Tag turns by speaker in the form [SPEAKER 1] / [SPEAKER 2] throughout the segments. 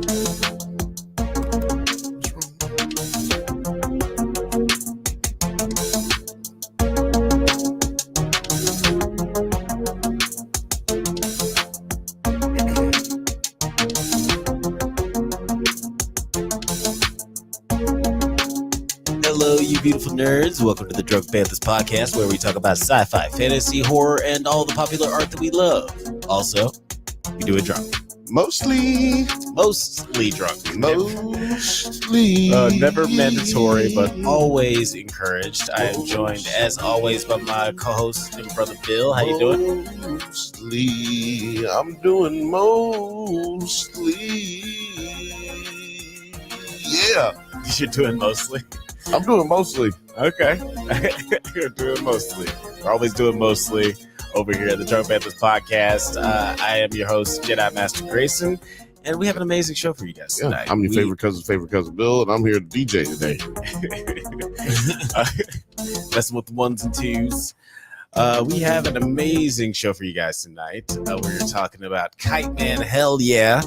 [SPEAKER 1] Hello, you beautiful nerds. Welcome to the Drunk Banthas podcast, where we talk about sci-fi, fantasy, horror, and all the popular art that we love. Also, we do it drunk. Mostly drunk.
[SPEAKER 2] Mostly.
[SPEAKER 1] Never mandatory, but always encouraged. I am joined, as always, by my co-host and brother Bill. How you doing?
[SPEAKER 2] Mostly. I'm doing mostly. Yeah.
[SPEAKER 1] You're doing mostly?
[SPEAKER 2] I'm doing mostly.
[SPEAKER 1] Okay. You're doing mostly. We're always doing mostly over here at the Drunk Banthas podcast. I am your host, Jedi Master Grayson, and we have an amazing show for you guys tonight.
[SPEAKER 2] I'm your favorite cousin Bill, and I'm here to DJ today.
[SPEAKER 1] Messing with the ones and twos. We have an amazing show for you guys tonight. We're talking about Kite Man, hell yeah.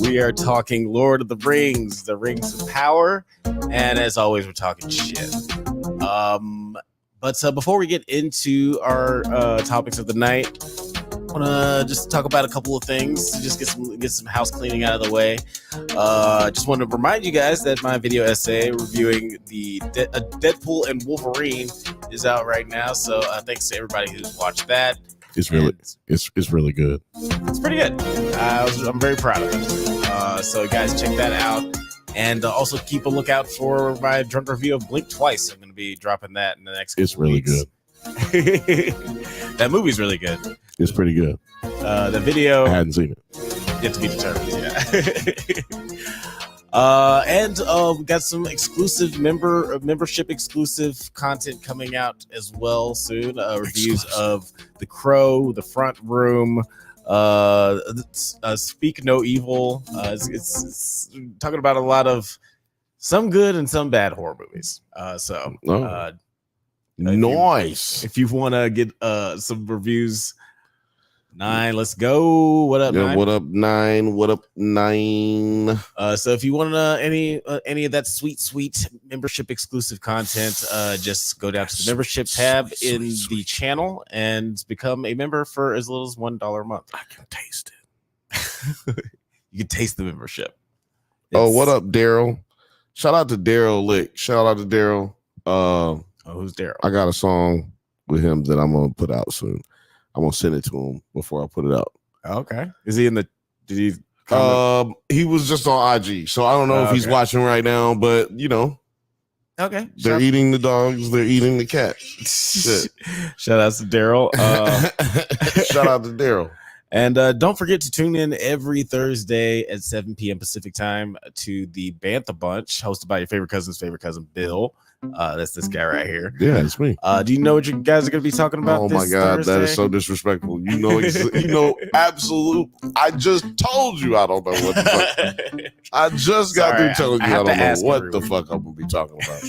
[SPEAKER 1] We are talking Lord of the Rings of Power, and as always, we're talking shit. But before we get into our topics of the night, I want to just talk about a couple of things to just get some house cleaning out of the way. Just want to remind you guys that my video essay reviewing the Deadpool and Wolverine is out right now. So thanks to everybody who's watched that.
[SPEAKER 2] It's really good.
[SPEAKER 1] It's pretty good. I'm very proud of it. So guys, check that out. And also keep a lookout for my drunk review of Blink Twice. I'm going to be dropping that in the next couple
[SPEAKER 2] It's really
[SPEAKER 1] weeks.
[SPEAKER 2] good.
[SPEAKER 1] That movie's really good.
[SPEAKER 2] It's pretty good.
[SPEAKER 1] The video,
[SPEAKER 2] I hadn't seen it.
[SPEAKER 1] yet to be determined. And we got some exclusive membership exclusive content coming out as well soon. Reviews of The Crow, The Front Room, Speak No Evil. It's talking about a lot of some good and some bad horror movies.
[SPEAKER 2] Nice.
[SPEAKER 1] If you want to get some reviews, Nine, let's go. What up, Nine?
[SPEAKER 2] What up, Nine? What up, Nine?
[SPEAKER 1] So if you want any of that sweet membership exclusive content, just go down to the membership tab in the channel and become a member for as little as $1 a month.
[SPEAKER 2] I can taste
[SPEAKER 1] it. You can taste the membership.
[SPEAKER 2] What up, Daryl? Shout out to Daryl Lick. Shout out to Daryl.
[SPEAKER 1] Who's Daryl?
[SPEAKER 2] I got a song with him that I'm gonna put out soon. I'm gonna send it to him before I put it out.
[SPEAKER 1] Okay. Is he in the? Did he?
[SPEAKER 2] He was just on IG, so I don't know if he's watching right now. But you know,
[SPEAKER 1] okay.
[SPEAKER 2] They're eating the dogs. They're eating the cat.
[SPEAKER 1] Shout out to Daryl.
[SPEAKER 2] Shout out to Daryl.
[SPEAKER 1] And don't forget to tune in every Thursday at 7 p.m. Pacific time to the Bantha Bunch, hosted by your favorite cousin, Bill. That's this guy right here.
[SPEAKER 2] Yeah, it's me.
[SPEAKER 1] Do you know what you guys are going to be talking about?
[SPEAKER 2] Oh my God, Thursday? That is so disrespectful. You know, absolute. I just told you I don't know what the fuck. I just got through telling you I don't know what the fuck I'm going to be talking about.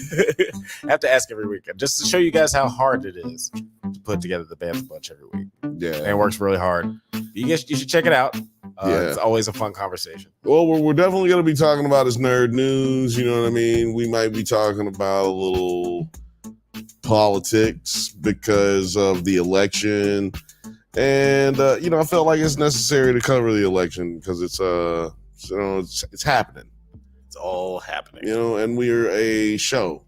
[SPEAKER 1] I have to ask every week just to show you guys how hard it is to put together the Bantha Bunch every week.
[SPEAKER 2] Yeah,
[SPEAKER 1] and it works really hard. You should check it out. It's always a fun conversation.
[SPEAKER 2] Well, we're definitely going to be talking about his nerd news. You know what I mean? We might be talking about a little politics because of the election. And, I felt like it's necessary to cover the election because it's happening.
[SPEAKER 1] It's all happening.
[SPEAKER 2] And we're a show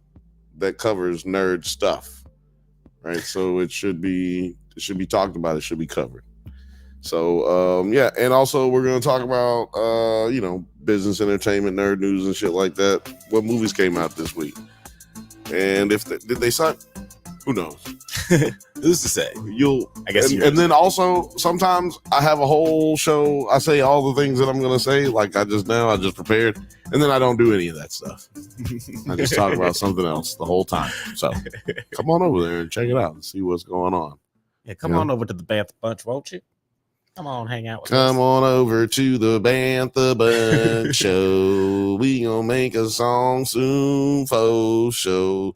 [SPEAKER 2] that covers nerd stuff, right? So it should be talked about. It should be covered. So, and also we're going to talk about, business, entertainment, nerd news and shit like that. What movies came out this week? And did they suck? Who knows?
[SPEAKER 1] Who's to say?
[SPEAKER 2] I guess. And then also sometimes I have a whole show. I say all the things that I'm going to say, like I just prepared, and then I don't do any of that stuff. I just talk about something else the whole time. So come on over there and check it out and see what's going on.
[SPEAKER 1] Yeah, come on over to the Bantha Bunch, won't you? Come on, hang out with
[SPEAKER 2] us.
[SPEAKER 1] Come
[SPEAKER 2] on over to the Bantha Bunch show. We gonna make a song soon for show.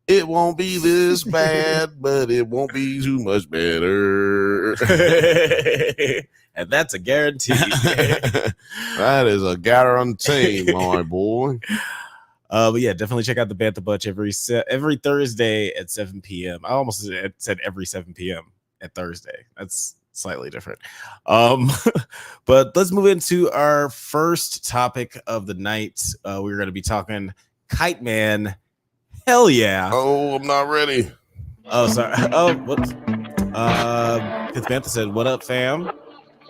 [SPEAKER 2] It won't be this bad, but it won't be too much better.
[SPEAKER 1] and that's a guarantee.
[SPEAKER 2] That is a guarantee, my boy.
[SPEAKER 1] But yeah, definitely check out the Bantha Bunch every Thursday at 7 p.m. I almost said every 7 p.m. at Thursday. That's slightly different. But let's move into our first topic of the night. We're going to be talking Kite Man. Hell yeah.
[SPEAKER 2] Oh, I'm not ready.
[SPEAKER 1] Oh, sorry. Oh, whoops. Because Bantha said, "What up, fam?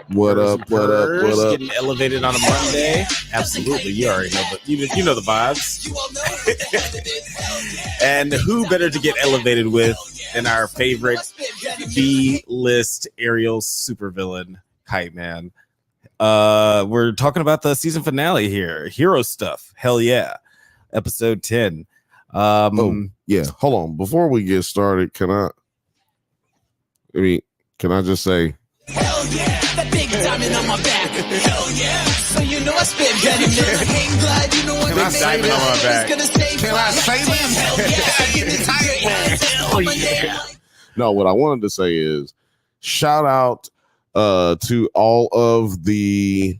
[SPEAKER 2] What up? What up? What up?"
[SPEAKER 1] Getting elevated on a Monday. Absolutely, you already know, but you know the vibes. And who better to get elevated with than our favorite B-list aerial supervillain, Kite Man? We're talking about the season finale here, hero stuff. Hell yeah, episode 10.
[SPEAKER 2] Yeah. Hold on. Before we get started, can I just say,
[SPEAKER 3] hell yeah, that big diamond on my back. Hell yeah, so you know I spit venom. Hang glide, you know what
[SPEAKER 2] Can I say
[SPEAKER 1] diamond on my back?
[SPEAKER 2] Can I say this?
[SPEAKER 3] Hell yeah, give me tired. Hell yeah.
[SPEAKER 2] No, what I wanted to say is shout out to all of the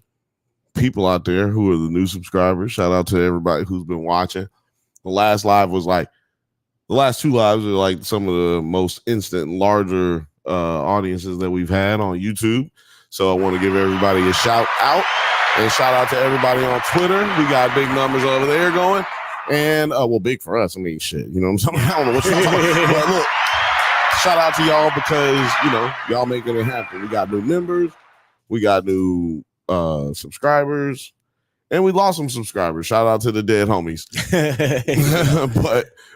[SPEAKER 2] people out there who are the new subscribers. Shout out to everybody who's been watching. The last two lives are like some of the most instant and larger audiences that we've had on YouTube. So I want to give everybody a shout out and shout out to everybody on Twitter. We got big numbers over there going. And well, big for us. I mean, shit, you know what I'm saying? I don't know what you're talking about. But look, shout out to y'all because, you know, y'all making it happen. We got new members, we got new subscribers, and we lost some subscribers. Shout out to the dead homies.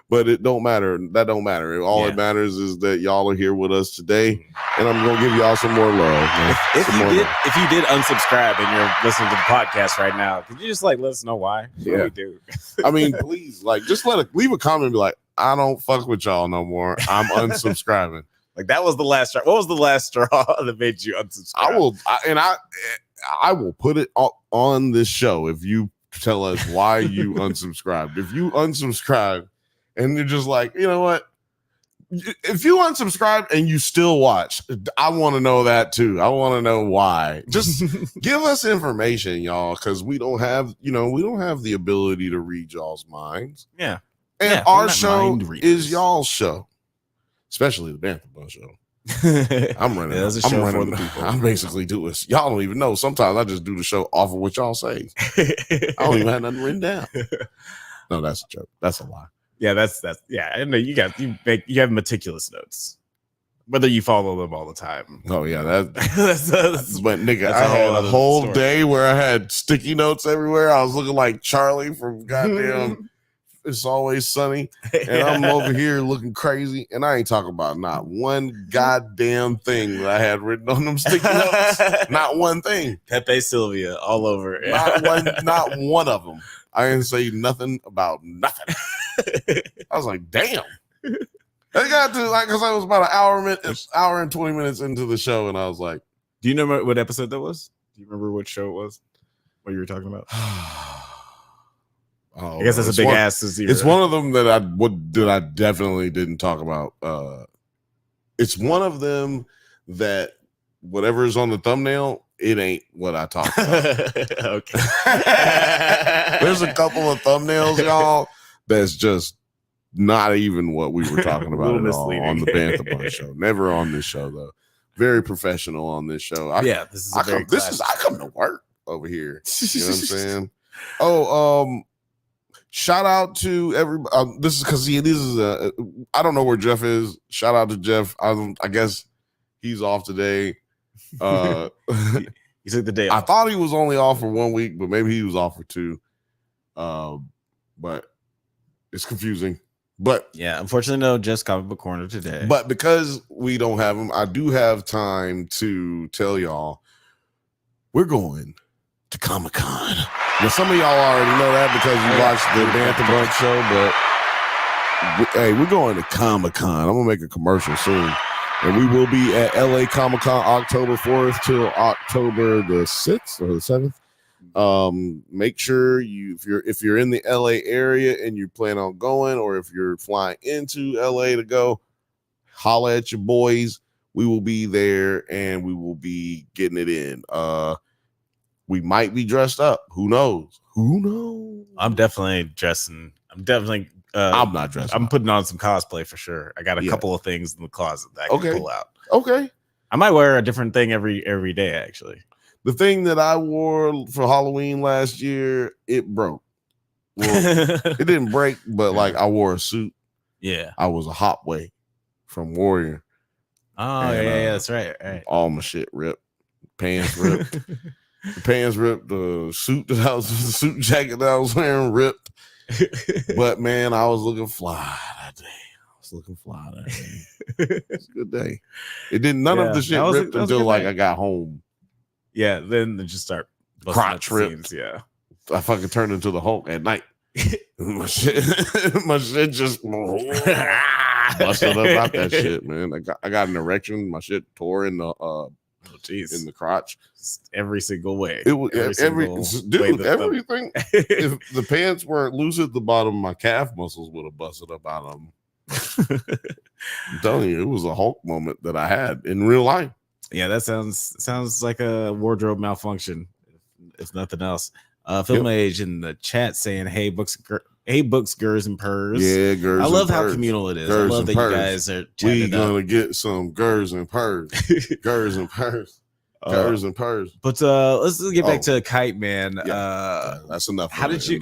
[SPEAKER 2] but it don't matter. That don't matter. All it matters is that y'all are here with us today, and I'm gonna give y'all some more love. Man.
[SPEAKER 1] If you did unsubscribe and you're listening to the podcast right now, could you just like let us know why?
[SPEAKER 2] Yeah,
[SPEAKER 1] we do.
[SPEAKER 2] I mean, please, like, just leave a comment and be like, I don't fuck with y'all no more. I'm unsubscribing.
[SPEAKER 1] Like that was the last straw. What was the last straw that made you unsubscribe?
[SPEAKER 2] I will put it on this show if you tell us why you unsubscribed. If you unsubscribe and you're just like, you know what? If you unsubscribe and you still watch, I want to know that too. I want to know why. Just give us information, y'all, because we don't have the ability to read y'all's minds.
[SPEAKER 1] Yeah.
[SPEAKER 2] And our show is y'all's show, especially the Bantha Bunch show. I'm running.
[SPEAKER 1] Yeah, a show for the people.
[SPEAKER 2] I'm basically doing. Y'all don't even know. Sometimes I just do the show off of what y'all say. I don't even have nothing written down. No, that's a joke. That's a lie.
[SPEAKER 1] Yeah, that's yeah. I know you have meticulous notes, whether you follow them all the time.
[SPEAKER 2] Oh yeah, that's but nigga, I had a whole day where I had sticky notes everywhere. I was looking like Charlie from goddamn It's Always Sunny, and I'm over here looking crazy, and I ain't talking about not one goddamn thing that I had written on them sticky notes. Not one thing.
[SPEAKER 1] Pepe Sylvia all over.
[SPEAKER 2] Not one of them. I didn't say nothing about nothing. I was like, damn. I got to because I was about an hour and 20 minutes into the show, and I was like,
[SPEAKER 1] do you know what episode that was? Do you remember what show it was? What you were talking about? I guess that's a big ass.
[SPEAKER 2] It's one of them that I definitely didn't talk about. It's one of them that whatever is on the thumbnail, it ain't what I talk about.
[SPEAKER 1] Okay.
[SPEAKER 2] There's a couple of thumbnails, y'all, that's just not even what we were talking about at all on the Bantha Bunch show. Never on this show though. Very professional on this show. I come to work over here. You know what I'm saying? Shout out to everybody. This is because I don't know where Jeff is. Shout out to Jeff. I guess he's off today.
[SPEAKER 1] He took the day off.
[SPEAKER 2] I thought he was only off for 1 week, but maybe he was off for 2. But it's confusing. But
[SPEAKER 1] yeah, unfortunately, no Jeff's Comic Book Corner today.
[SPEAKER 2] But because we don't have him, I do have time to tell y'all we're going to Comic-Con. Now, some of y'all already know that because you watched the Bantha Bunch show, but hey, we're going to Comic-Con. I'm going to make a commercial soon. And we will be at LA Comic-Con October 4th till October the 6th or the 7th. Make sure if you're in the LA area and you plan on going, or if you're flying into LA to go, holla at your boys. we will be there and we will be getting it in. We might be dressed up. Who knows? Who knows?
[SPEAKER 1] I'm definitely dressing. I'm definitely.
[SPEAKER 2] I'm not dressed.
[SPEAKER 1] I'm putting on some cosplay for sure. I got a couple of things in the closet that I can pull out.
[SPEAKER 2] Okay.
[SPEAKER 1] I might wear a different thing every day. Actually,
[SPEAKER 2] the thing that I wore for Halloween last year, it broke. Well, it didn't break, but like I wore a suit.
[SPEAKER 1] Yeah,
[SPEAKER 2] I was a hot way from Warrior.
[SPEAKER 1] Oh, and, yeah, that's right.
[SPEAKER 2] All my shit ripped. Pants ripped. The pants ripped. The suit jacket that I was wearing ripped. But man, I was looking fly that day. It's a good day. It didn't. None of the shit ripped until like I got home.
[SPEAKER 1] Yeah, then they just start
[SPEAKER 2] crotch ripped.
[SPEAKER 1] Yeah,
[SPEAKER 2] I fucking turned into the Hulk at night. my shit just busted up out that shit, man. I got an erection. My shit tore in the in the crotch,
[SPEAKER 1] every single way.
[SPEAKER 2] It was everything. If the pants weren't loose at the bottom, my calf muscles would have busted up out of them. I'm telling you, it was a Hulk moment that I had in real life.
[SPEAKER 1] Yeah, that sounds like a wardrobe malfunction, if nothing else. Film Age in the chat saying, "Hey, books, Gers and Purrs."
[SPEAKER 2] Yeah, Gers.
[SPEAKER 1] I love how communal it is. I love that you guys are chatting.
[SPEAKER 2] We gonna get some Gers and Purrs, Gers and Purrs, Gers and Purrs.
[SPEAKER 1] But let's get back to Kite Man.
[SPEAKER 2] Yeah, that's enough.
[SPEAKER 1] How did you?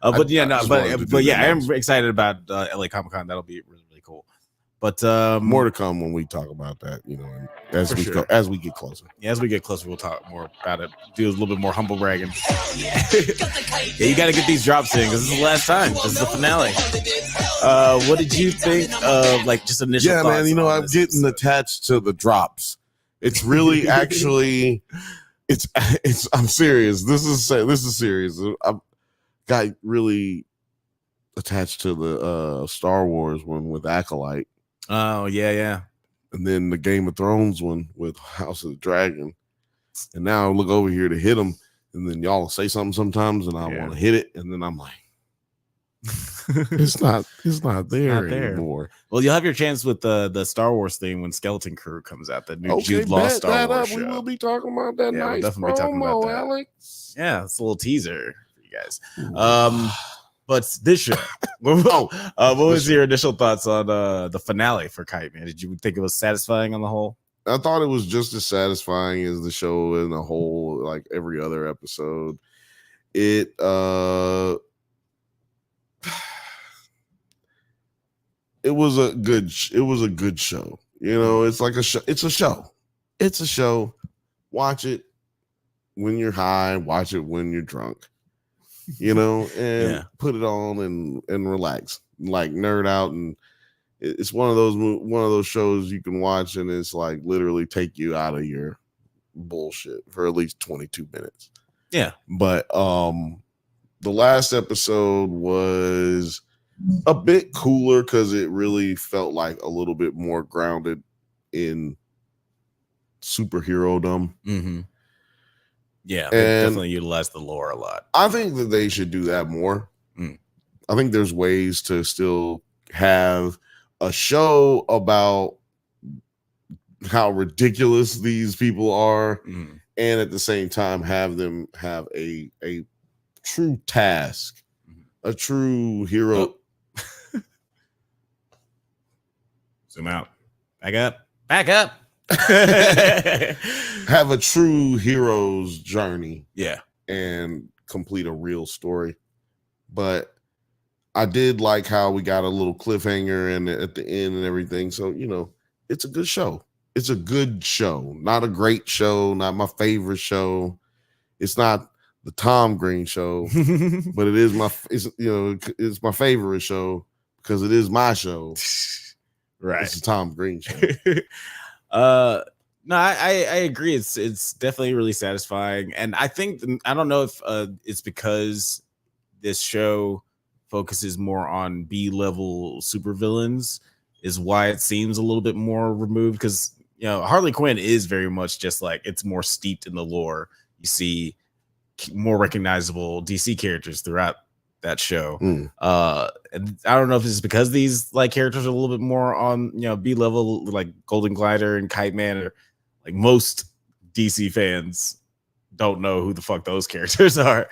[SPEAKER 1] I am excited about LA Comic-Con. That'll be really, really cool. But
[SPEAKER 2] more to come when we talk about that, you know, as we get closer.
[SPEAKER 1] Yeah, as we get closer, we'll talk more about it. Do a little bit more humble bragging. Yeah, you got to get these drops in because this is the last time. This is the finale. What did you think of like just initial thoughts?
[SPEAKER 2] Yeah, man, you know, I'm getting attached to the drops. It's really actually, it's. I'm serious. This is serious. I got really attached to the Star Wars one with Acolyte.
[SPEAKER 1] Oh, yeah.
[SPEAKER 2] And then the Game of Thrones one with House of the Dragon. And now I look over here to hit them, and then y'all say something sometimes, and I want to hit it, and then I'm like, it's not there anymore.
[SPEAKER 1] Well, you'll have your chance with the Star Wars thing when Skeleton Crew comes out, the new Jude Law Star Wars show.
[SPEAKER 2] We will be talking about that.
[SPEAKER 1] Yeah,
[SPEAKER 2] nice
[SPEAKER 1] we'll definitely
[SPEAKER 2] promo,
[SPEAKER 1] be talking about that.
[SPEAKER 2] Alex.
[SPEAKER 1] Yeah, it's a little teaser for you guys. But this show, what was your initial thoughts on the finale for Kite Man? Did you think it was satisfying on the whole?
[SPEAKER 2] I thought it was just as satisfying as the show in the whole, like every other episode. It was a good show. You know, it's like a show. It's a show. Watch it when you're high. Watch it when you're drunk. You know, and put it on and relax, like nerd out. And it's one of those shows you can watch and it's like literally take you out of your bullshit for at least 22 minutes.
[SPEAKER 1] Yeah.
[SPEAKER 2] But the last episode was a bit cooler because it really felt like a little bit more grounded in superhero-dom.
[SPEAKER 1] Mm-hmm. Yeah, they definitely utilize the lore a lot.
[SPEAKER 2] I think that they should do that more. I think there's ways to still have a show about how ridiculous these people are, and at the same time have them have a true task, a true hero.
[SPEAKER 1] Zoom out. Back up.
[SPEAKER 2] Have a true hero's journey, and complete a real story. But I did like how we got a little cliffhanger and at the end and everything. So, you know, it's a good show. It's a good show, not a great show, not my favorite show. It's not the Tom Green show, but it's my favorite show because it is my show.
[SPEAKER 1] Right,
[SPEAKER 2] it's a Tom Green show.
[SPEAKER 1] No, I agree. It's definitely really satisfying, and I think I don't know if it's because this show focuses more on B-level supervillains is why it seems a little bit more removed. Because you know Harley Quinn is very much just like it's more steeped in the lore. You see more recognizable DC characters throughout that show.
[SPEAKER 2] Mm.
[SPEAKER 1] And I don't know if it's because these like characters are a little bit more on B level, like Golden Glider and Kite Man, or like most DC fans don't know who the fuck those characters are.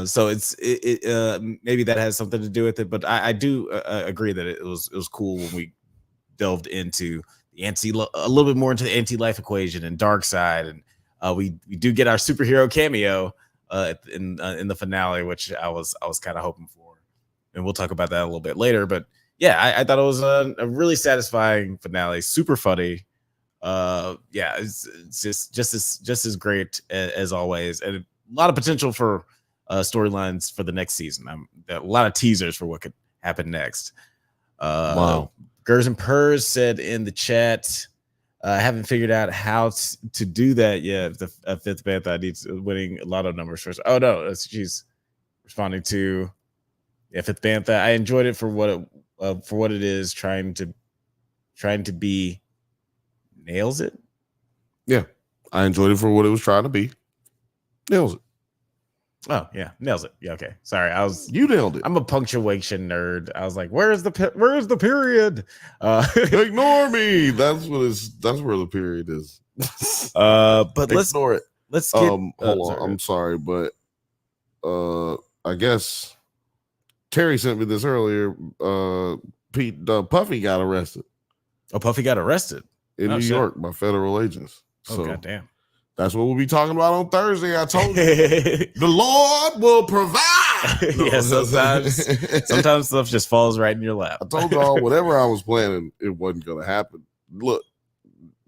[SPEAKER 1] So maybe that has something to do with it. But I do agree that it was cool when we delved into the a little bit more into the anti-life equation and dark side, and we do get our superhero cameo in the finale, which I was kind of hoping for, and we'll talk about that a little bit later. But yeah, I thought it was a really satisfying finale, super funny. It's just as great as always, and a lot of potential for storylines for the next season. A lot of teasers for what could happen next.
[SPEAKER 2] Wow.
[SPEAKER 1] Gers and Purrs said in the chat, I haven't figured out how to do that yet. The fifth Bantha needs winning lotto numbers first. Oh no, she's responding to fifth Bantha. I enjoyed it for what it is, trying to be. Nails it.
[SPEAKER 2] Yeah, I enjoyed it for what it was trying to be. Nails it.
[SPEAKER 1] Oh yeah, nails it. Yeah, okay. Sorry,
[SPEAKER 2] you nailed it.
[SPEAKER 1] I'm a punctuation nerd. I was like, where's the period?
[SPEAKER 2] Ignore me. That's where the period is.
[SPEAKER 1] But
[SPEAKER 2] ignore it.
[SPEAKER 1] Let's get.
[SPEAKER 2] Hold on. I'm sorry, but I guess Terry sent me this earlier. Puffy got arrested.
[SPEAKER 1] Oh, Puffy got arrested
[SPEAKER 2] in New York by federal agents. So
[SPEAKER 1] goddamn.
[SPEAKER 2] That's what we'll be talking about on Thursday. I told you. The Lord will provide.
[SPEAKER 1] Yeah, sometimes stuff just falls right in your lap.
[SPEAKER 2] I told y'all whatever I was planning, it wasn't going to happen. Look,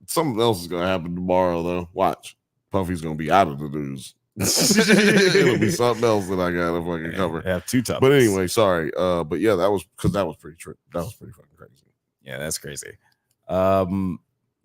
[SPEAKER 2] something else is going to happen tomorrow, though. Watch. Puffy's going to be out of the news. It'll be something else that I got to fucking cover.
[SPEAKER 1] I have two topics.
[SPEAKER 2] But anyway, sorry. But yeah, that was pretty that was pretty fucking crazy.
[SPEAKER 1] Yeah, that's crazy.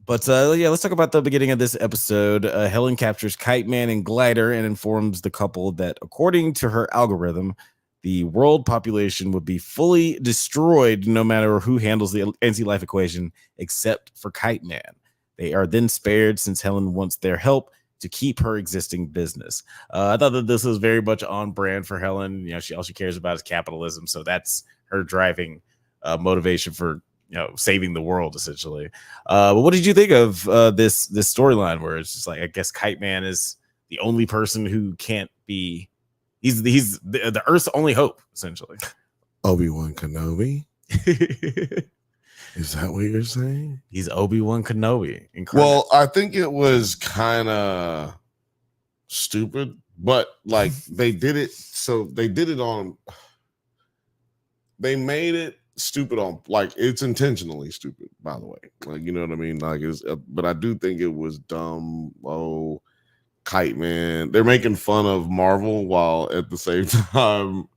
[SPEAKER 1] But let's talk about the beginning of this episode. Helen captures Kite Man and Glider and informs the couple that, according to her algorithm, the world population would be fully destroyed no matter who handles the anti-life equation, except for Kite Man. They are then spared since Helen wants their help to keep her existing business. I thought that this was very much on brand for Helen. All she cares about is capitalism, so that's her driving motivation for saving the world, essentially. But what did you think of this storyline where it's just like, I guess Kite Man is the only person who can't be, he's the Earth's only hope, essentially.
[SPEAKER 2] Obi-Wan Kenobi? Is that what you're saying?
[SPEAKER 1] He's Obi-Wan Kenobi. Incarnate.
[SPEAKER 2] Well, I think it was kind of stupid, but like they made it stupid on, like, it's intentionally stupid, by the way, like, you know what I mean, like, it's but I do think it was dumb. Oh, Kite Man, they're making fun of Marvel while at the same time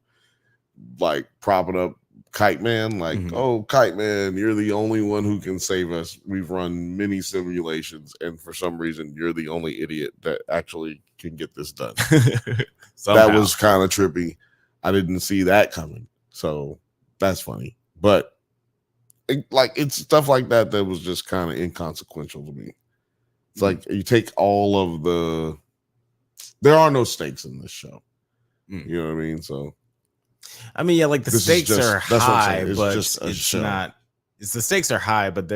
[SPEAKER 2] like propping up Kite Man, like, oh, Kite Man, you're the only one who can save us. We've run many simulations, and for some reason you're the only idiot that actually can get this done. That was kind of trippy. I didn't see that coming, so that's funny. But it's stuff like that was just kind of inconsequential to me. It's like you take all of there are no stakes in this show. You know what I mean? So
[SPEAKER 1] I mean, yeah, like the stakes are high, but the stakes are high, but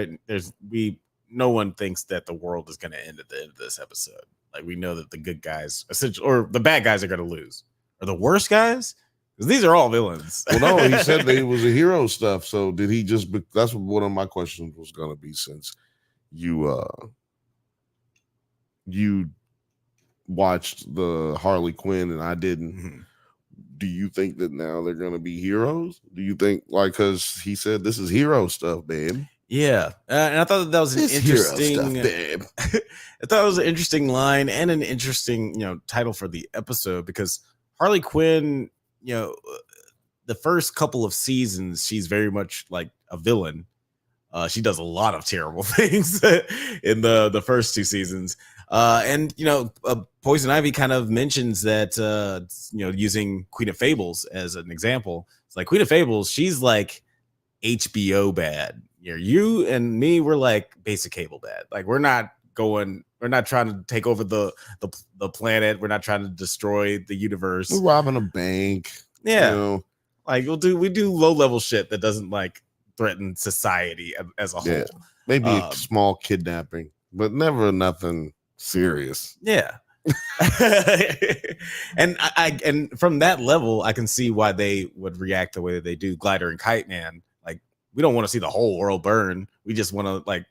[SPEAKER 1] no one thinks that the world is going to end at the end of this episode. Like, we know that the good guys, essentially, or the bad guys, are going to lose, or the worst guys. Because these are all villains.
[SPEAKER 2] Well, no, he said that it was a hero stuff. So did he just? That's what one of my questions was going to be. Since you watched the Harley Quinn and I didn't, do you think that now they're going to be heroes? Do you think, like, because he said this is hero stuff, babe?
[SPEAKER 1] Yeah, and I thought that was an interesting.
[SPEAKER 2] Hero stuff, babe.
[SPEAKER 1] I thought it was an interesting line and an interesting, title for the episode, because Harley Quinn, the first couple of seasons, she's very much like a villain. She does a lot of terrible things in the first two seasons. And Poison Ivy kind of mentions that, using Queen of Fables as an example. It's like, Queen of Fables, she's like HBO bad. You and me, we're like basic cable bad. Like, we're not trying to take over the planet. We're not trying to destroy the universe.
[SPEAKER 2] We're robbing a bank.
[SPEAKER 1] Yeah.
[SPEAKER 2] You know?
[SPEAKER 1] Like we do low level shit that doesn't like threaten society as a whole.
[SPEAKER 2] Yeah. Maybe a small kidnapping, but never nothing serious.
[SPEAKER 1] Yeah. And and from that level, I can see why they would react the way that they do. Glider and Kite Man, like we don't want to see the whole world burn. We just want to like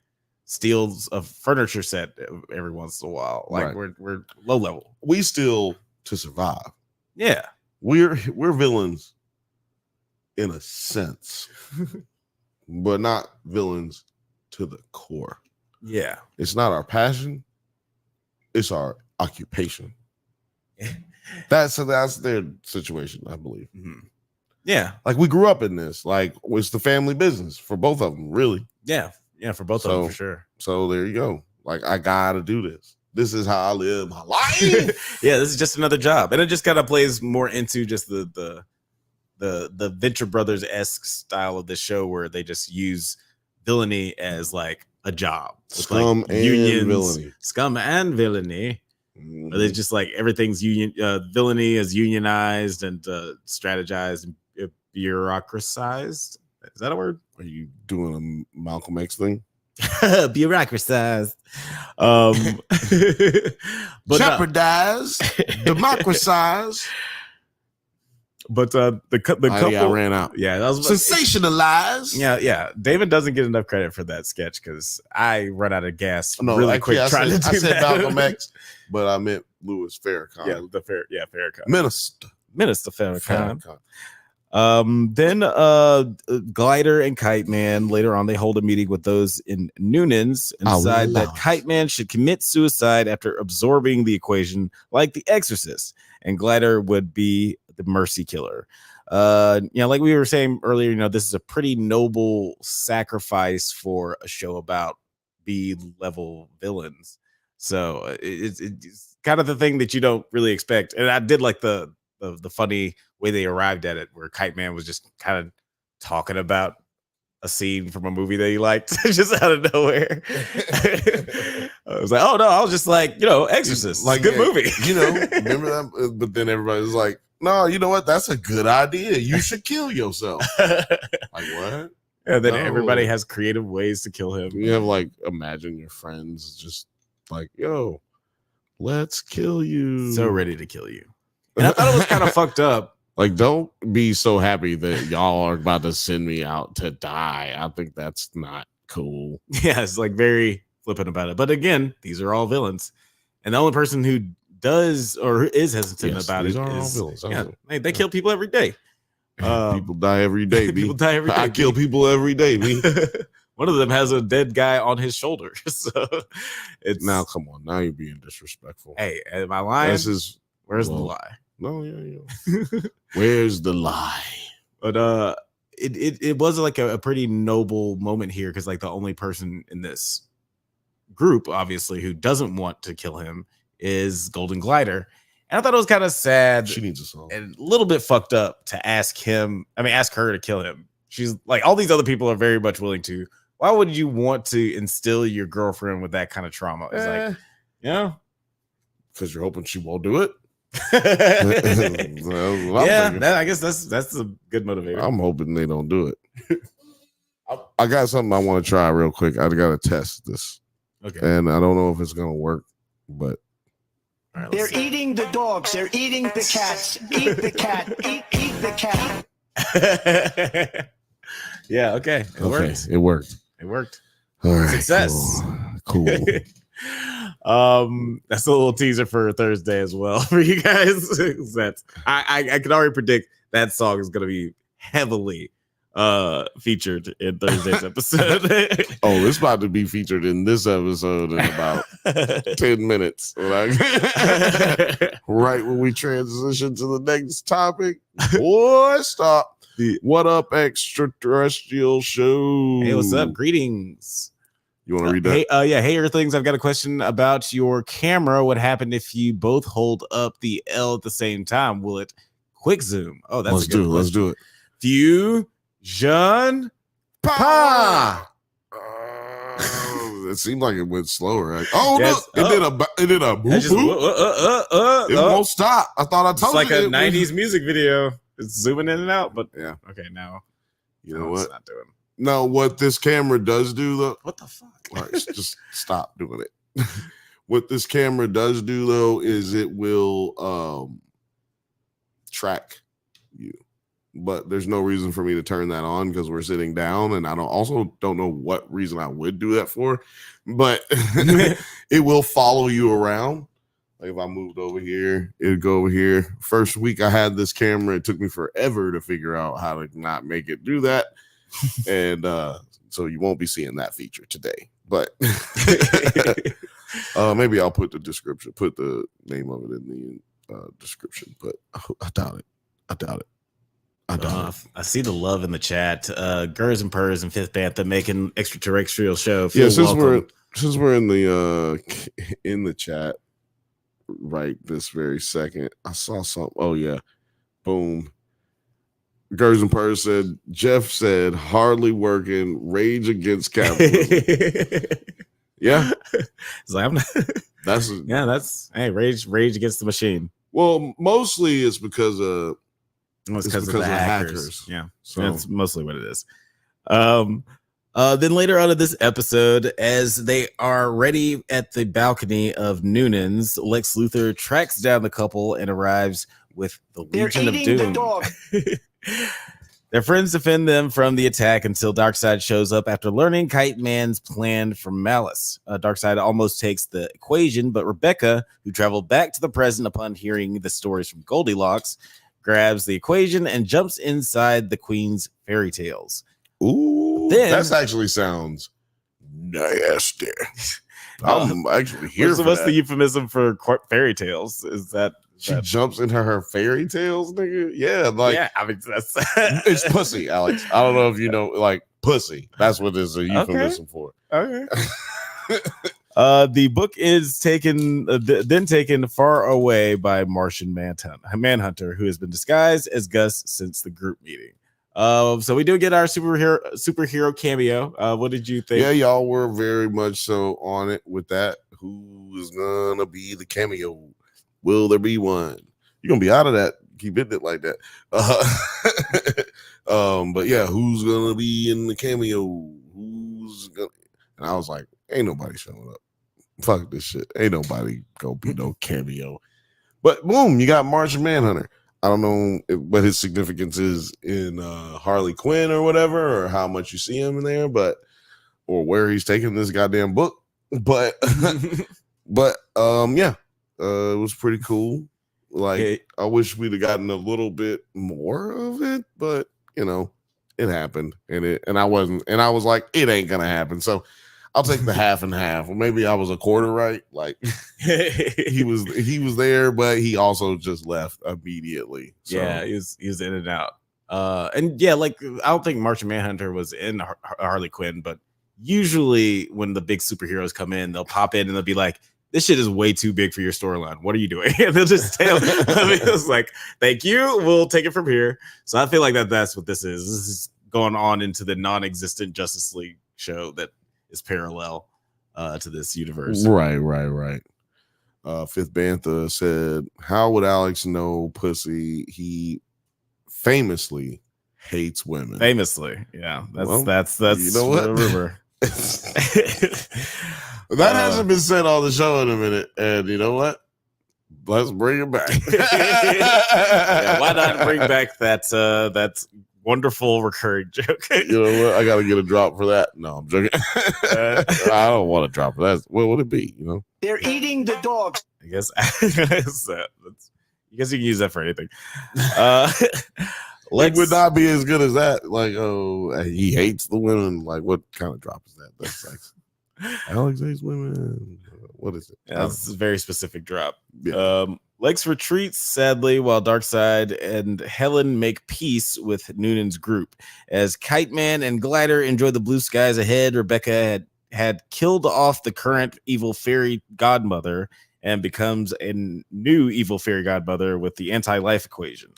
[SPEAKER 1] steal a furniture set every once in a while. Like we're low level.
[SPEAKER 2] We steal to survive.
[SPEAKER 1] Yeah,
[SPEAKER 2] we're villains in a sense, but not villains to the core.
[SPEAKER 1] Yeah,
[SPEAKER 2] it's not our passion; it's our occupation. That's their situation, I believe.
[SPEAKER 1] Mm-hmm. Yeah,
[SPEAKER 2] like we grew up in this. Like it's the family business for both of them, really.
[SPEAKER 1] Yeah, for both of them for sure.
[SPEAKER 2] So there you go. Like I gotta do this. This is how I live my life.
[SPEAKER 1] Yeah, this is just another job, and it just kind of plays more into just the Venture Brothers-esque style of the show, where they just use villainy as like a job,
[SPEAKER 2] scum
[SPEAKER 1] like
[SPEAKER 2] and
[SPEAKER 1] unions,
[SPEAKER 2] villainy,
[SPEAKER 1] scum and villainy. Mm-hmm. They just like everything's villainy is unionized and strategized and bureaucratized. Is that a word?
[SPEAKER 2] Are you doing a Malcolm X thing?
[SPEAKER 1] Bureaucratized, but
[SPEAKER 2] jeopardized, democratized.
[SPEAKER 1] But the couple
[SPEAKER 2] I ran out.
[SPEAKER 1] Yeah, that was
[SPEAKER 2] sensationalized.
[SPEAKER 1] Yeah. David doesn't get enough credit for that sketch because I run out of gas really quick trying to do
[SPEAKER 2] I said
[SPEAKER 1] that.
[SPEAKER 2] Malcolm X, but I meant Louis Farrakhan.
[SPEAKER 1] Yeah, Farrakhan.
[SPEAKER 2] Minister
[SPEAKER 1] Farrakhan. Then Glider and Kite Man later on they hold a meeting with those in Noonan's and decide that Kite Man should commit suicide after absorbing the equation like the Exorcist, and Glider would be the mercy killer. Like we were saying earlier, this is a pretty noble sacrifice for a show about B-level villains. So it's kind of the thing that you don't really expect. And I did like the funny way they arrived at it, where Kite Man was just kind of talking about a scene from a movie that he liked just out of nowhere. I was like, oh no, I was just like, Exorcist, like good movie.
[SPEAKER 2] Remember that? But then everybody was like, no, you know what? That's a good idea. You should kill yourself. Like what?
[SPEAKER 1] And then everybody has creative ways to kill him.
[SPEAKER 2] You have like, imagine your friends just like, yo, let's kill you.
[SPEAKER 1] So ready to kill you. And I thought it was kind of fucked up.
[SPEAKER 2] Like, don't be so happy that y'all are about to send me out to die. I think that's not cool.
[SPEAKER 1] Yeah, it's like very flippant about it. But again, these are all villains. And the only person who does or is hesitant about it is villains. They kill people every day.
[SPEAKER 2] People die every day.
[SPEAKER 1] People die every day.
[SPEAKER 2] I kill people every day.
[SPEAKER 1] One of them has a dead guy on his shoulder. So it's
[SPEAKER 2] now, come on. Now you're being disrespectful.
[SPEAKER 1] Hey, am I lying? Where's the lie?
[SPEAKER 2] No, yeah. Where's the lie?
[SPEAKER 1] But it was like a pretty noble moment here, because like the only person in this group, obviously, who doesn't want to kill him is Golden Glider. And I thought it was kind of sad.
[SPEAKER 2] She needs a song.
[SPEAKER 1] And a little bit fucked up to ask her to kill him. She's like, all these other people are very much willing to. Why would you want to instill your girlfriend with that kind of trauma? It's like,
[SPEAKER 2] because you're hoping she won't do it.
[SPEAKER 1] I guess that's a good motivator.
[SPEAKER 2] I'm hoping they don't do it. I got something I want to try real quick. I got to test this.
[SPEAKER 1] Okay.
[SPEAKER 2] And I don't know if it's gonna work, but
[SPEAKER 4] they're eating the dogs. They're eating the cats. Eat the cat. Eat the cat.
[SPEAKER 1] Yeah. Okay. It worked.
[SPEAKER 2] It worked.
[SPEAKER 1] It worked.
[SPEAKER 2] All right.
[SPEAKER 1] Success.
[SPEAKER 2] Cool.
[SPEAKER 1] That's a little teaser for Thursday as well for you guys. I can already predict that song is going to be heavily featured in Thursday's episode.
[SPEAKER 2] It's about to be featured in this episode in about 10 minutes. Right when we transition to the next topic. Boy, stop. What up, extraterrestrial show?
[SPEAKER 1] Hey, what's up? Greetings.
[SPEAKER 2] You want to read that?
[SPEAKER 1] Hey, Earthlings. I've got a question about your camera. What happened if you both hold up the L at the same time? Will it quick zoom? Oh, that's
[SPEAKER 2] Let's do it.
[SPEAKER 1] Fusion Pa.
[SPEAKER 2] It seemed like it went slower. Right? Oh,
[SPEAKER 1] yes.
[SPEAKER 2] No, it did a boop, boop. It won't stop. I thought I told you.
[SPEAKER 1] It's like a 90s music video. It's zooming in and out, but
[SPEAKER 2] Yeah.
[SPEAKER 1] Okay, now
[SPEAKER 2] You know
[SPEAKER 1] it's
[SPEAKER 2] what?
[SPEAKER 1] not doing.
[SPEAKER 2] No, what this camera does do though.
[SPEAKER 1] What the fuck?
[SPEAKER 2] All right, just stop doing it. What this camera does do though is it will track you. But there's no reason for me to turn that on because we're sitting down, and I don't know what reason I would do that for, but it will follow you around. Like if I moved over here, it would go over here. First week I had this camera, it took me forever to figure out how to not make it do that. And so you won't be seeing that feature today. But maybe I'll put the name of it in the description, but I doubt it.
[SPEAKER 1] I see the love in the chat. Gers and Purrs and Fifth Bantha making extraterrestrial show.
[SPEAKER 2] Yeah,
[SPEAKER 1] Feel welcome.
[SPEAKER 2] since we're in the chat right this very second, I saw something. Oh yeah, boom. Gers and Purrs said Jeff said hardly working, rage against capitalism. Yeah,
[SPEAKER 1] it's like, that's rage against the machine.
[SPEAKER 2] Well, mostly it's because of.
[SPEAKER 1] It's because of the hackers. Yeah,
[SPEAKER 2] so
[SPEAKER 1] that's mostly what it is. Then later on in this episode, as they are ready at the balcony of Noonan's, Lex Luthor tracks down the couple and arrives with the Legion of Doom. Their friends defend them from the attack until Darkseid shows up after learning Kite Man's plan for Malice. Darkseid almost takes the equation, but Rebecca, who traveled back to the present upon hearing the stories from Goldilocks, grabs the equation and jumps inside the Queen's fairy tales.
[SPEAKER 2] Ooh, that actually sounds nasty. I'm actually here.
[SPEAKER 1] What's the euphemism for fairy tales? Is that
[SPEAKER 2] she jumps into her fairy tales, nigga? Yeah, like
[SPEAKER 1] I mean that's
[SPEAKER 2] it's pussy, Alex. I don't know if you know, like pussy. That's what is a euphemism for.
[SPEAKER 1] Okay. The book is then taken far away by Martian Manhunter, who has been disguised as Gus since the group meeting. So we do get our superhero cameo. What did you think?
[SPEAKER 2] Yeah, y'all were very much so on it with that. Who is gonna be the cameo? Will there be one? You're gonna be out of that. Keep it like that. But yeah, who's gonna be in the cameo? Who's gonna? And I was like, ain't nobody showing up. Fuck this shit. Ain't nobody gonna be no cameo. But boom, you got Martian Manhunter. I don't know what his significance is in Harley Quinn or whatever, or how much you see him in there, or where he's taking this goddamn book. But yeah, it was pretty cool. Like I wish we'd have gotten a little bit more of it, but you know, it happened, and I was like, it ain't gonna happen. So I'll take the half and half. Or maybe I was a quarter right. Like he was there, but he also just left immediately. So.
[SPEAKER 1] Yeah, he was in and out. And yeah, like I don't think Martian Manhunter was in Harley Quinn, but usually when the big superheroes come in, they'll pop in and they'll be like, this shit is way too big for your storyline. What are you doing? And they'll just tell. I mean, it's like, thank you. We'll take it from here. So I feel like that's what this is. This is going on into the non-existent Justice League show that is parallel to this universe.
[SPEAKER 2] Right. Fifth Bantha said, how would Alex know pussy? He famously hates women.
[SPEAKER 1] Famously. Yeah. That's
[SPEAKER 2] you know what?
[SPEAKER 1] The rumor.
[SPEAKER 2] That hasn't been said on the show in a minute, and you know what? Let's bring it back.
[SPEAKER 1] Yeah, why not bring back that wonderful recurring joke?
[SPEAKER 2] You know what? I got to get a drop for that. No, I'm joking. I don't want a drop for that. What would it be? You know,
[SPEAKER 4] they're eating the dogs.
[SPEAKER 1] I guess you can use that for anything.
[SPEAKER 2] It would not be as good as that. Like, oh, he hates the women. Like, what kind of drop is that? That's like Alex hates women. What is it?
[SPEAKER 1] Yeah, that's a very specific drop.
[SPEAKER 2] Yeah.
[SPEAKER 1] Lex retreats sadly while Darkseid and Helen make peace with Noonan's group. As Kite Man and Glider enjoy the blue skies ahead, Rebecca had killed off the current evil fairy godmother and becomes a new evil fairy godmother with the anti-life equation.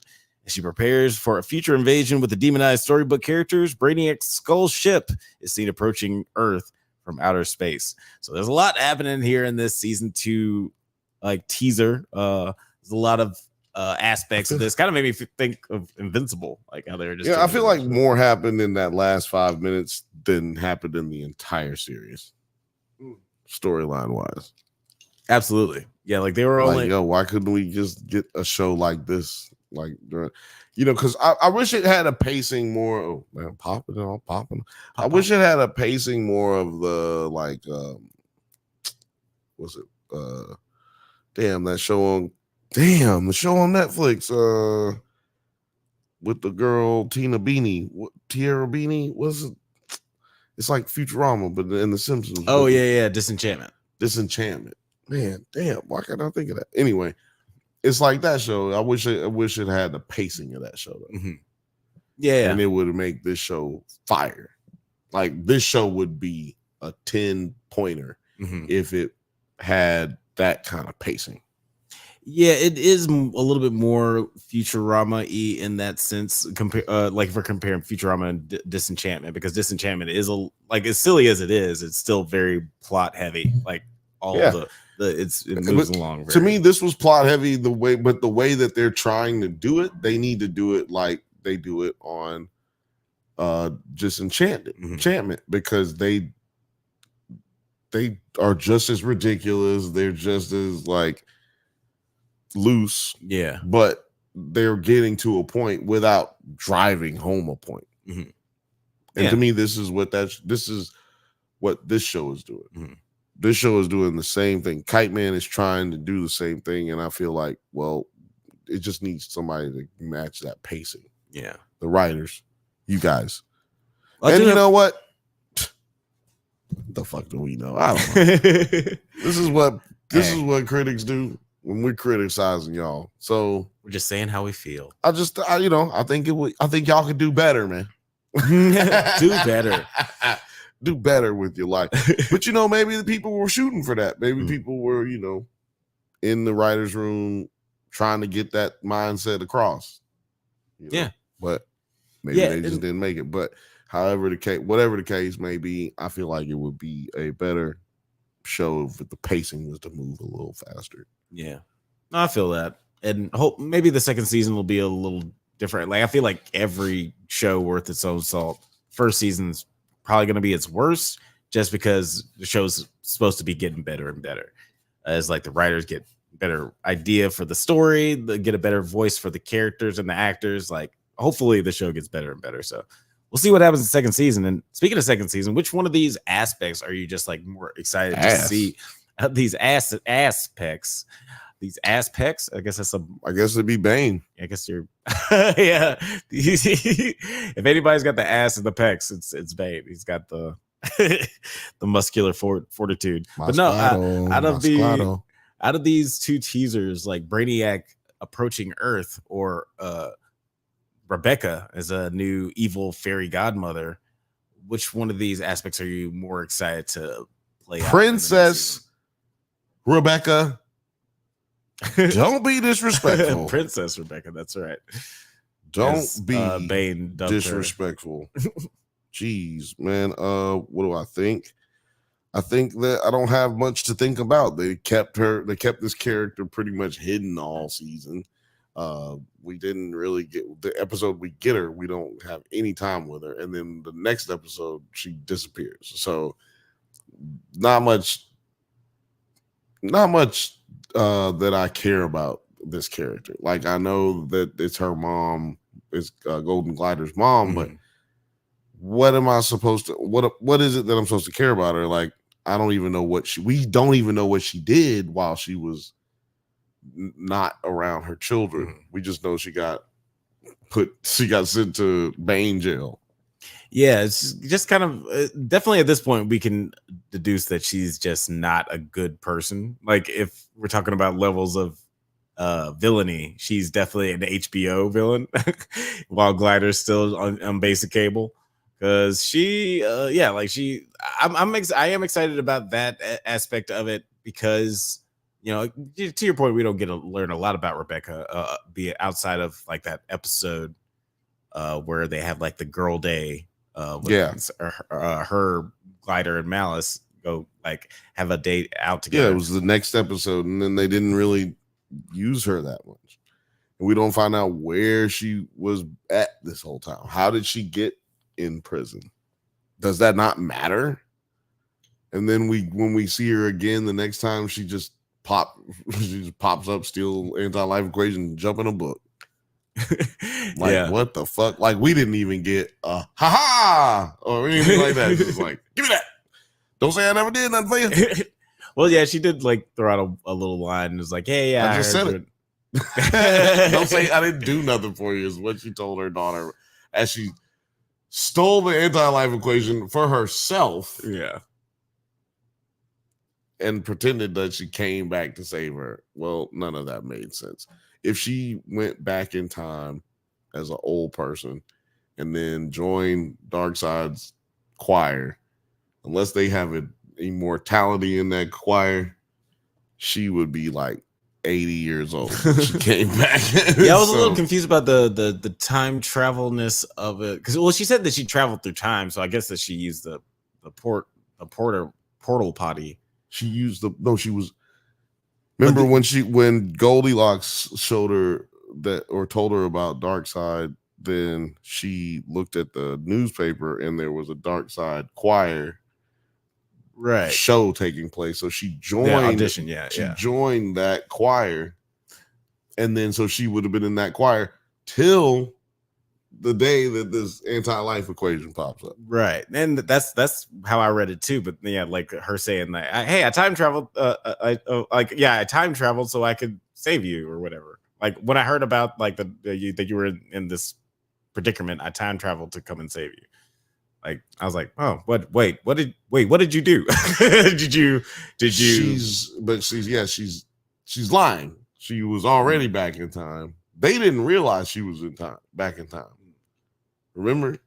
[SPEAKER 1] As she prepares for a future invasion with the demonized storybook characters, Brainiac's Skull ship is seen approaching Earth from outer space. So there's a lot happening here in this season 2 like teaser. There's a lot of aspects of this. Kind of made me think of Invincible, like how they were just.
[SPEAKER 2] Yeah, I feel like more happened in that last 5 minutes than happened in the entire series, storyline wise.
[SPEAKER 1] Absolutely, yeah. Like they were
[SPEAKER 2] Like,
[SPEAKER 1] only.
[SPEAKER 2] yo, why couldn't we just get a show like this? Like, because I wish it had a pacing more. Oh man, popping. I wish it had a pacing more of the like. What's it? The show on Netflix. With the girl Tiara Beanie. Was it? It's like Futurama, but in The Simpsons.
[SPEAKER 1] Oh yeah, Disenchantment.
[SPEAKER 2] Man, damn, why can't I think of that? Anyway, it's like that show. I wish it had the pacing of that show.
[SPEAKER 1] Mm-hmm. Yeah,
[SPEAKER 2] and it would make this show fire. Like this show would be a 10-pointer if it had that kind of pacing. Yeah,
[SPEAKER 1] it is a little bit more Futurama-y in that sense. Like if we're comparing Futurama and Disenchantment, because Disenchantment is as silly as it is, it's still very plot heavy. Like all it moves along.
[SPEAKER 2] To me, this was plot heavy. The way that they're trying to do it, they need to do it like they do it on Enchantment, because they are just as ridiculous. They're just as like loose, but they're getting to a point without driving home a point. And to me, this is what this show is doing. This show is doing the same thing. Kite Man is trying to do the same thing, and I feel like, well, it just needs somebody to match that pacing.
[SPEAKER 1] Yeah,
[SPEAKER 2] the writers, you guys, and you know what? The fuck do we know? I don't know. This is what critics do when we're criticizing y'all. So
[SPEAKER 1] we're just saying how we feel.
[SPEAKER 2] I think y'all could do better, man.
[SPEAKER 1] Do better.
[SPEAKER 2] Do better with your life. But maybe the people were shooting for that. Maybe people were, in the writer's room trying to get that mindset across. But maybe they just didn't make it. But whatever the case may be, I feel like it would be a better show if the pacing was to move a little faster.
[SPEAKER 1] Yeah, no, I feel that, and hope maybe the second season will be a little different. Like I feel like every show worth its own salt, first season's probably going to be its worst, just because the show's supposed to be getting better and better as like the writers get better idea for the story, they get a better voice for the characters and the actors. Like hopefully the show gets better and better. So we'll see what happens in the second season. And speaking of second season, which one of these aspects are you just like more excited to see? These aspects. These aspects. I guess
[SPEAKER 2] it'd be Bane.
[SPEAKER 1] I guess you're. Yeah. If anybody's got the ass and the pecs, it's Bane. He's got the the muscular fortitude. But no, out of these two teasers, like Brainiac approaching Earth or Rebecca as a new evil fairy godmother, which one of these aspects are you more excited to play out?
[SPEAKER 2] Princess Rebecca. Don't be disrespectful.
[SPEAKER 1] Princess Rebecca, that's right.
[SPEAKER 2] Don't be
[SPEAKER 1] Bane
[SPEAKER 2] disrespectful. Jeez, man. What do I think? I think that I don't have much to think about. They kept this character pretty much hidden all season. We didn't really get the episode we get her, we don't have any time with her. And then the next episode, she disappears. So not much that I care about this character. Like I know that it's her mom, it's Golden Glider's mom, but what am I supposed to what is it that I'm supposed to care about her? Like I don't even know we don't even know what she did while she was not around her children. We just know she got sent to Bane jail.
[SPEAKER 1] Yeah, it's just kind of definitely at this point we can deduce that she's just not a good person. Like if we're talking about levels of villainy, she's definitely an HBO villain while Glider's still on basic cable. Because I am excited about that aspect of it because, to your point, we don't get to learn a lot about Rebecca, be outside of like that episode where they have like the girl day. Her, Glider, and Malice go like have a date out together.
[SPEAKER 2] Yeah, it was the next episode, and then they didn't really use her that much. And we don't find out where she was at this whole time. How did she get in prison? Does that not matter? And then when we see her again the next time, she just pops up, steal anti-life equation, jump in a book. Like, what the fuck? Like, we didn't even get a ha-ha or anything like that. It's just like, give me that. Don't say I never did nothing for you.
[SPEAKER 1] Well, yeah, she did like throw out a little line and was like, hey, yeah,
[SPEAKER 2] I just said it. Don't say I didn't do nothing for you is what she told her daughter as she stole the anti-life equation for herself.
[SPEAKER 1] Yeah.
[SPEAKER 2] And pretended that she came back to save her. Well, none of that made sense. If she went back in time as an old person and then joined Darkseid's choir, unless they have an immortality in that choir, she would be like 80 years old. She came back.
[SPEAKER 1] Yeah, I was a little confused about the time travelness of it. Because she said that she traveled through time, so I guess that she used the portal potty.
[SPEAKER 2] She used she was. Remember when Goldilocks showed her that or told her about Darkseid, then she looked at the newspaper and there was a Darkseid choir show taking place. So she joined
[SPEAKER 1] audition, she
[SPEAKER 2] joined that choir, and then so she would have been in that choir till the day that this anti-life equation pops up.
[SPEAKER 1] Right. And that's how I read it too. But yeah, like her saying that, hey, I time traveled. I time traveled so I could save you or whatever. Like when I heard about like that you were in this predicament, I time traveled to come and save you. Like I was like, oh, what did you do? did you
[SPEAKER 2] She's lying. She was already back in time. They didn't realize she was back in time. Remember?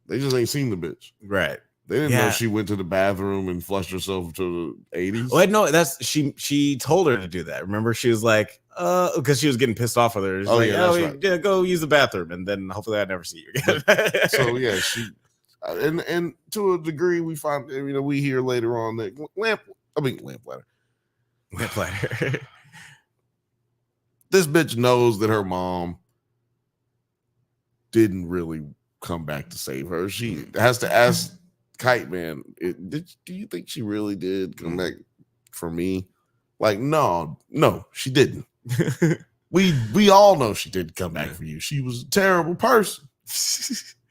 [SPEAKER 2] They just ain't seen the bitch.
[SPEAKER 1] Right.
[SPEAKER 2] They didn't know she went to the bathroom and flushed herself to the 80s.
[SPEAKER 1] Oh, no, that's she told her to do that. Remember, she was like, because she was getting pissed off with her. She's right. Go use the bathroom, and then hopefully I never see you again.
[SPEAKER 2] So yeah, she and to a degree we find we hear later on that lamplighter. This bitch knows that her mom didn't really come back to save her. She has to ask Kite Man, do you think she really did come back for me? Like, no, she didn't. we all know she didn't come back for you. She was a terrible person.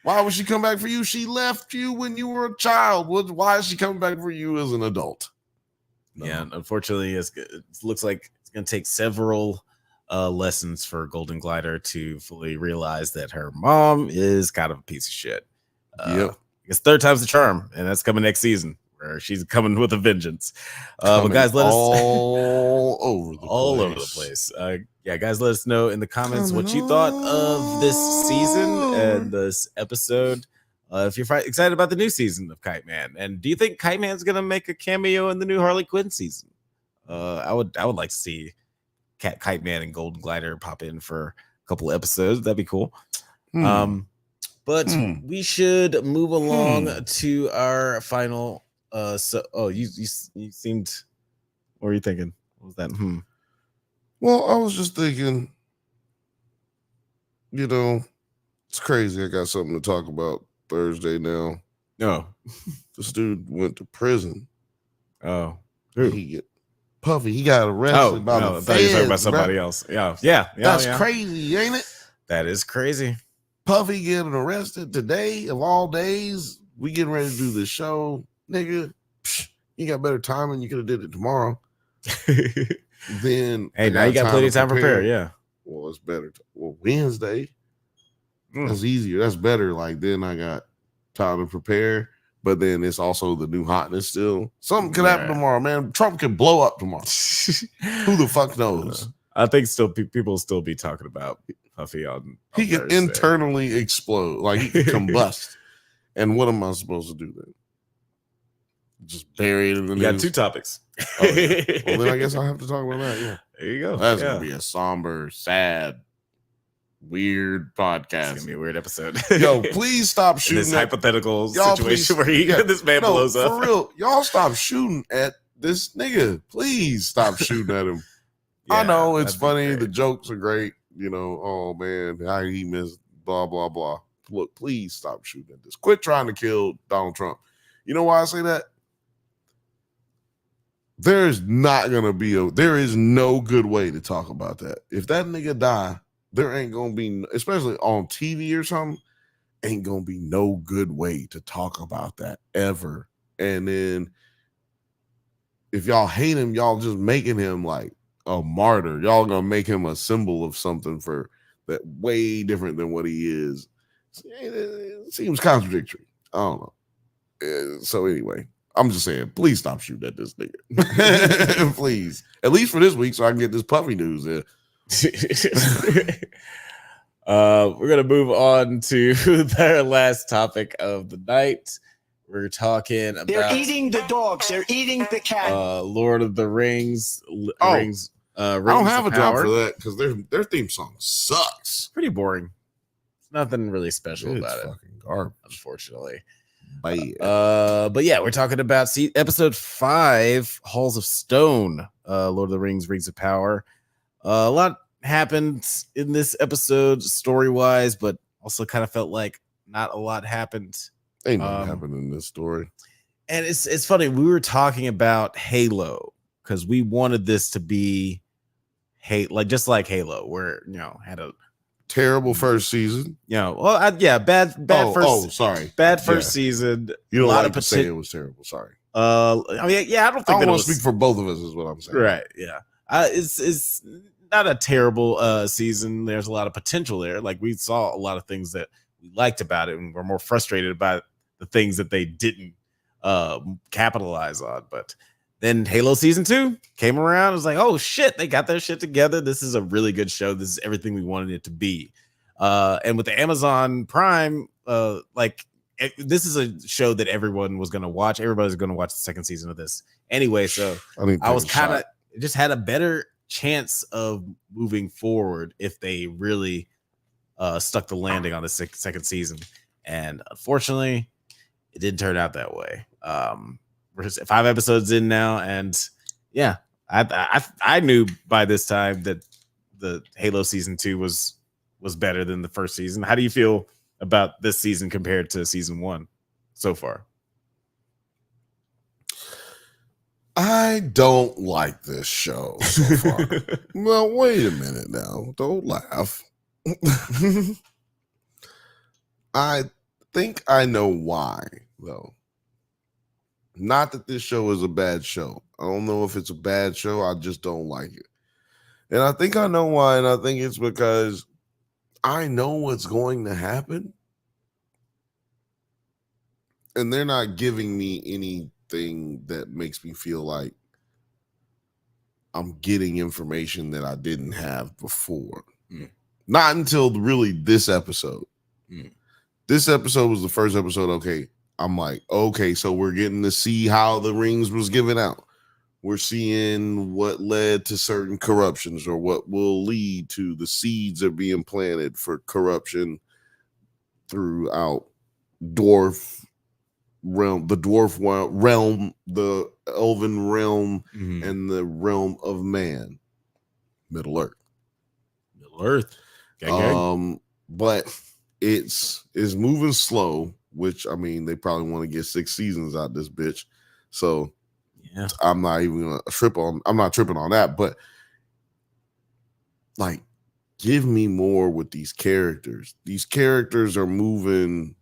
[SPEAKER 2] Why would she come back for you? She left you when you were a child. Why is she coming back for you as an adult?
[SPEAKER 1] No. Yeah, unfortunately, it looks like it's going to take several lessons for Golden Glider to fully realize that her mom is kind of a piece of shit. I guess third time's the charm, and that's coming next season where she's coming with a vengeance. But guys, let us
[SPEAKER 2] all over the
[SPEAKER 1] place. Guys, let us know in the comments what you thought of this season and this episode. If you're excited about the new season of Kite Man, and do you think Kite Man's gonna make a cameo in the new Harley Quinn season? I would like to see Kite Man and Golden Glider pop in for a couple episodes. That'd be cool. But we should move along to our final. You seemed. What were you thinking? What was that?
[SPEAKER 2] Well, I was just thinking. It's crazy. I got something to talk about Thursday now.
[SPEAKER 1] Oh,
[SPEAKER 2] this dude went to prison.
[SPEAKER 1] Oh,
[SPEAKER 2] Puffy, he got arrested by the
[SPEAKER 1] I thought you were talking about somebody else. Yeah.
[SPEAKER 2] That's crazy, ain't it?
[SPEAKER 1] That is crazy.
[SPEAKER 2] Puffy getting arrested today of all days. We getting ready to do this show, nigga. You got better timing. You could have did it tomorrow. Then
[SPEAKER 1] hey, now you got plenty of time to prepare. Yeah.
[SPEAKER 2] Well, it's better. Wednesday. That's easier. That's better. Like then I got time to prepare. But then it's also the new hotness still. Something could happen tomorrow, man. Trump could blow up tomorrow. Who the fuck knows?
[SPEAKER 1] I think still people will still be talking about Puffy on
[SPEAKER 2] he could
[SPEAKER 1] Thursday.
[SPEAKER 2] Internally explode. Like he could combust. And what am I supposed to do then? Just bury it in the news?
[SPEAKER 1] You got two topics.
[SPEAKER 2] Oh, yeah. Well, then I guess I'll have to talk about that. Yeah.
[SPEAKER 1] There you go.
[SPEAKER 2] That's going to be a somber, sad, weird podcast.
[SPEAKER 1] It's gonna be a weird episode.
[SPEAKER 2] Yo, please stop shooting
[SPEAKER 1] this hypothetical situation where this man blows up.
[SPEAKER 2] For real, y'all stop shooting at this nigga. Please stop shooting at him. I know it's funny. The jokes are great. oh man, how he missed blah blah blah. Look, please stop shooting at this. Quit trying to kill Donald Trump. You know why I say that? There is no good way to talk about that. If that nigga die, there ain't gonna be, especially on TV or something, ain't gonna be no good way to talk about that ever. And then if y'all hate him, y'all just making him like a martyr. Y'all gonna make him a symbol of something for that way different than what he is. It seems contradictory. I don't know. So anyway, I'm just saying, please stop shooting at this nigga. Please. At least for this week, so I can get this puffy news in.
[SPEAKER 1] We're gonna move on to their last topic of the night. We're talking about
[SPEAKER 4] They're eating the dogs. They're eating the cat.
[SPEAKER 1] Lord of the Rings. Rings.
[SPEAKER 2] I don't have a drop
[SPEAKER 1] Power.
[SPEAKER 2] for that because their theme song sucks.
[SPEAKER 1] Pretty boring. There's nothing really special
[SPEAKER 2] It's
[SPEAKER 1] about it,
[SPEAKER 2] fucking garbage.
[SPEAKER 1] unfortunately.
[SPEAKER 2] Bad.
[SPEAKER 1] But yeah, we're talking about episode 5, Halls of Stone, Lord of the Rings, Rings of Power. A lot happened in this episode story-wise, but also kind of felt like not a lot happened.
[SPEAKER 2] Ain't nothing happened in this story.
[SPEAKER 1] And it's funny, we were talking about Halo because we wanted this to be just like Halo, where had a
[SPEAKER 2] Terrible first season.
[SPEAKER 1] bad
[SPEAKER 2] Sorry.
[SPEAKER 1] bad first season.
[SPEAKER 2] You don't
[SPEAKER 1] a lot
[SPEAKER 2] like
[SPEAKER 1] of
[SPEAKER 2] to say it was terrible. Sorry.
[SPEAKER 1] I don't
[SPEAKER 2] I
[SPEAKER 1] think
[SPEAKER 2] don't
[SPEAKER 1] that
[SPEAKER 2] want
[SPEAKER 1] was
[SPEAKER 2] to speak for both of us, is what I'm saying.
[SPEAKER 1] right. Yeah, it's not a terrible season. There's a lot of potential there. Like we saw a lot of things that we liked about it, and we're more frustrated about the things that they didn't capitalize on. But then Halo season 2 came around. It was like, oh shit, they got their shit together. This is a really good show. This is everything we wanted it to be. And with the Amazon Prime, this is a show that everyone was going to watch. Everybody's going to watch the second season of this anyway. So I was kind of just had a better chance of moving forward if they really stuck the landing on the second season. And unfortunately, it didn't turn out that way. We're just 5 episodes in now, and yeah, I knew by this time that the Halo season 2 was better than the first season. How do you feel about this season compared to season 1 so far?
[SPEAKER 2] I don't like this show so far. Well, wait a minute now. Don't laugh. I think I know why, though. Not that this show is a bad show. I don't know if it's a bad show. I just don't like it. And I think I know why. And I think it's because I know what's going to happen. And they're not giving me anything that makes me feel like I'm getting information that I didn't have before. Not until really this episode. This episode was the first episode. Okay. I'm like, okay, so we're getting to see how the rings was given out. We're seeing what led to certain corruptions or what will lead to the seeds are being planted for corruption throughout dwarf realm, the dwarf realm, the elven realm, and the realm of man, Middle Earth. Gang. But it's moving slow, which I mean they probably want to get 6 seasons out this bitch. So yeah, I'm not even gonna I'm not tripping on that, but like give me more with these characters. These characters are moving.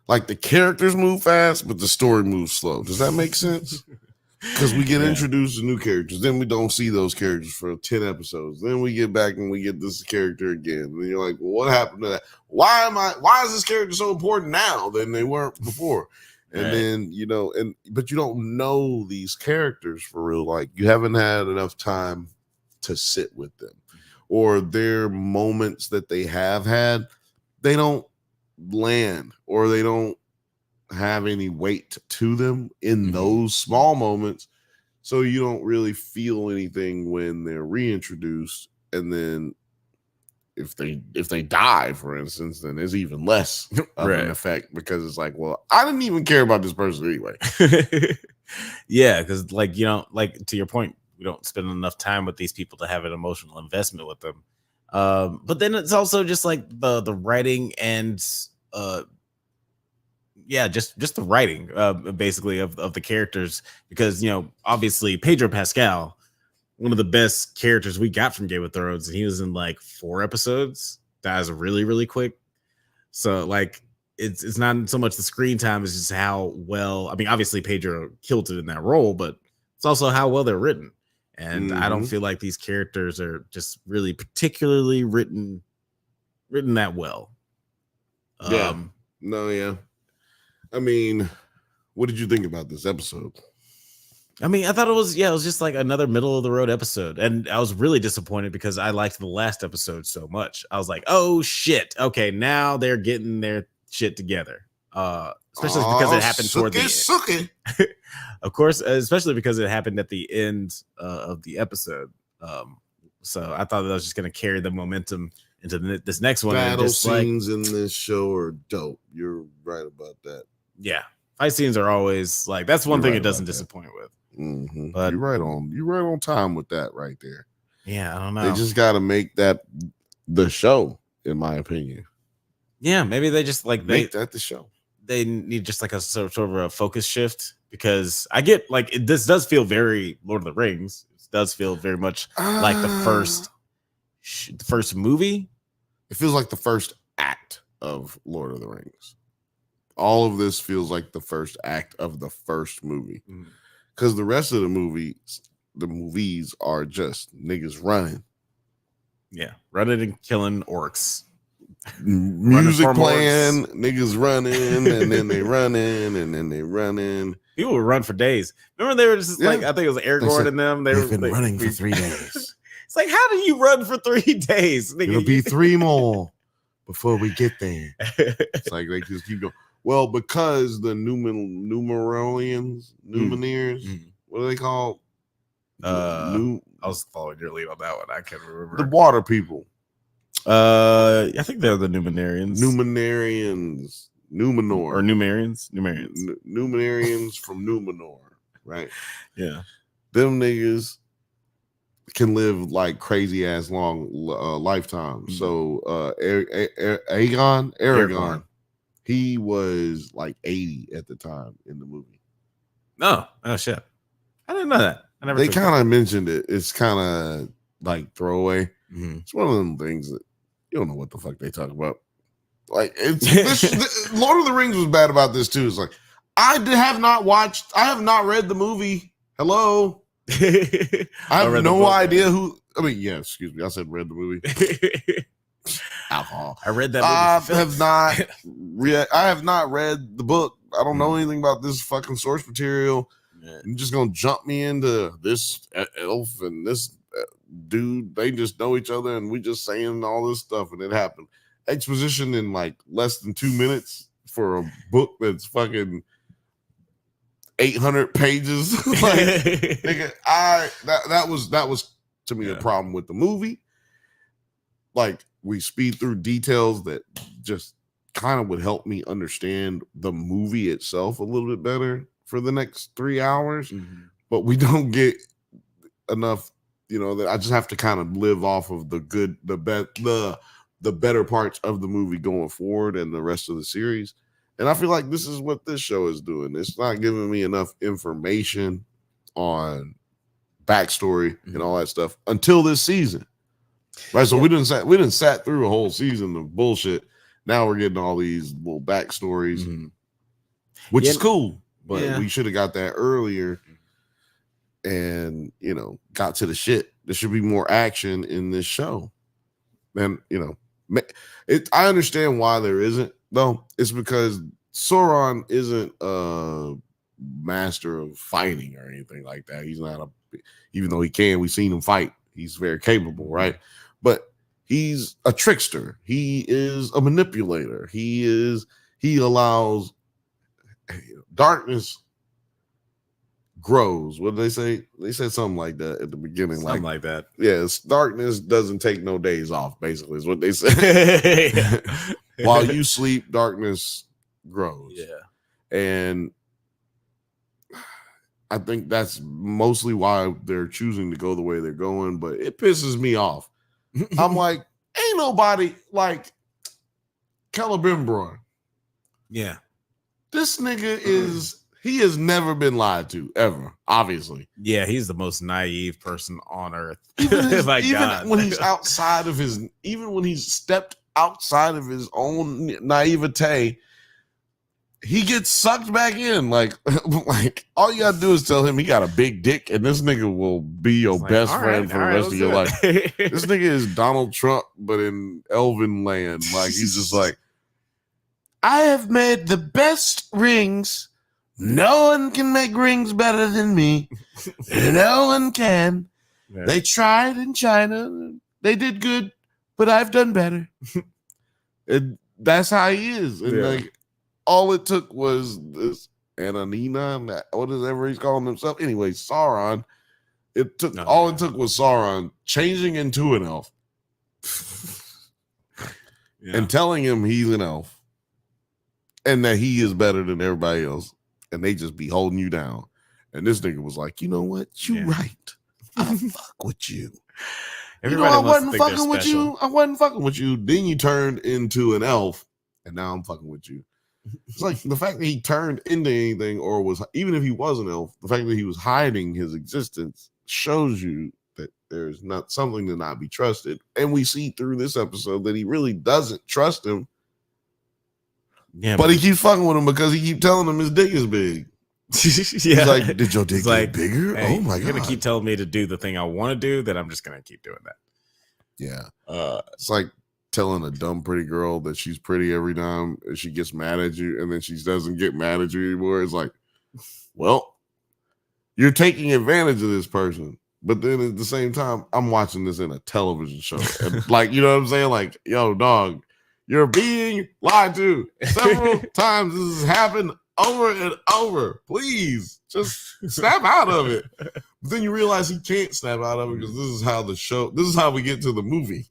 [SPEAKER 2] Like the characters move fast, but the story moves slow. Does that make sense? Because we get introduced to new characters, then we don't see those characters for 10 episodes. Then we get back and we get this character again. And you're like, well, what happened to that? Why is this character so important now than they weren't before? And then, but you don't know these characters for real. Like you haven't had enough time to sit with them. Or their moments that they have had, they don't land or they don't have any weight to them in those small moments, so you don't really feel anything when they're reintroduced. And then if they die, for instance, then there's even less of an effect, because it's like, well, I didn't even care about this person anyway.
[SPEAKER 1] Yeah, because like to your point, we don't spend enough time with these people to have an emotional investment with them. But then it's also just like the writing and just the writing basically of the characters, because obviously Pedro Pascal, one of the best characters we got from Game of Thrones, and he was in like 4 episodes. Dies really, really quick. So like it's not so much the screen time, it's just how well, I mean, obviously Pedro killed it in that role, but it's also how well they're written. And I don't feel like these characters are just really particularly written that well.
[SPEAKER 2] Yeah. I mean, what did you think about this episode?
[SPEAKER 1] I mean, I thought it was just like another middle of the road episode. And I was really disappointed because I liked the last episode so much. I was like, oh shit. Okay, now they're getting their shit together. Especially because it happened toward the end. Of course, especially because it happened at the end of the episode. So I thought that was just going to carry the momentum into this next one.
[SPEAKER 2] Battle scenes in this show are dope. You're right about that.
[SPEAKER 1] Yeah, fight scenes are always like, that's one thing it doesn't disappoint with.
[SPEAKER 2] Mm-hmm.
[SPEAKER 1] But
[SPEAKER 2] you're right on time with that right there.
[SPEAKER 1] Yeah, I don't know.
[SPEAKER 2] They just got to make that the show, in my opinion.
[SPEAKER 1] Yeah, maybe they just like
[SPEAKER 2] make that the show.
[SPEAKER 1] They need just like a sort of a focus shift, because I get like this does feel very Lord of the Rings. It does feel very much like the first movie.
[SPEAKER 2] It feels like the first act of Lord of the Rings. All of this feels like the first act of the first movie. Because the rest of the movies are just niggas running.
[SPEAKER 1] Yeah, running and killing orcs.
[SPEAKER 2] Music playing, niggas running, and then they running, and then they running.
[SPEAKER 1] People would run for days. Remember, they were just like, I think it was Aragorn and them.
[SPEAKER 2] They've been running for 3 days.
[SPEAKER 1] It's like, how do you run for 3 days?
[SPEAKER 2] It'll be 3 more before we get there. It's like they just keep going. Well, because the Numenorians, what are they called?
[SPEAKER 1] I was following your lead on that one. I can't remember.
[SPEAKER 2] The water people.
[SPEAKER 1] I think they're the Numenorians. Numenor. Or Numerians.
[SPEAKER 2] Numenorians from Numenor, right?
[SPEAKER 1] Yeah.
[SPEAKER 2] Them niggas can live like crazy ass long lifetimes. So Aragorn. He was like 80 at the time in the movie.
[SPEAKER 1] Oh shit. I didn't know that.
[SPEAKER 2] They kind of mentioned it. It's kind of like throwaway. It's one of them things that you don't know what the fuck they talk about. Like Lord of the Rings was bad about this too. It's like, I have not read the movie. Hello. I have no idea who. I mean, yeah, excuse me. I said read the movie. Alcohol.
[SPEAKER 1] I read that movie.
[SPEAKER 2] I have not read the book. I don't know anything about this fucking source material. You're just gonna jump me into this elf and this dude. They just know each other, and we just saying all this stuff, and it happened. Exposition in like less than 2 minutes for a book that's fucking 800 pages. Like, nigga, that was to me a problem with the movie. Like, we speed through details that just kind of would help me understand the movie itself a little bit better for the next 3 hours, but we don't get enough, that I just have to kind of live off of the better parts of the movie going forward and the rest of the series. And I feel like this is what this show is doing. It's not giving me enough information on backstory and all that stuff until this season. Right. So we didn't sat through a whole season of bullshit. Now we're getting all these little backstories, which is cool. But we should have got that earlier and, got to the shit. There should be more action in this show. And, I understand why there isn't, though. It's because Sauron isn't a master of fighting or anything like that. He's not even though he can, we've seen him fight. He's very capable, right? But he's a trickster. He is a manipulator. He allows darkness grows. What did they say? They said something like that at the beginning.
[SPEAKER 1] Something like that.
[SPEAKER 2] Yes, darkness doesn't take no days off, basically, is what they said. While you sleep, darkness grows.
[SPEAKER 1] Yeah.
[SPEAKER 2] And I think that's mostly why they're choosing to go the way they're going, but it pisses me off. I'm like, Ain't nobody like Celebrimbor.
[SPEAKER 1] Yeah.
[SPEAKER 2] This nigga he has never been lied to, ever, obviously.
[SPEAKER 1] Yeah, he's the most naive person on earth.
[SPEAKER 2] Even
[SPEAKER 1] God.
[SPEAKER 2] when he's outside of even when he's stepped outside of his own naivete, he gets sucked back in. Like all you gotta do is tell him he got a big dick, and this nigga will be your best friend for the rest of your life. This nigga is Donald Trump, but in Elven land. Like he's just like, I have made the best rings. No one can make rings better than me. No one can.
[SPEAKER 1] Yeah.
[SPEAKER 2] They tried in China. They did good, but I've done better. And that's how he is. And like all it took was this Ananina, whatever he's calling himself. Anyway, Sauron. It took was Sauron changing into an elf and telling him he's an elf and that he is better than everybody else. And they just be holding you down. And this nigga was like, you know what? You right. I fuck with you.
[SPEAKER 1] Everybody
[SPEAKER 2] I wasn't fucking with
[SPEAKER 1] special.
[SPEAKER 2] you. I wasn't fucking with you. Then you turned into an elf, and now I'm fucking with you. It's like the fact that he turned into anything, or was, even if he was an elf, the fact that he was hiding his existence shows you that there's not something to not be trusted. And we see through this episode that he really doesn't trust him.
[SPEAKER 1] Yeah,
[SPEAKER 2] but he keeps fucking with him because he keeps telling him his dick is big. He's like, did your dick get bigger?
[SPEAKER 1] Hey,
[SPEAKER 2] oh my God.
[SPEAKER 1] You're going to keep telling me to do the thing I want to do, then I'm just going to keep doing that.
[SPEAKER 2] Yeah. It's like telling a dumb pretty girl that she's pretty every time and she gets mad at you and then she doesn't get mad at you anymore. It's like, well, you're taking advantage of this person. But then at the same time, I'm watching this in a television show. And like, you know what I'm saying? Like, yo, dog, you're being lied to several times. This has happened over and over. Please just snap out of it. But then you realize he can't snap out of it because this is how we get to the movie.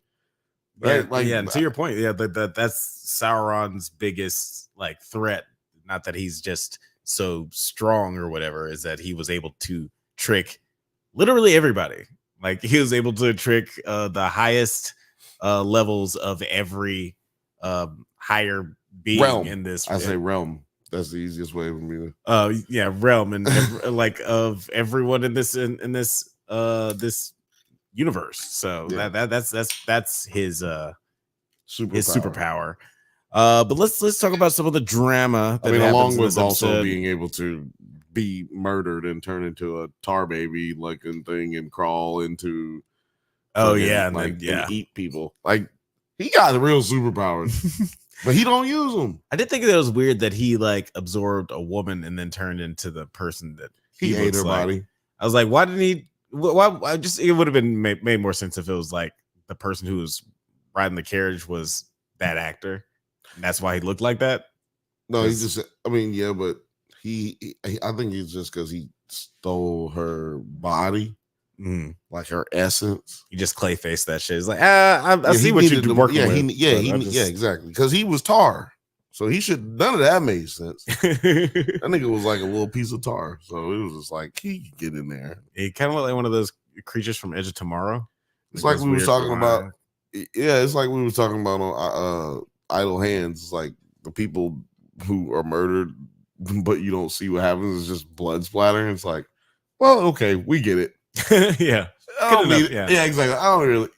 [SPEAKER 2] Right?
[SPEAKER 1] Yeah, to your point, that's Sauron's biggest like threat. Not that he's just so strong or whatever, is that he was able to trick literally everybody. Like he was able to trick the highest levels of every higher being
[SPEAKER 2] realm
[SPEAKER 1] in this.
[SPEAKER 2] I say realm. That's the easiest way for me to.
[SPEAKER 1] Realm and like of everyone in this this universe. So that's his superpower. But let's talk about some of the drama.
[SPEAKER 2] That along with also being able to be murdered and turn into a tar baby looking thing and crawl into. And eat people. Like he got real superpowers. But he don't use them.
[SPEAKER 1] I did think that it was weird that he like absorbed a woman and then turned into the person that
[SPEAKER 2] he ate her body.
[SPEAKER 1] I was like, why didn't he? Why? It would have been made more sense if it was like the person who was riding the carriage was that actor. And that's why he looked like that.
[SPEAKER 2] No, he just. But he I think it's just because he stole her body. Like her essence.
[SPEAKER 1] You just Clayface that shit. It's like, I see what you're working with.
[SPEAKER 2] Exactly. Because he was tar. So none of that made sense. That nigga was like a little piece of tar. So it was just like, he could get in there.
[SPEAKER 1] He kind of looked like one of those creatures from Edge of Tomorrow.
[SPEAKER 2] It's like we were talking about. Yeah, it's like we were talking about on Idle Hands. It's like the people who are murdered, but you don't see what happens. It's just blood splattering. It's like, well, okay, we get it.
[SPEAKER 1] Yeah.
[SPEAKER 2] Yeah, exactly. I don't really,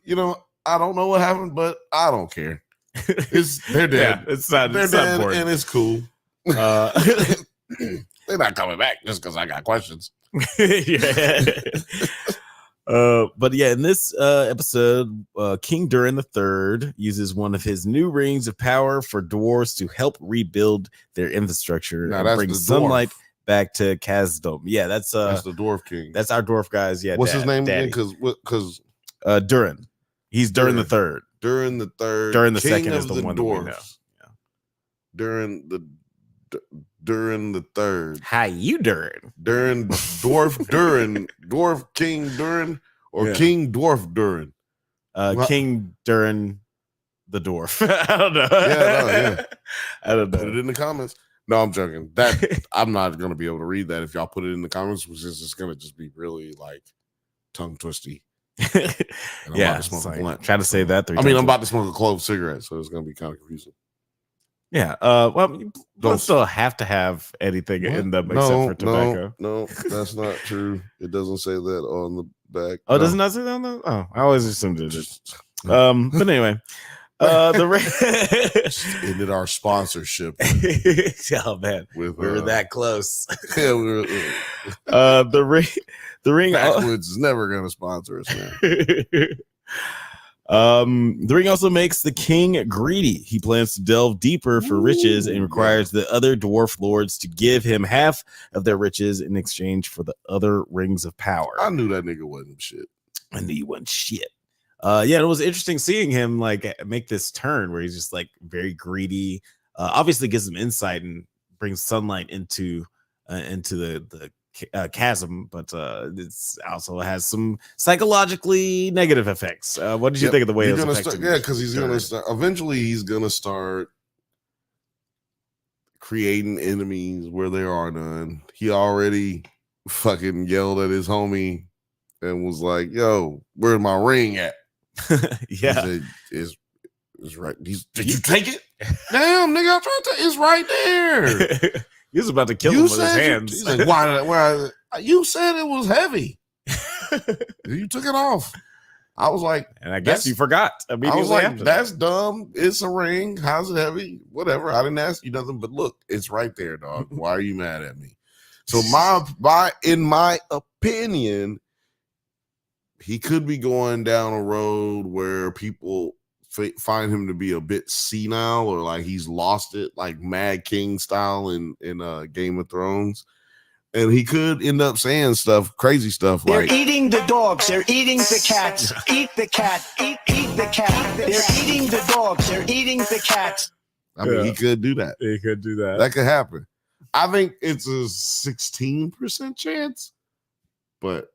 [SPEAKER 2] I don't know what happened, but I don't care. They're dead.
[SPEAKER 1] Yeah, it's not important.
[SPEAKER 2] And it's cool. They're not coming back just because I got questions.
[SPEAKER 1] Yeah. But yeah, in this episode, King Durin III uses one of his new rings of power for dwarves to help rebuild their infrastructure and bring sunlight back to Kazdom. Yeah, that's
[SPEAKER 2] the dwarf king.
[SPEAKER 1] That's our dwarf guys. Yeah,
[SPEAKER 2] what's his name again? Because
[SPEAKER 1] Durin. He's Durin the Third.
[SPEAKER 2] Durin the Third.
[SPEAKER 1] Durin the Second is the one that we know. Yeah.
[SPEAKER 2] Durin the Third.
[SPEAKER 1] How you Durin?
[SPEAKER 2] Dwarf King Durin, or King Dwarf Durin.
[SPEAKER 1] King Durin the Dwarf. I don't know. I don't know.
[SPEAKER 2] Put it in the comments. No, I'm joking. That I'm not gonna be able to read that if y'all put it in the comments, which is just gonna be really like tongue twisty. And I'm
[SPEAKER 1] Yeah,
[SPEAKER 2] about to smoke a blunt.
[SPEAKER 1] try to say that 3
[SPEAKER 2] I mean,
[SPEAKER 1] times.
[SPEAKER 2] I'm about to smoke a clove cigarette, so it's gonna be kind of confusing.
[SPEAKER 1] Yeah. Well, you don't still have to have anything in them except for tobacco.
[SPEAKER 2] No, that's not true. It doesn't say that on the back.
[SPEAKER 1] Oh, does it not say that on the? Oh, I always assumed it did. But anyway,
[SPEAKER 2] ended our sponsorship.
[SPEAKER 1] Oh man, we were that close.
[SPEAKER 2] Yeah, we were.
[SPEAKER 1] The ring.
[SPEAKER 2] Backwoods is never gonna sponsor us, man.
[SPEAKER 1] The ring also makes the king greedy. He plans to delve deeper for riches and requires the other dwarf lords to give him half of their riches in exchange for the other rings of power.
[SPEAKER 2] I knew that nigga wasn't shit.
[SPEAKER 1] I knew he wasn't shit. Yeah, it was interesting seeing him like make this turn where he's just like very greedy. Obviously gives him insight and brings sunlight into the chasm, but it's also has some psychologically negative effects. What did you think of the way it's affecting?
[SPEAKER 2] Yeah, because he's gonna start. Eventually, he's gonna start creating enemies where there are none. He already fucking yelled at his homie and was like, "Yo, where's my ring at?"
[SPEAKER 1] Yeah,
[SPEAKER 2] he said, it's right. Did you take it? Damn, nigga, I tried to. It's right there.
[SPEAKER 1] He was about to kill him with his hands.
[SPEAKER 2] He's like, why? You said it was heavy. You took it off. I was like,
[SPEAKER 1] and I guess you forgot.
[SPEAKER 2] I was like, that's dumb. It's a ring. How's it heavy? Whatever. I didn't ask you nothing, but look, it's right there, dog. Why are you mad at me? So in my opinion, he could be going down a road where people find him to be a bit senile, or like he's lost it, like Mad King style in Game of Thrones, and he could end up saying crazy stuff
[SPEAKER 4] They're
[SPEAKER 2] like,
[SPEAKER 4] eating the dogs, they're eating the cats. Eat the cat, eat the cat. They're eating the dogs, they're eating the cats.
[SPEAKER 2] I mean, he could do that.
[SPEAKER 1] He could do that.
[SPEAKER 2] That could happen. I think it's a 16% chance, but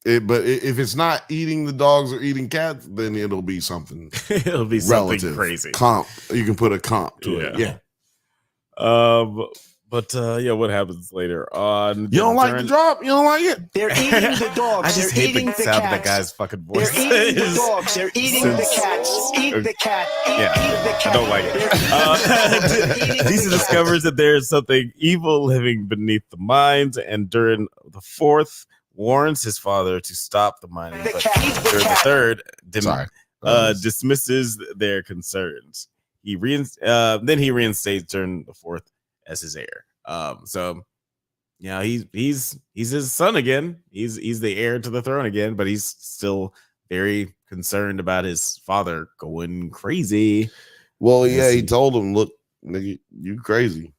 [SPEAKER 2] if it's not eating the dogs or eating cats, then it'll be something.
[SPEAKER 1] It'll be
[SPEAKER 2] relative.
[SPEAKER 1] Something crazy.
[SPEAKER 2] Comp. You can put a comp to it. Yeah.
[SPEAKER 1] But what happens later on?
[SPEAKER 2] You don't like the drop? You don't like it?
[SPEAKER 4] They're eating the dogs.
[SPEAKER 1] I just
[SPEAKER 4] they're
[SPEAKER 1] hate
[SPEAKER 4] eating
[SPEAKER 1] the sound
[SPEAKER 4] cats.
[SPEAKER 1] of that guy's fucking voice.
[SPEAKER 4] They're eating the dogs. They're eating the cats. Eat the cat. Eat the cat.
[SPEAKER 1] I don't like it. Lisa discovers that there is something evil living beneath the mines, and during the 4th, warns his father to stop the mining. But during the 3rd, dismisses their concerns. Then he reinstates during the 4th as his heir. So yeah, he's his son again. He's the heir to the throne again, but he's still very concerned about his father going crazy.
[SPEAKER 2] Well, yeah, he told him, "Look, nigga, you crazy."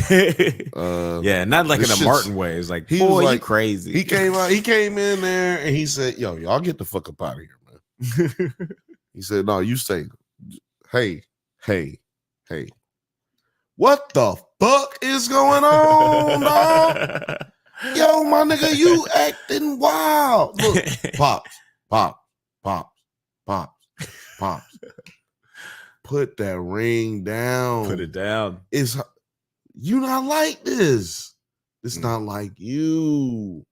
[SPEAKER 1] Yeah, not like in a Martin way. It's like, boy, you crazy.
[SPEAKER 2] He came in there and he said, "Yo, y'all get the fuck up out of here, man." He said, "No, you say, hey. What the fuck is going on, dog? Yo, my nigga, you acting wild. Look, pops. Put that ring down.
[SPEAKER 1] Put it down.
[SPEAKER 2] You not like this. It's not like you."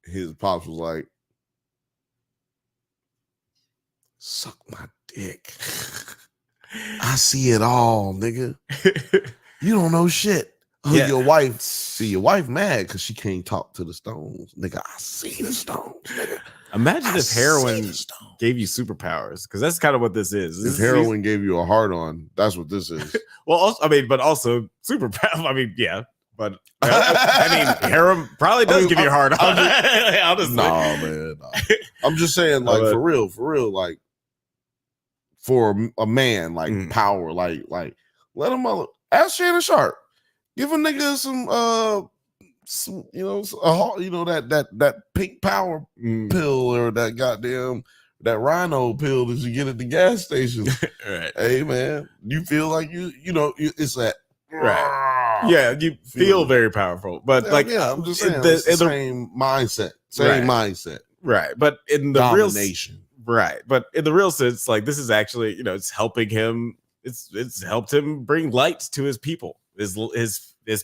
[SPEAKER 2] His pops was like, "Suck my dick. I see it all, nigga. You don't know shit." Your wife mad because she can't talk to the stones. Nigga, I see the stones, nigga.
[SPEAKER 1] Imagine if heroin gave you superpowers, because that's kind of what this is.
[SPEAKER 2] If heroin gave you a heart on, that's what this is.
[SPEAKER 1] Well, also, but also superpower. I mean, yeah, but heroin probably does give you a heart on. Honestly,
[SPEAKER 2] no, man. No. I'm just saying, like, for real, like, for a man, like power, like let him ask Shannon Sharp, give a nigga some that pink power pill, or that goddamn that rhino pill that you get at the gas station.
[SPEAKER 1] Right.
[SPEAKER 2] Hey man, you feel like it's that
[SPEAKER 1] right. Yeah, you feel very powerful, but
[SPEAKER 2] I'm just saying it's the same mindset, mindset,
[SPEAKER 1] right? But in the
[SPEAKER 2] domination.
[SPEAKER 1] Right, but in the real sense, like, this is actually, it's helping him. It's helped him bring light to his people. His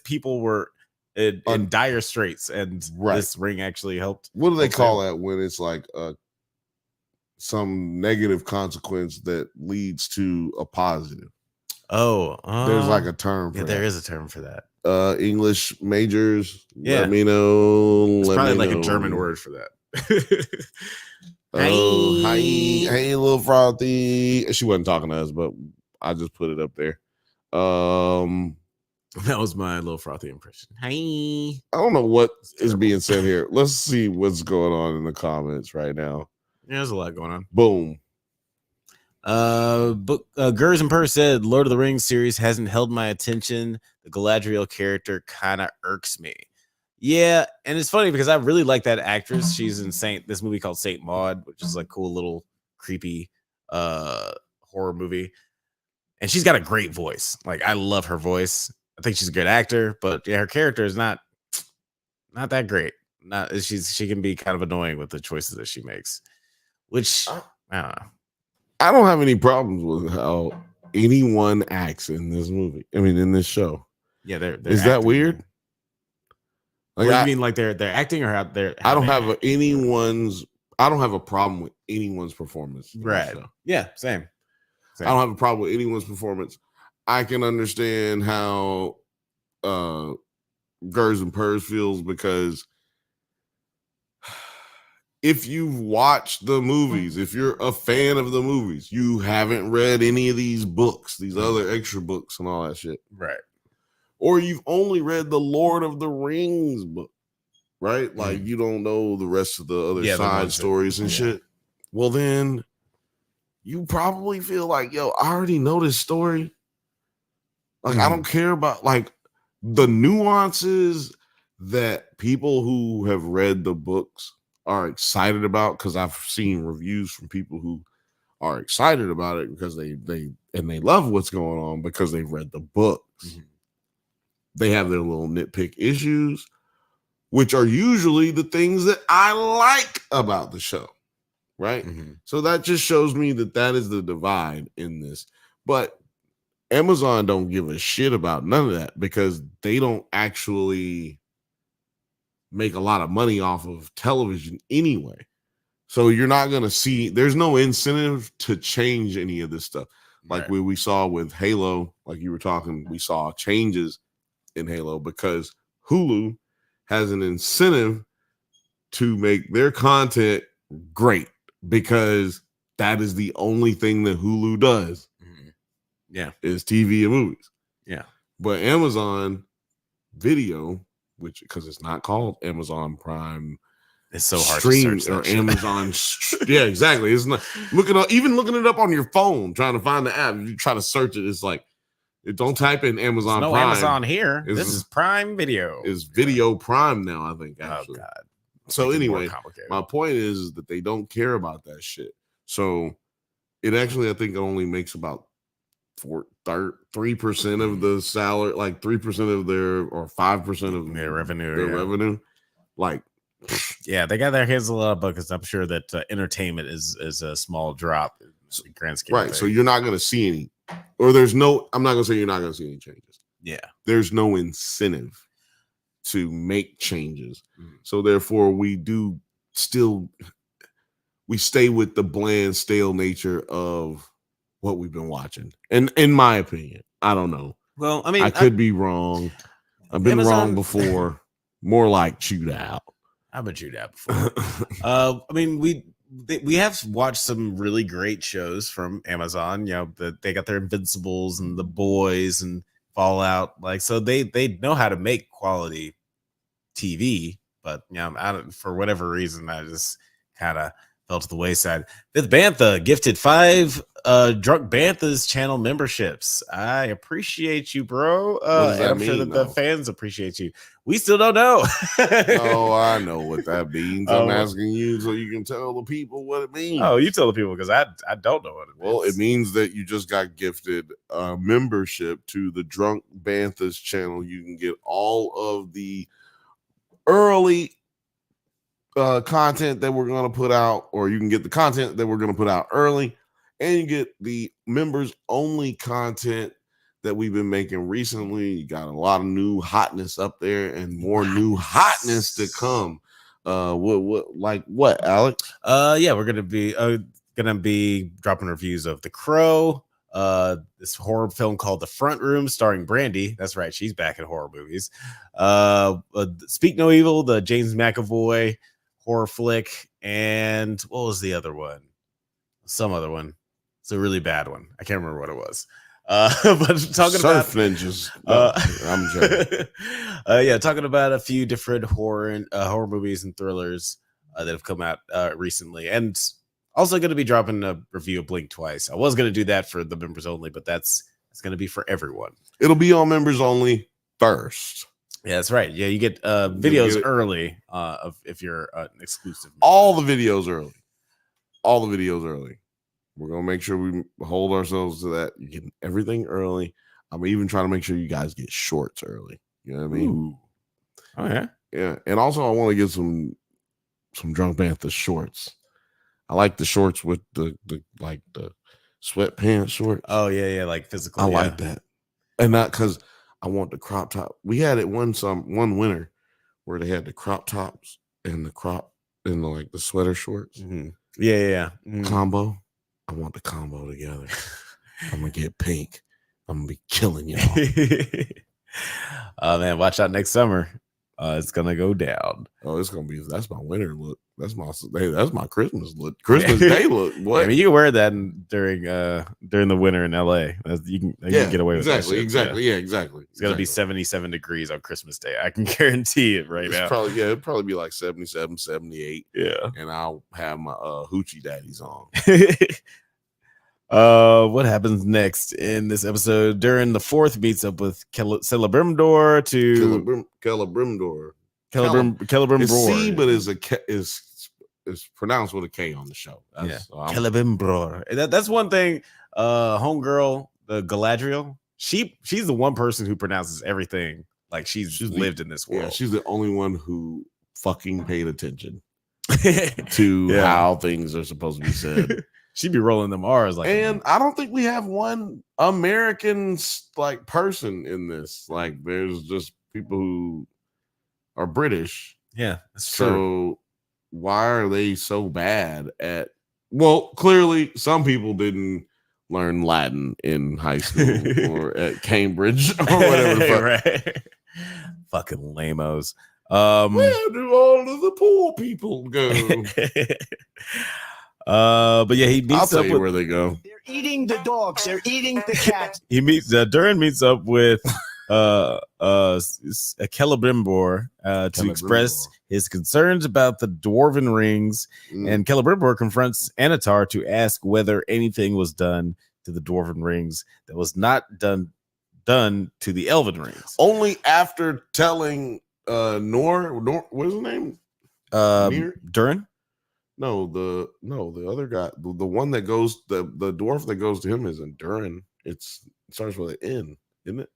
[SPEAKER 1] people were in dire straits, and
[SPEAKER 2] Right.
[SPEAKER 1] this ring actually helped.
[SPEAKER 2] What do they
[SPEAKER 1] helped
[SPEAKER 2] call
[SPEAKER 1] them.
[SPEAKER 2] that when it's like some negative consequence that leads to a positive?
[SPEAKER 1] Oh,
[SPEAKER 2] There's like a term for
[SPEAKER 1] yeah,
[SPEAKER 2] that.
[SPEAKER 1] there is a term for that.
[SPEAKER 2] English majors,
[SPEAKER 1] Yeah.
[SPEAKER 2] let me know.
[SPEAKER 1] It's
[SPEAKER 2] let
[SPEAKER 1] probably
[SPEAKER 2] me
[SPEAKER 1] like
[SPEAKER 2] know.
[SPEAKER 1] a German word for that.
[SPEAKER 2] Oh, hi,
[SPEAKER 1] Hi.
[SPEAKER 2] hey, little frothy. She wasn't talking to us, but I just put it up there.
[SPEAKER 1] That was my little frothy impression. Hi.
[SPEAKER 2] I don't know what is being said here. Let's see what's going on in the comments right now.
[SPEAKER 1] Yeah, there's a lot going on.
[SPEAKER 2] Boom.
[SPEAKER 1] Gers and Purr said Lord of the Rings series hasn't held my attention. The Galadriel character kind of irks me. Yeah, and it's funny because I really like that actress. She's in this movie called Saint Maud, which is like cool little creepy horror movie. And she's got a great voice. Like, I love her voice. I think she's a good actor, but yeah, her character is not that great. She can be kind of annoying with the choices that she makes. Which I don't know.
[SPEAKER 2] I don't have any problems with how anyone acts in this movie. I mean, in this show.
[SPEAKER 1] Yeah, they're
[SPEAKER 2] is that
[SPEAKER 1] acting.
[SPEAKER 2] weird?
[SPEAKER 1] Like, what do you mean, like they're acting, or how they're?
[SPEAKER 2] I don't have I don't have a problem with anyone's performance.
[SPEAKER 1] Right. Yeah. Same.
[SPEAKER 2] I don't have a problem with anyone's performance. I can understand how Gers and Purrs feels, because if you've watched the movies, if you're a fan of the movies, you haven't read any of these books, these other extra books and all that shit.
[SPEAKER 1] Right.
[SPEAKER 2] Or you've only read the Lord of the Rings book, right? Like, you don't know the rest of the other side stories and shit. Well, then you probably feel like, yo, I already know this story. Like, I don't care about like the nuances that people who have read the books are excited about, because I've seen reviews from people who are excited about it because they love what's going on because they've read the books. They have their little nitpick issues, which are usually the things that I like about the show, right? So that just shows me that is the divide in this. But Amazon don't give a shit about none of that, because they don't actually make a lot of money off of television anyway. So you're not going to see, there's no incentive to change any of this stuff. Like we saw with Halo, like you were talking, we saw changes in Halo because Hulu has an incentive to make their content great, because that is the only thing that Hulu does.
[SPEAKER 1] Yeah.
[SPEAKER 2] Is TV and movies.
[SPEAKER 1] Yeah.
[SPEAKER 2] But Amazon Video, which, because it's not called Amazon Prime,
[SPEAKER 1] it's so hard
[SPEAKER 2] Stream,
[SPEAKER 1] to search
[SPEAKER 2] or Amazon. Yeah, exactly. It's not looking it up on your phone, trying to find the app. You try to search it, it's like, don't type in Amazon
[SPEAKER 1] There's no
[SPEAKER 2] Prime.
[SPEAKER 1] Amazon here. This is Prime Video.
[SPEAKER 2] It's Video Prime now, I think. Actually.
[SPEAKER 1] Oh God.
[SPEAKER 2] So anyway, my point is that they don't care about that shit. So it actually, I think, it only makes about 3% of the salary, like 3% of their, or 5% of
[SPEAKER 1] their revenue.
[SPEAKER 2] Their revenue, like,
[SPEAKER 1] yeah, they got their hands a lot of buckets. I'm sure that entertainment is a small drop in the grand scheme.
[SPEAKER 2] Right. So you're not going to see any, or I'm not going to say you're not going to see any changes.
[SPEAKER 1] Yeah.
[SPEAKER 2] There's no incentive to make changes. So therefore we stay with the bland, stale nature of what we've been watching. And in my opinion, I don't know.
[SPEAKER 1] Well, I mean,
[SPEAKER 2] I could be wrong. I've been wrong before. More like chewed out.
[SPEAKER 1] I've been chewed out before. I mean, we have watched some really great shows from Amazon. You know, they got their Invincibles and The Boys and Fallout. Like, so they know how to make quality TV. But you know, for whatever reason, I just kind of fell to the wayside. Fifth Bantha gifted 5 Drunk Banthas channel memberships. I appreciate you, bro. I'm sure that the fans appreciate you. We still don't know.
[SPEAKER 2] Oh, I know what that means. I'm asking you so you can tell the people what it means.
[SPEAKER 1] Oh, you tell the people, because I don't know what it means.
[SPEAKER 2] Well, it means that you just got gifted a membership to the Drunk Banthas channel. You can get all of the early content that we're going to put out, or you can get the content that we're going to put out early, and you get the members only content that we've been making recently. You got a lot of new hotness up there and more new hotness to come. What, Alex?
[SPEAKER 1] Yeah, we're gonna be dropping reviews of The Crow, this horror film called The Front Room starring Brandy. That's right, she's back in horror movies. Speak No Evil, the James McAvoy horror flick, and what was the other one? Some other one. It's a really bad one. I can't remember what it was. But talking
[SPEAKER 2] Surf
[SPEAKER 1] about
[SPEAKER 2] ninjas. No, I'm joking.
[SPEAKER 1] Yeah, talking about a few different horror movies and thrillers that have come out recently, and also going to be dropping a review of Blink Twice. I was going to do that for the members only, but it's going to be for everyone.
[SPEAKER 2] It'll be on members only first.
[SPEAKER 1] Yeah, that's right. Yeah, you get videos early if you're an exclusive member.
[SPEAKER 2] All the videos early. We're going to make sure we hold ourselves to that. You get everything early. I'm even trying to make sure you guys get shorts early. You know what I mean?
[SPEAKER 1] Ooh. Oh, yeah?
[SPEAKER 2] Yeah. And also, I want to get some Drunk Bantha shorts. I like the shorts with the sweatpants shorts.
[SPEAKER 1] Oh, yeah, like physical.
[SPEAKER 2] I like that. And not because I want the crop top. We had it one winter where they had the crop tops and the sweater shorts.
[SPEAKER 1] Mm-hmm. Yeah. Mm-hmm.
[SPEAKER 2] Combo. I want the combo together. I'm gonna get pink. I'm gonna be killing y'all.
[SPEAKER 1] Oh man, watch out next summer. It's gonna go down.
[SPEAKER 2] Oh, that's my winter look. That's my Christmas look. Christmas Day look. What?
[SPEAKER 1] Yeah, I mean, you can wear that during the winter in LA. You can get away with
[SPEAKER 2] exactly,
[SPEAKER 1] that.
[SPEAKER 2] Exactly. Yeah, exactly.
[SPEAKER 1] It's gonna be 77 degrees on Christmas Day. I can guarantee it now.
[SPEAKER 2] It'll probably be like 77, 78.
[SPEAKER 1] Yeah.
[SPEAKER 2] And I'll have my hoochie daddies on.
[SPEAKER 1] What happens next in this episode? During the fourth meets up with Celebrimdor to
[SPEAKER 2] Celebrimdor.
[SPEAKER 1] Celebrimdor.
[SPEAKER 2] It's C, but is pronounced with a K on the show.
[SPEAKER 1] Celebrimdor. That's one thing. Homegirl, the Galadriel, she's the one person who pronounces everything like she's lived in this world.
[SPEAKER 2] Yeah, she's the only one who fucking paid attention to how things are supposed to be said.
[SPEAKER 1] She'd be rolling them R's
[SPEAKER 2] and I don't think we have one American person in this. Like, there's just people who are British.
[SPEAKER 1] Yeah, that's
[SPEAKER 2] so
[SPEAKER 1] true.
[SPEAKER 2] Why are they so bad at? Well, clearly some people didn't learn Latin in high school or at Cambridge or whatever the fuck.
[SPEAKER 1] Right. Fucking lamos.
[SPEAKER 2] Where do all of the poor people go?
[SPEAKER 1] But yeah, he meets up with
[SPEAKER 2] where they go.
[SPEAKER 4] They're eating the dogs. They're eating the cats.
[SPEAKER 1] Durin meets up with Celebrimbor to express his concerns about the dwarven rings, and Celebrimbor confronts Anatar to ask whether anything was done to the dwarven rings that was not done to the elven rings.
[SPEAKER 2] Only after telling Nor what's his name?
[SPEAKER 1] Durin?
[SPEAKER 2] No, the other guy, the one that goes, the dwarf that goes to him isn't Durin. It starts with an N, isn't it?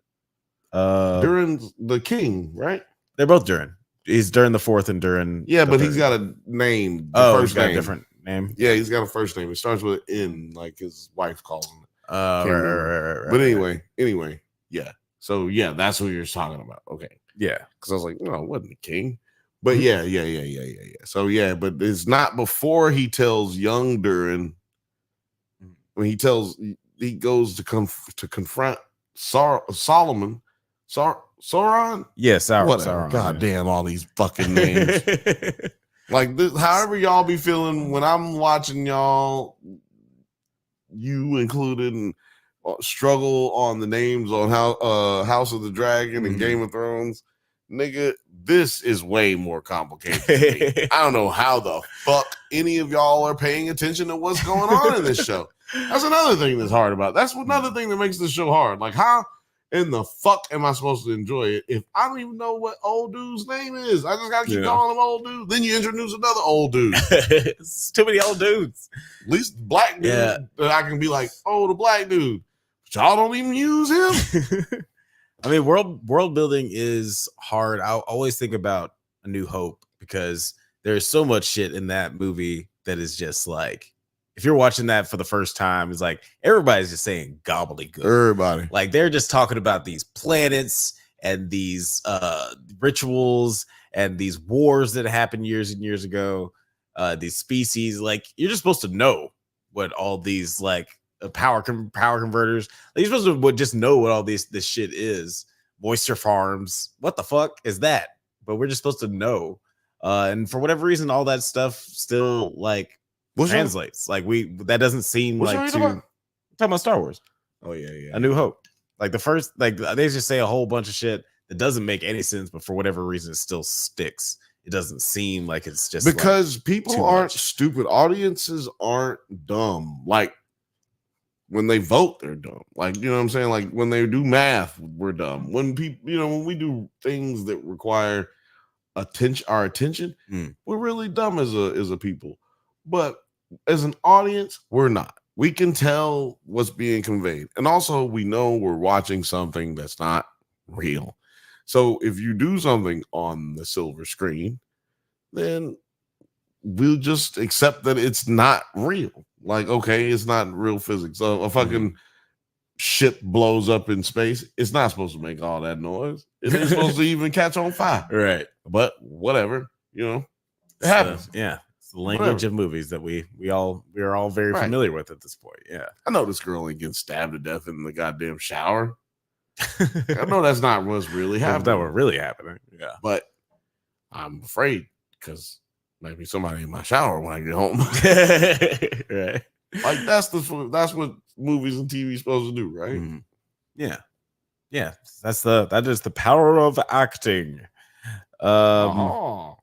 [SPEAKER 2] Durin's the king, right?
[SPEAKER 1] They're both Durin. He's Durin the fourth and Durin.
[SPEAKER 2] Yeah, but he's got a name.
[SPEAKER 1] He's got a different name.
[SPEAKER 2] Yeah, he's got a first name. It starts with an N, like his wife calls him.
[SPEAKER 1] Right.
[SPEAKER 2] But anyway, yeah. So yeah, that's what you're talking about. Okay.
[SPEAKER 1] Yeah,
[SPEAKER 2] because I was like, no, it wasn't the king. But yeah. So yeah, but it's not before he tells young Durin. When he goes to confront Solomon. Sauron?
[SPEAKER 1] Yes, yeah,
[SPEAKER 2] Sauron. God damn, all these fucking names. Like this, however y'all be feeling when I'm watching y'all, you included, and struggle on the names on House of the Dragon and Game of Thrones. Nigga, this is way more complicated to me. I don't know how the fuck any of y'all are paying attention to what's going on in this show. That's another thing that's hard about. That's another thing that makes this show hard. Like, how in the fuck am I supposed to enjoy it if I don't even know what old dude's name is? I just gotta keep calling him old dude. Then you introduce another old dude.
[SPEAKER 1] It's too many old dudes.
[SPEAKER 2] At least black dude. Yeah. I can be like, oh, the black dude. But y'all don't even use him.
[SPEAKER 1] I mean, world building is hard. I always think about A New Hope because there's so much shit in that movie that is just like, if you're watching that for the first time, it's like everybody's just saying gobbledygook.
[SPEAKER 2] Everybody.
[SPEAKER 1] Like they're just talking about these planets and these rituals and these wars that happened years and years ago. These species, like you're just supposed to know what all these like power converters. Like, you're supposed to just know what all this shit is. Moisture farms. What the fuck is that? But we're just supposed to know. And for whatever reason, all that stuff still like translates. Like that doesn't seem like to talking about Star Wars.
[SPEAKER 2] Oh yeah.
[SPEAKER 1] A New Hope. Like the first, like they just say a whole bunch of shit that doesn't make any sense, but for whatever reason, it still sticks. It doesn't seem like it's just
[SPEAKER 2] because
[SPEAKER 1] like
[SPEAKER 2] people aren't stupid. Audiences aren't dumb. Like when they vote, they're dumb. Like, you know what I'm saying? Like when they do math, we're dumb. When people, you know, when we do things that require our attention, we're really dumb as a people. But as an audience, we're not. We can tell what's being conveyed. And also we know we're watching something that's not real. So if you do something on the silver screen, then we'll just accept that it's not real. Like, okay, it's not real physics. So a fucking ship blows up in space. It's not supposed to make all that noise. It ain't supposed to even catch on fire.
[SPEAKER 1] Right.
[SPEAKER 2] But whatever, you know, it happens.
[SPEAKER 1] Yeah. It's the language of movies that we are all very familiar with at this point. Yeah.
[SPEAKER 2] I know this girl ain't getting stabbed to death in the goddamn shower. I know that's not what's really happening.
[SPEAKER 1] That's what really happening. Yeah.
[SPEAKER 2] But I'm afraid because maybe somebody in my shower when I get home.
[SPEAKER 1] Right.
[SPEAKER 2] Like that's what movies and TV is supposed to do, right?
[SPEAKER 1] Mm-hmm. Yeah. Yeah. That is the power of acting. And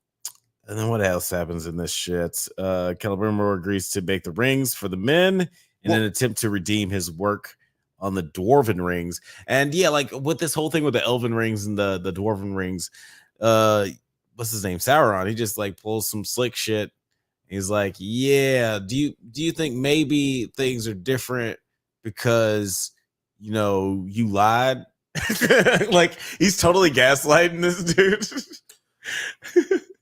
[SPEAKER 1] then what else happens in this shit? Celebrimbor agrees to make the rings for the men in an attempt to redeem his work on the dwarven rings. And yeah, like with this whole thing with the elven rings and the dwarven rings, what's his name? Sauron. He just like pulls some slick shit. He's like, yeah, do you think maybe things are different because you know you lied? Like he's totally gaslighting this dude.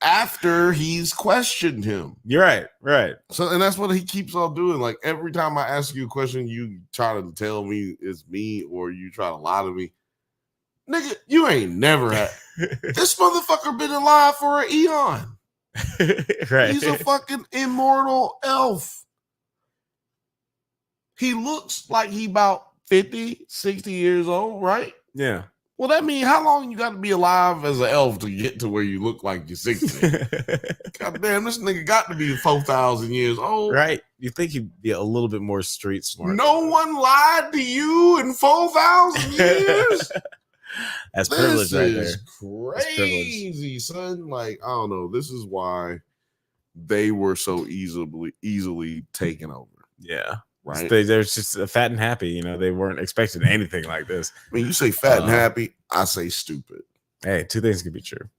[SPEAKER 2] After he's questioned him.
[SPEAKER 1] You're right.
[SPEAKER 2] So, and that's what he keeps on doing. Like every time I ask you a question, you try to tell me it's me or you try to lie to me. Nigga, you ain't never had this motherfucker been alive for an eon.
[SPEAKER 1] Right.
[SPEAKER 2] He's a fucking immortal elf. He looks like he about 50, 60 years old, right?
[SPEAKER 1] Yeah.
[SPEAKER 2] Well, that means how long you got to be alive as an elf to get to where you look like you're 60? God damn, this nigga got to be 4,000 years old.
[SPEAKER 1] Right. You think he'd be a little bit more street smart.
[SPEAKER 2] No one lied to you in 4,000 years?
[SPEAKER 1] That's privilege right there.
[SPEAKER 2] This is crazy, son. Like, I don't know. This is why they were so easily taken over.
[SPEAKER 1] Yeah.
[SPEAKER 2] Right.
[SPEAKER 1] They're just fat and happy. You know, they weren't expecting anything like this.
[SPEAKER 2] When you say fat and happy, I say stupid.
[SPEAKER 1] Hey, two things could be true.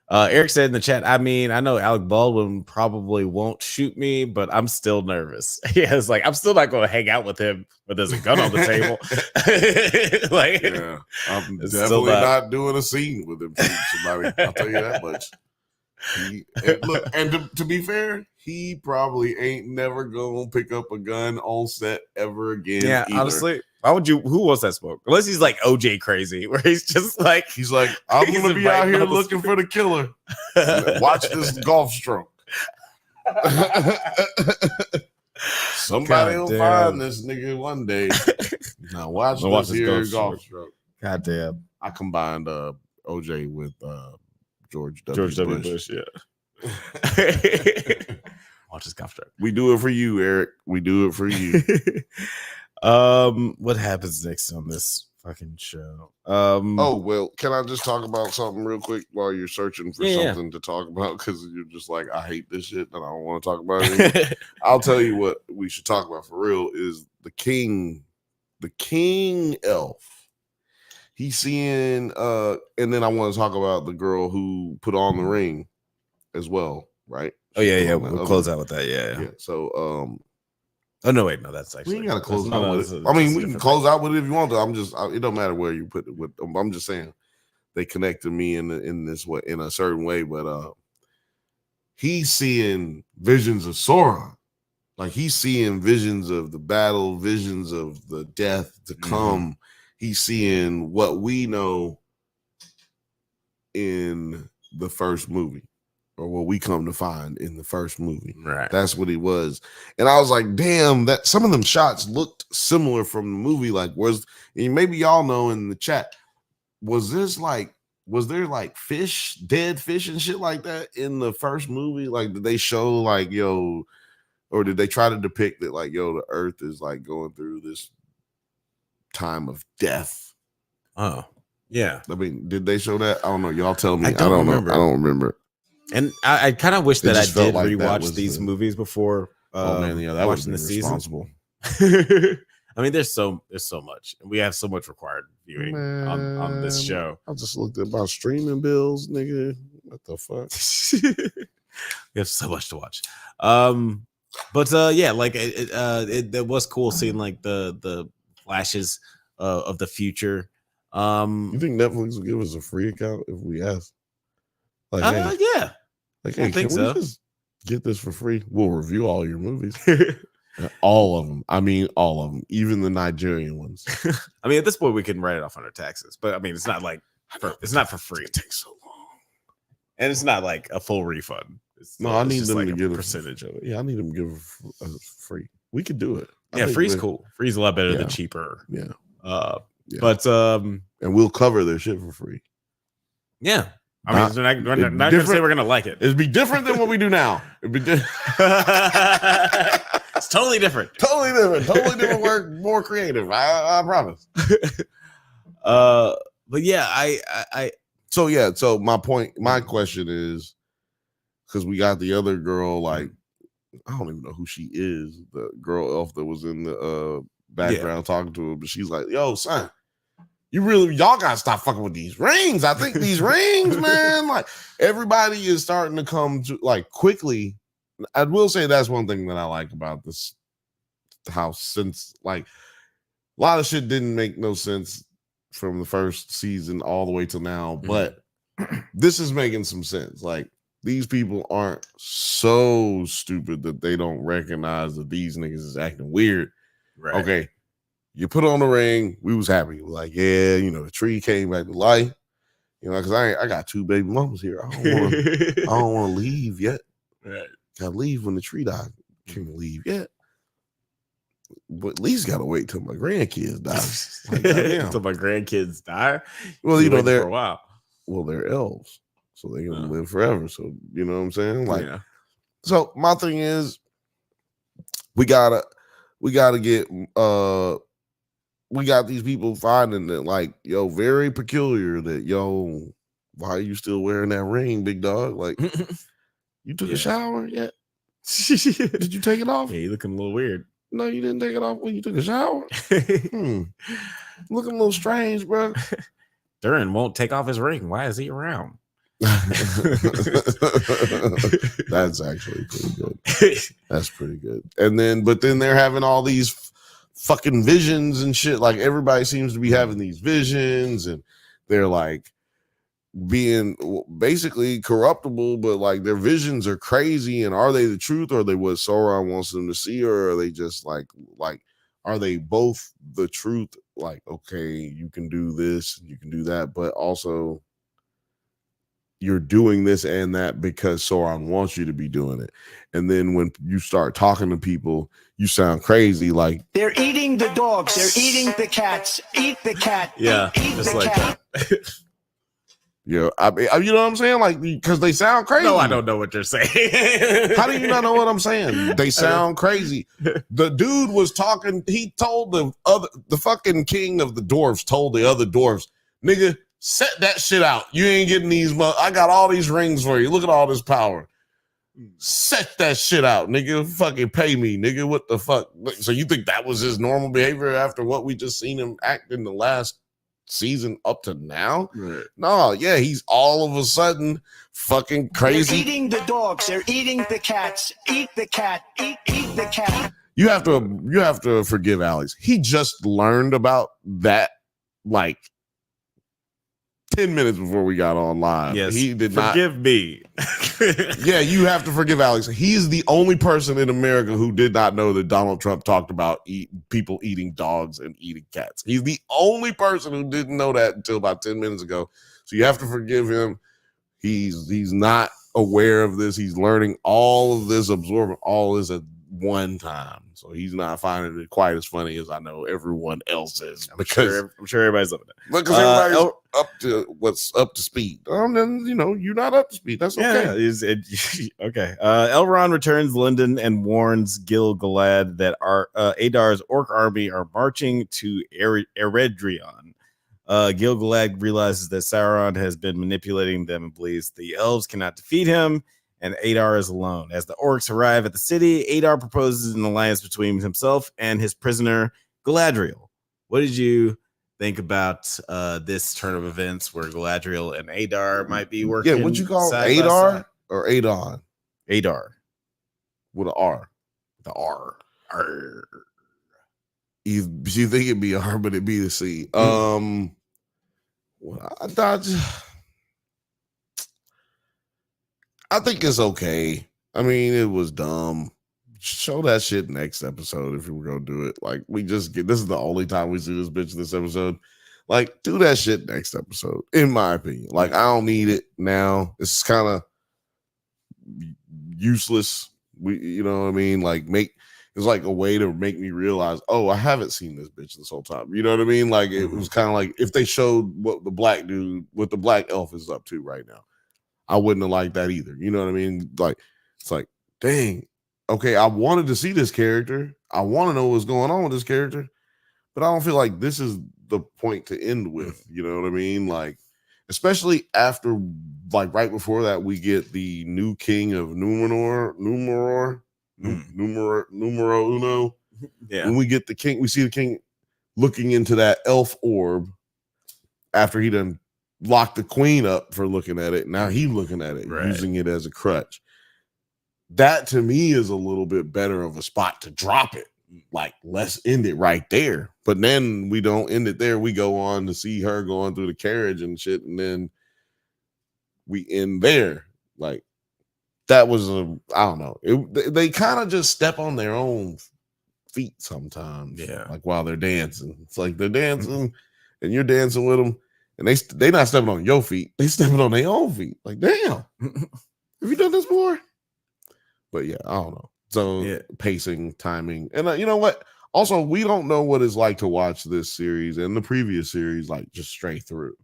[SPEAKER 1] Eric said in the chat, I mean, I know Alec Baldwin probably won't shoot me, but I'm still nervous. Yeah, it's like I'm still not going to hang out with him, but there's a gun on the table. Like,
[SPEAKER 2] yeah, I'm definitely not doing a scene with him. Somebody, I'll tell you that much. To be fair, he probably ain't never gonna pick up a gun on set ever again.
[SPEAKER 1] Yeah, either. Honestly, why would you? Who wants that smoke? Unless he's like OJ crazy, where he's like,
[SPEAKER 2] I'm gonna be out here looking for the killer. Watch this golf stroke. Somebody will find this nigga one day. Now watch this here golf stroke.
[SPEAKER 1] God damn!
[SPEAKER 2] I combined OJ with George W. Bush.
[SPEAKER 1] Yeah. Watch this golf stroke.
[SPEAKER 2] We do it for you, Eric. We do it for you.
[SPEAKER 1] What happens next on this fucking show?
[SPEAKER 2] Oh well, can I just talk about something real quick while you're searching for something to talk about? Because you're just like, I hate this shit and I don't want to talk about it. I'll tell you what we should talk about for real is the king elf. He's seeing and then I want to talk about the girl who put on the ring as well, right?
[SPEAKER 1] Oh yeah, we'll close out with that. Yeah.
[SPEAKER 2] So
[SPEAKER 1] oh no, wait, no, that's actually
[SPEAKER 2] we ain't gotta close out with it. I mean, we can close out with it if you want to. It don't matter where you put it with them. I'm just saying they connect to me in this way, in a certain way, but he's seeing visions of Sauron Like he's seeing visions of the battle, visions of the death to come. He's seeing what we know in the first movie, or what we come to find in the first movie.
[SPEAKER 1] Right.
[SPEAKER 2] That's what he was. And I was like, damn, that some of them shots looked similar from the movie. Like, and maybe y'all know in the chat, was there like fish, dead fish and shit like that in the first movie? Like, did they show like, yo, or did they try to depict that like, yo, the earth is like going through this time of death?
[SPEAKER 1] Oh, yeah.
[SPEAKER 2] I mean, did they show that? I don't know. Y'all tell me.
[SPEAKER 1] I don't remember.
[SPEAKER 2] know. I don't remember.
[SPEAKER 1] And I kind of wish that I did
[SPEAKER 2] like
[SPEAKER 1] rewatch these movies before.
[SPEAKER 2] Oh man, yeah, that was
[SPEAKER 1] the season. I mean, there's so much, and we have so much required viewing on this show.
[SPEAKER 2] I just looked at my streaming bills, nigga. What the fuck?
[SPEAKER 1] We have so much to watch. But yeah, like it was cool seeing like the flashes of the future.
[SPEAKER 2] You think Netflix will give us a free account if we ask? Like, hey,
[SPEAKER 1] yeah.
[SPEAKER 2] Like, hey, can we just get this for free? We'll review all your movies. All of them. I mean, all of them, even the Nigerian ones.
[SPEAKER 1] I mean, at this point, we can write it off on our taxes, but I mean, it's not like it's not for free.
[SPEAKER 2] It takes so long,
[SPEAKER 1] and it's not like a full refund.
[SPEAKER 2] I need them
[SPEAKER 1] like
[SPEAKER 2] to
[SPEAKER 1] a
[SPEAKER 2] get
[SPEAKER 1] percentage of it.
[SPEAKER 2] Yeah, I need them to give us free. We could do it.
[SPEAKER 1] Yeah, free's cool. Free's a lot better than cheaper.
[SPEAKER 2] Yeah.
[SPEAKER 1] Yeah. But
[SPEAKER 2] and we'll cover their shit for free.
[SPEAKER 1] Yeah. I mean, we're not going to say we're going to like it.
[SPEAKER 2] It'd be different than what we do now. It'd be
[SPEAKER 1] it's totally different.
[SPEAKER 2] Totally different work, more creative. I promise.
[SPEAKER 1] But yeah,
[SPEAKER 2] so my question is, because we got the other girl, like, I don't even know who she is, the girl elf that was in the background talking to her, but she's like, yo, son, y'all gotta stop fucking with these rings. I think these rings, man, like everybody is starting to come to like quickly. I will say that's one thing that I like about this house, since like a lot of shit didn't make no sense from the first season all the way to now, but this is making some sense. Like, these people aren't so stupid that they don't recognize that these niggas is acting weird.
[SPEAKER 1] Right.
[SPEAKER 2] Okay. You put on the ring. We was happy. We're like, yeah, the tree came back to life. Because I got 2 baby mamas here. I don't want to leave yet.
[SPEAKER 1] Right.
[SPEAKER 2] Gotta leave when the tree died. Can't leave yet. But at least gotta wait till my grandkids die. Like,
[SPEAKER 1] till my grandkids die.
[SPEAKER 2] Well, they're
[SPEAKER 1] for a while.
[SPEAKER 2] Well, they're elves, so they're gonna live forever. So you know what I'm saying? Like, so my thing is, we gotta get we got these people finding that, like, yo, very peculiar that, yo, why are you still wearing that ring, big dog? Like, you took a shower yet? Did you take it off?
[SPEAKER 1] Yeah, you're looking a little weird.
[SPEAKER 2] No, you didn't take it off when you took a shower? Looking a little strange, bro.
[SPEAKER 1] Duran won't take off his ring. Why is he around?
[SPEAKER 2] That's actually pretty good. That's pretty good. But then they're having all these fucking visions and shit. Like, everybody seems to be having these visions, and they're like being basically corruptible, but like their visions are crazy. And are they the truth, or are they what Sauron wants them to see, or are they just like are they both the truth? Like, okay, you can do this, you can do that, but also you're doing this and that because Sauron wants you to be doing it. And then when you start talking to people, you sound crazy. Like,
[SPEAKER 4] they're eating the dogs, they're eating the cats. Eat the cat.
[SPEAKER 1] Yeah,
[SPEAKER 4] eat
[SPEAKER 1] just
[SPEAKER 4] the
[SPEAKER 1] like
[SPEAKER 4] cat.
[SPEAKER 1] that.
[SPEAKER 2] Yeah, I mean, you know what I'm saying? Like, because they sound crazy.
[SPEAKER 1] No, I don't know what you're saying.
[SPEAKER 2] How do you not know what I'm saying? They sound crazy. The dude was talking. He told the fucking king of the dwarves told the other dwarves, nigga, set that shit out. You ain't getting these. I got all these rings for you. Look at all this power. Set that shit out, nigga. Fucking pay me, nigga. What the fuck? So you think that was his normal behavior after what we just seen him act in the last season up to now?
[SPEAKER 1] Right.
[SPEAKER 2] No, yeah, he's all of a sudden fucking crazy.
[SPEAKER 4] They're eating the dogs, they're eating the cats. Eat the cat. Eat the cat.
[SPEAKER 2] You have to forgive Alex. He just learned about that like 10 minutes before we got on live.
[SPEAKER 1] Yes,
[SPEAKER 2] He did not.
[SPEAKER 1] Forgive me.
[SPEAKER 2] Yeah, you have to forgive Alex. He's the only person in America who did not know that Donald Trump talked about people eating dogs and eating cats. He's the only person who didn't know that until about 10 minutes ago. So you have to forgive him. He's not aware of this. He's learning all of this, absorbing all this at one time. So he's not finding it quite as funny as I know everyone else is.
[SPEAKER 1] I'm sure everybody's loving it.
[SPEAKER 2] Because everybody's up to what's up to speed. Then you're not up to speed. That's okay.
[SPEAKER 1] Yeah, okay. Elrond returns to London and warns Gil-galad that Adar's orc army are marching to Eredrion. Gil-galad realizes that Sauron has been manipulating them and believes the elves cannot defeat him, and Adar is alone. As the orcs arrive at the city, Adar proposes an alliance between himself and his prisoner, Galadriel. What did you think about this turn of events where Galadriel and Adar might be working?
[SPEAKER 2] Yeah, what you call Adar or Adon?
[SPEAKER 1] Adar.
[SPEAKER 2] With an R.
[SPEAKER 1] The R. R.
[SPEAKER 2] You think it'd be R, but it'd be the C. Well, I think it's okay. I mean, it was dumb. Show that shit next episode if you were gonna do it. Like, this is the only time we see this bitch this episode. Like, do that shit next episode, in my opinion. Like, I don't need it now. It's kind of useless. You know what I mean? Like, it's like a way to make me realize, oh, I haven't seen this bitch this whole time. You know what I mean? Like, it was kind of like if they showed what the black elf is up to right now. I wouldn't have liked that either. You know what I mean? Like, it's like, dang, okay, I wanted to see this character. I want to know what's going on with this character, but I don't feel like this is the point to end with. You know what I mean? Like, especially after, like, right before that, we get the new king of Numero Uno.
[SPEAKER 1] Yeah.
[SPEAKER 2] When we get the king, we see the king looking into that elf orb after he done locked the queen up for looking at it. Now he's looking at it,
[SPEAKER 1] right,
[SPEAKER 2] using it as a crutch. That to me is a little bit better of a spot to drop it. Like, let's end it right there. But then we don't end it there. We go on to see her going through the carriage and shit, and then we end there. Like, that was I don't know. They kind of just step on their own feet sometimes.
[SPEAKER 1] Yeah.
[SPEAKER 2] Like, while they're dancing. It's like they're dancing and you're dancing with them. And they not stepping on your feet. They stepping on their own feet. Like, damn. Have you done this before? But yeah, I don't know. So pacing, timing. And you know what? Also, we don't know what it's like to watch this series and the previous series, like, just straight through.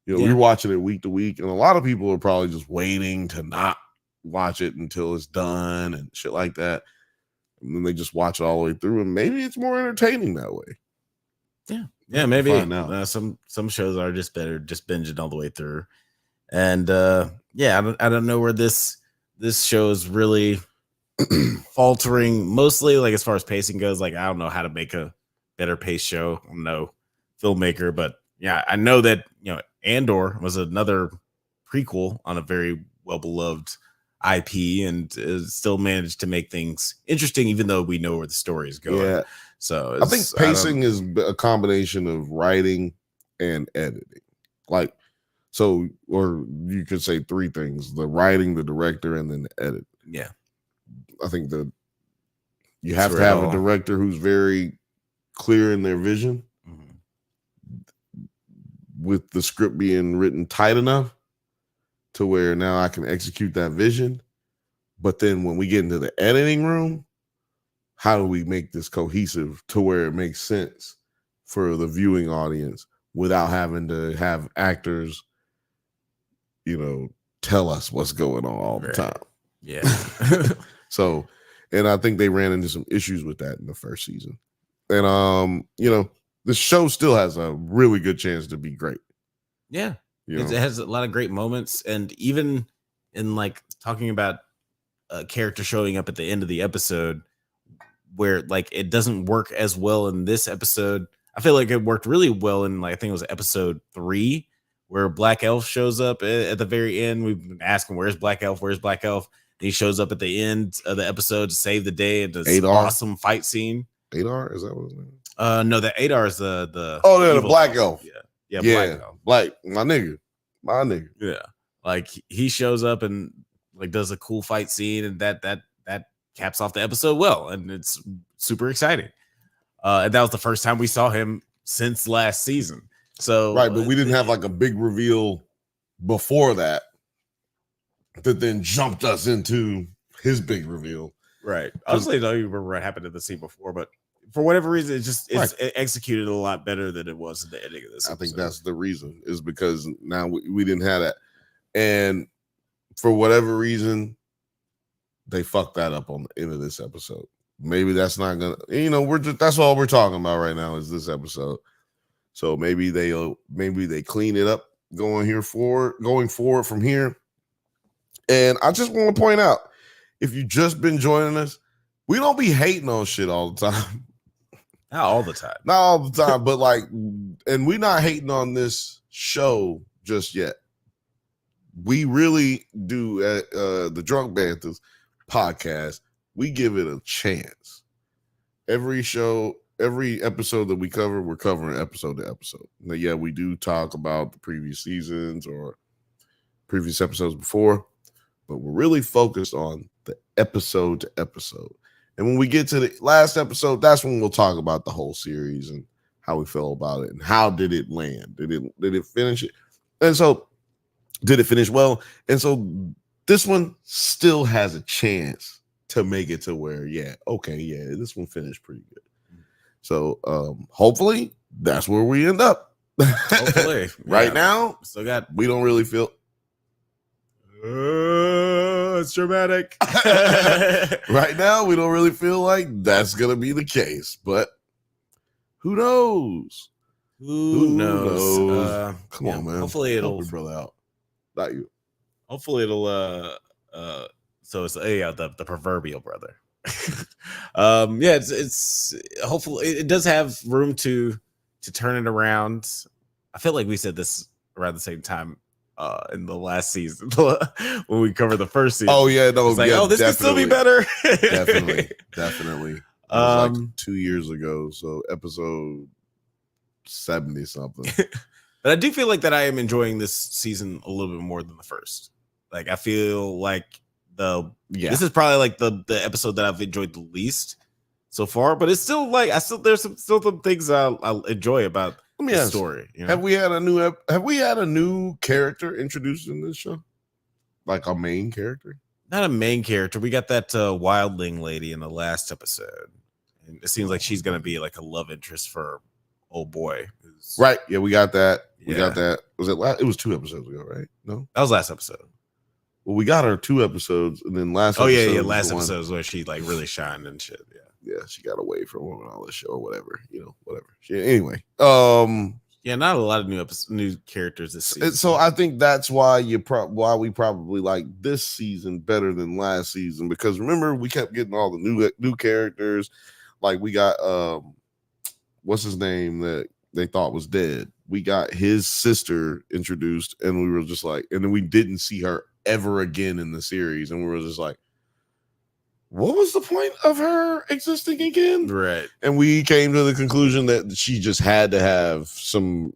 [SPEAKER 2] We're watching it week to week. And a lot of people are probably just waiting to not watch it until it's done and shit like that. And then they just watch it all the way through. And maybe it's more entertaining that way.
[SPEAKER 1] Yeah. Yeah, maybe some shows are just better just binging all the way through. And I don't know where this show is really faltering, mostly like as far as pacing goes. Like, I don't know how to make a better pace show. I'm no filmmaker, but yeah, I know that Andor was another prequel on a very well beloved IP and still managed to make things interesting, even though we know where the story is going. Yeah. So
[SPEAKER 2] I think pacing is a combination of writing and editing. Like, so, or you could say three things: the writing, the director, and then the edit.
[SPEAKER 1] Yeah.
[SPEAKER 2] I think that you have to have a director who's very clear in their vision, with the script being written tight enough to where now I can execute that vision. But then when we get into the editing room, how do we make this cohesive to where it makes sense for the viewing audience without having to have actors, tell us what's going on all the time?
[SPEAKER 1] Yeah.
[SPEAKER 2] So, and I think they ran into some issues with that in the first season. And, the show still has a really good chance to be great.
[SPEAKER 1] Yeah. It has a lot of great moments. And even in, like, talking about a character showing up at the end of the episode where, like, it doesn't work as well in this episode. I feel like it worked really well in, like, I think it was episode 3 where Black Elf shows up at the very end. We've been asking, where's Black Elf? Where's Black Elf? And he shows up at the end of the episode to save the day and this awesome fight scene.
[SPEAKER 2] Adar? Is that what his name is?
[SPEAKER 1] No, the Adar is the
[SPEAKER 2] the Black Elf.
[SPEAKER 1] Yeah. Yeah,
[SPEAKER 2] Yeah,
[SPEAKER 1] Black.
[SPEAKER 2] my nigga.
[SPEAKER 1] Yeah, like he shows up and like does a cool fight scene, and that caps off the episode well, and it's super exciting. And that was the first time we saw him since last season. So
[SPEAKER 2] Right, but we didn't have like a big reveal before that then jumped us into his big reveal.
[SPEAKER 1] Right. Honestly, I don't even remember what happened in the scene before, but for whatever reason, it's executed a lot better than it was in the ending of this.
[SPEAKER 2] I think that's the reason, is because now we didn't have that. And for whatever reason, they fucked that up on the end of this episode. Maybe that's not gonna, that's all we're talking about right now is this episode. So maybe they clean it up going forward from here. And I just want to point out, if you just been joining us, we don't be hating on shit all the time.
[SPEAKER 1] Not all the time.
[SPEAKER 2] Not all the time, but like, and we're not hating on this show just yet. We really do at the Drunk Banthas podcast. We give it a chance. Every episode that we cover, we're covering episode to episode. Now, yeah, we do talk about the previous seasons or previous episodes before, but we're really focused on the episode to episode. And when we get to the last episode, that's when we'll talk about the whole series and how we feel about it and how did it land? Did it finish it? And so did it finish well? And so this one still has a chance to make it to where, this one finished pretty good. So hopefully that's where we end up.
[SPEAKER 1] Hopefully.
[SPEAKER 2] Right now, we don't really feel
[SPEAKER 1] it's dramatic.
[SPEAKER 2] Right now, we don't really feel like that's gonna be the case, but who knows?
[SPEAKER 1] Who knows?
[SPEAKER 2] Come on, man.
[SPEAKER 1] Hopefully it'll
[SPEAKER 2] brother out. Not you.
[SPEAKER 1] Hopefully it'll so it's the proverbial brother. It's hopefully it does have room to turn it around. I feel like we said this around the same time in the last season when we covered the first season.
[SPEAKER 2] Oh yeah, no,
[SPEAKER 1] it's like, this could still be better.
[SPEAKER 2] definitely. It was like 2 years ago, so episode 70 something.
[SPEAKER 1] But I do feel like that I am enjoying this season a little bit more than the first. Like I feel like this is probably like the episode that I've enjoyed the least so far, but it's still like there's some things I'll enjoy about the story. You know?
[SPEAKER 2] Have we had a new character introduced in this show? Like a main character?
[SPEAKER 1] Not a main character. We got that wildling lady in the last episode. And it seems like she's gonna be like a love interest for old boy.
[SPEAKER 2] Right. Yeah, we got that. We got that. Was it it was 2 episodes ago, right? No?
[SPEAKER 1] That was last episode.
[SPEAKER 2] Well, we got her 2 episodes, and then last
[SPEAKER 1] episode. Last episode is where she like really shined and shit.
[SPEAKER 2] Yeah, she got away from him and all this shit or whatever, whatever. Anyway,
[SPEAKER 1] not a lot of new characters this season.
[SPEAKER 2] So I think that's why why we probably like this season better than last season, because remember we kept getting all the new characters. Like we got what's his name that they thought was dead. We got his sister introduced, and we were just like, and then we didn't see her ever again in the series, and we were just like, what was the point of her existing again?
[SPEAKER 1] Right.
[SPEAKER 2] And we came to the conclusion that she just had to have some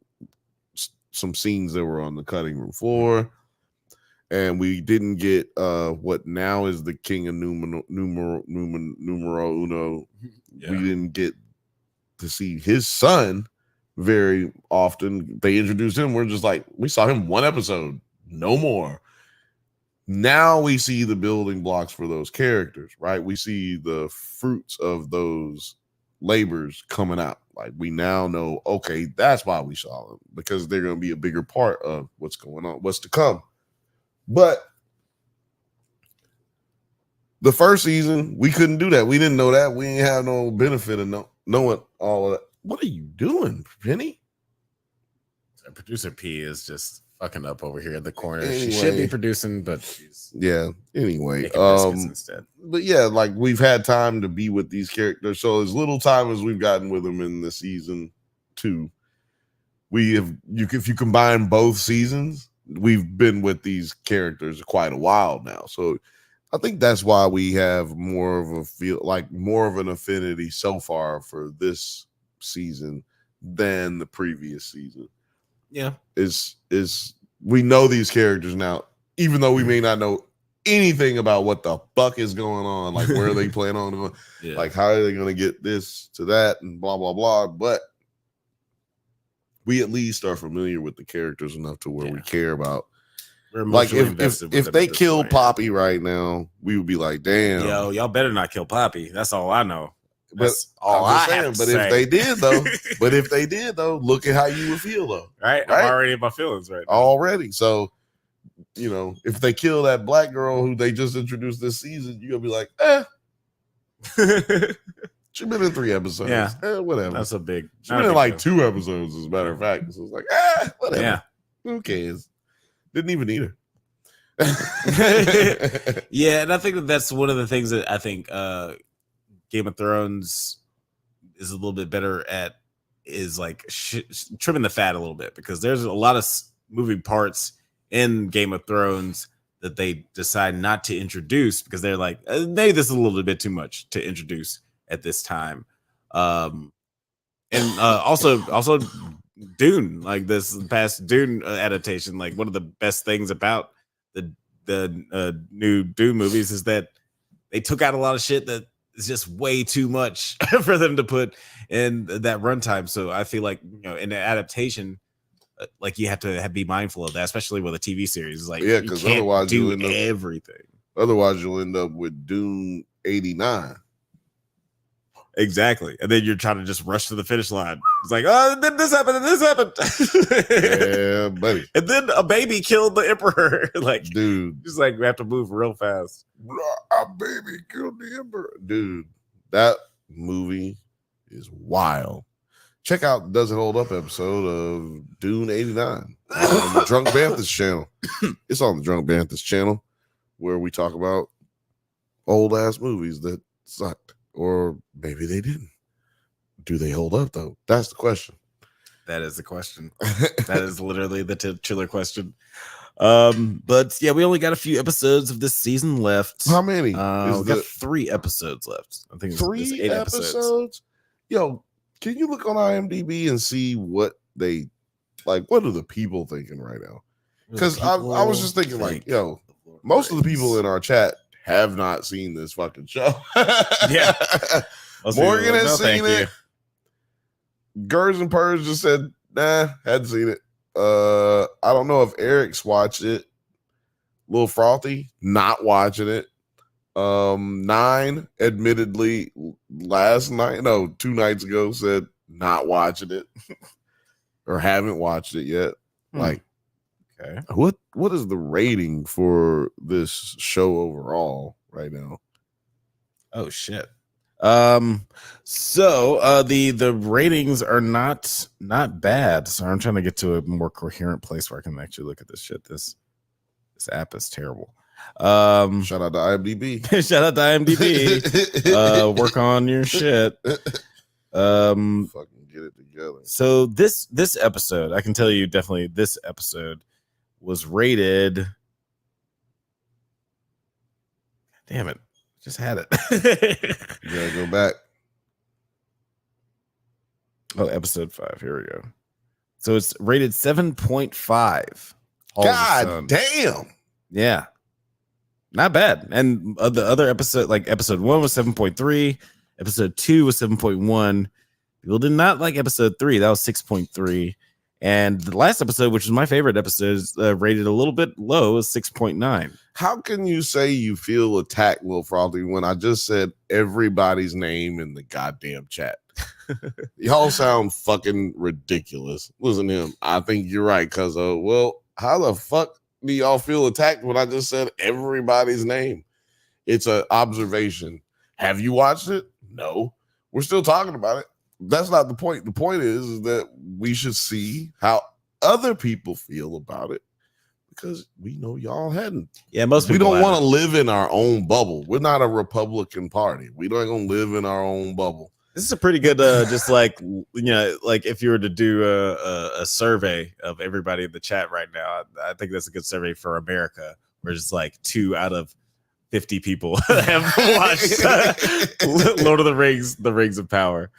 [SPEAKER 2] scenes that were on the cutting room floor, and we didn't get what now is the king of numero uno. Yeah. We didn't get to see his son very often. They introduced him. We're just like, we saw him 1 episode, no more. Now we see the building blocks for those characters, right? We see the fruits of those labors coming out. Like we now know, okay, that's why we saw them, because they're going to be a bigger part of what's going on, what's to come. But the first season, we couldn't do that. We didn't know that. We didn't have no benefit of knowing all of that. What are you doing, Penny?
[SPEAKER 1] Producer P is just fucking up over here in the corner. Anyway, she should be producing, but she's
[SPEAKER 2] anyway.
[SPEAKER 1] Instead.
[SPEAKER 2] But yeah, like we've had time to be with these characters. So as little time as we've gotten with them in the season 2, if you combine both seasons, we've been with these characters quite a while now. So I think that's why we have more of an affinity so far for this season than the previous season.
[SPEAKER 1] Yeah.
[SPEAKER 2] is we know these characters now, even though we may not know anything about what the fuck is going on, like where they plan on going, like how are they going to get this to that and blah blah blah. But we at least are familiar with the characters enough to where we care about. Like if they kill Poppy right now, we would be like, damn,
[SPEAKER 1] yo, y'all better not kill Poppy. That's all I know.
[SPEAKER 2] That's all I have to say. If they did though, look at how you would feel though.
[SPEAKER 1] Right? I'm already in my feelings right now.
[SPEAKER 2] Already. So, you know, if they kill that black girl who they just introduced this season, you're gonna be like, she's been in 3 episodes.
[SPEAKER 1] Yeah.
[SPEAKER 2] Whatever.
[SPEAKER 1] That's a big.
[SPEAKER 2] She's been in like 2 episodes, as a matter of fact. So it's like, whatever.
[SPEAKER 1] Yeah.
[SPEAKER 2] Who cares? Didn't even need her.
[SPEAKER 1] Yeah, and I think that's one of the things that I think Game of Thrones is a little bit better at is like trimming the fat a little bit, because there's a lot of moving parts in Game of Thrones that they decide not to introduce because they're like, maybe this is a little bit too much to introduce at this time. And also Dune, like this past Dune adaptation, like one of the best things about the new Dune movies is that they took out a lot of shit that is just way too much for them to put in that runtime. So I feel like, you know, in an adaptation, like you have to be mindful of that, especially with a TV series. Like,
[SPEAKER 2] yeah, because otherwise
[SPEAKER 1] do everything.
[SPEAKER 2] Otherwise, you'll end up with Dune 89.
[SPEAKER 1] Exactly, and then you're trying to just rush to the finish line. It's like, oh, then this happened, and this happened.
[SPEAKER 2] Yeah, buddy.
[SPEAKER 1] And then a baby killed the emperor. Like,
[SPEAKER 2] dude,
[SPEAKER 1] just like we have to move real fast.
[SPEAKER 2] A baby killed the emperor, dude. That movie is wild. Check out Does It Hold Up episode of Dune 89 on the Drunk Banthas channel. It's on the Drunk Banthas channel where we talk about old ass movies that sucked. Or maybe they didn't. Do they hold up though? That's the question.
[SPEAKER 1] That is the question. That is literally the titular question. But yeah, we only got a few episodes of this season left.
[SPEAKER 2] How many?
[SPEAKER 1] We got 3 episodes left. I think it's 8 episodes.
[SPEAKER 2] Yo, can you look on IMDb and see what they like? What are the people thinking right now? Because I was just thinking, like, yo, most of the people in our chat have not seen this fucking show.
[SPEAKER 1] Yeah.
[SPEAKER 2] Morgan has seen it. Gers and Purrs just said, nah, hadn't seen it. I don't know if Eric's watched it. Little Frothy, not watching it. 9, admittedly, 2 nights ago, said not watching it or haven't watched it yet. Like, okay, what is the rating for this show overall right now?
[SPEAKER 1] Oh shit. So the ratings are not bad. So I'm trying to get to a more coherent place where I can actually look at this shit. This app is terrible.
[SPEAKER 2] Shout out to IMDb.
[SPEAKER 1] Shout out to IMDb. Work on your shit.
[SPEAKER 2] Fucking get it together.
[SPEAKER 1] So this episode, I can tell you definitely this episode was rated. Damn it. Just had it.
[SPEAKER 2] You gotta go back.
[SPEAKER 1] Oh, episode 5. Here we go. So it's rated 7.5.
[SPEAKER 2] God damn.
[SPEAKER 1] Yeah. Not bad. And the other episode, like episode 1 was 7.3. Episode 2 was 7.1. People did not like episode 3. That was 6.3. And the last episode, which is my favorite episode, is rated a little bit low, is 6.9.
[SPEAKER 2] How can you say you feel attacked, Lil Frothy, when I just said everybody's name in the goddamn chat? Y'all sound fucking ridiculous. Listen to him. I think you're right, cuz well, how the fuck do y'all feel attacked when I just said everybody's name? It's an observation. Have you watched it? No. We're still talking about it. That's not the point. The point is that we should see how other people feel about it, because we know y'all hadn't.
[SPEAKER 1] Yeah, most people
[SPEAKER 2] we don't want to live in our own bubble. We're not a Republican Party. We don't gonna live in our own bubble.
[SPEAKER 1] This is a pretty good, just like, you know, like if you were to do a survey of everybody in the chat right now, I think that's a good survey for America, where it's like 2 out of 50 people have watched Lord of the Rings of Power.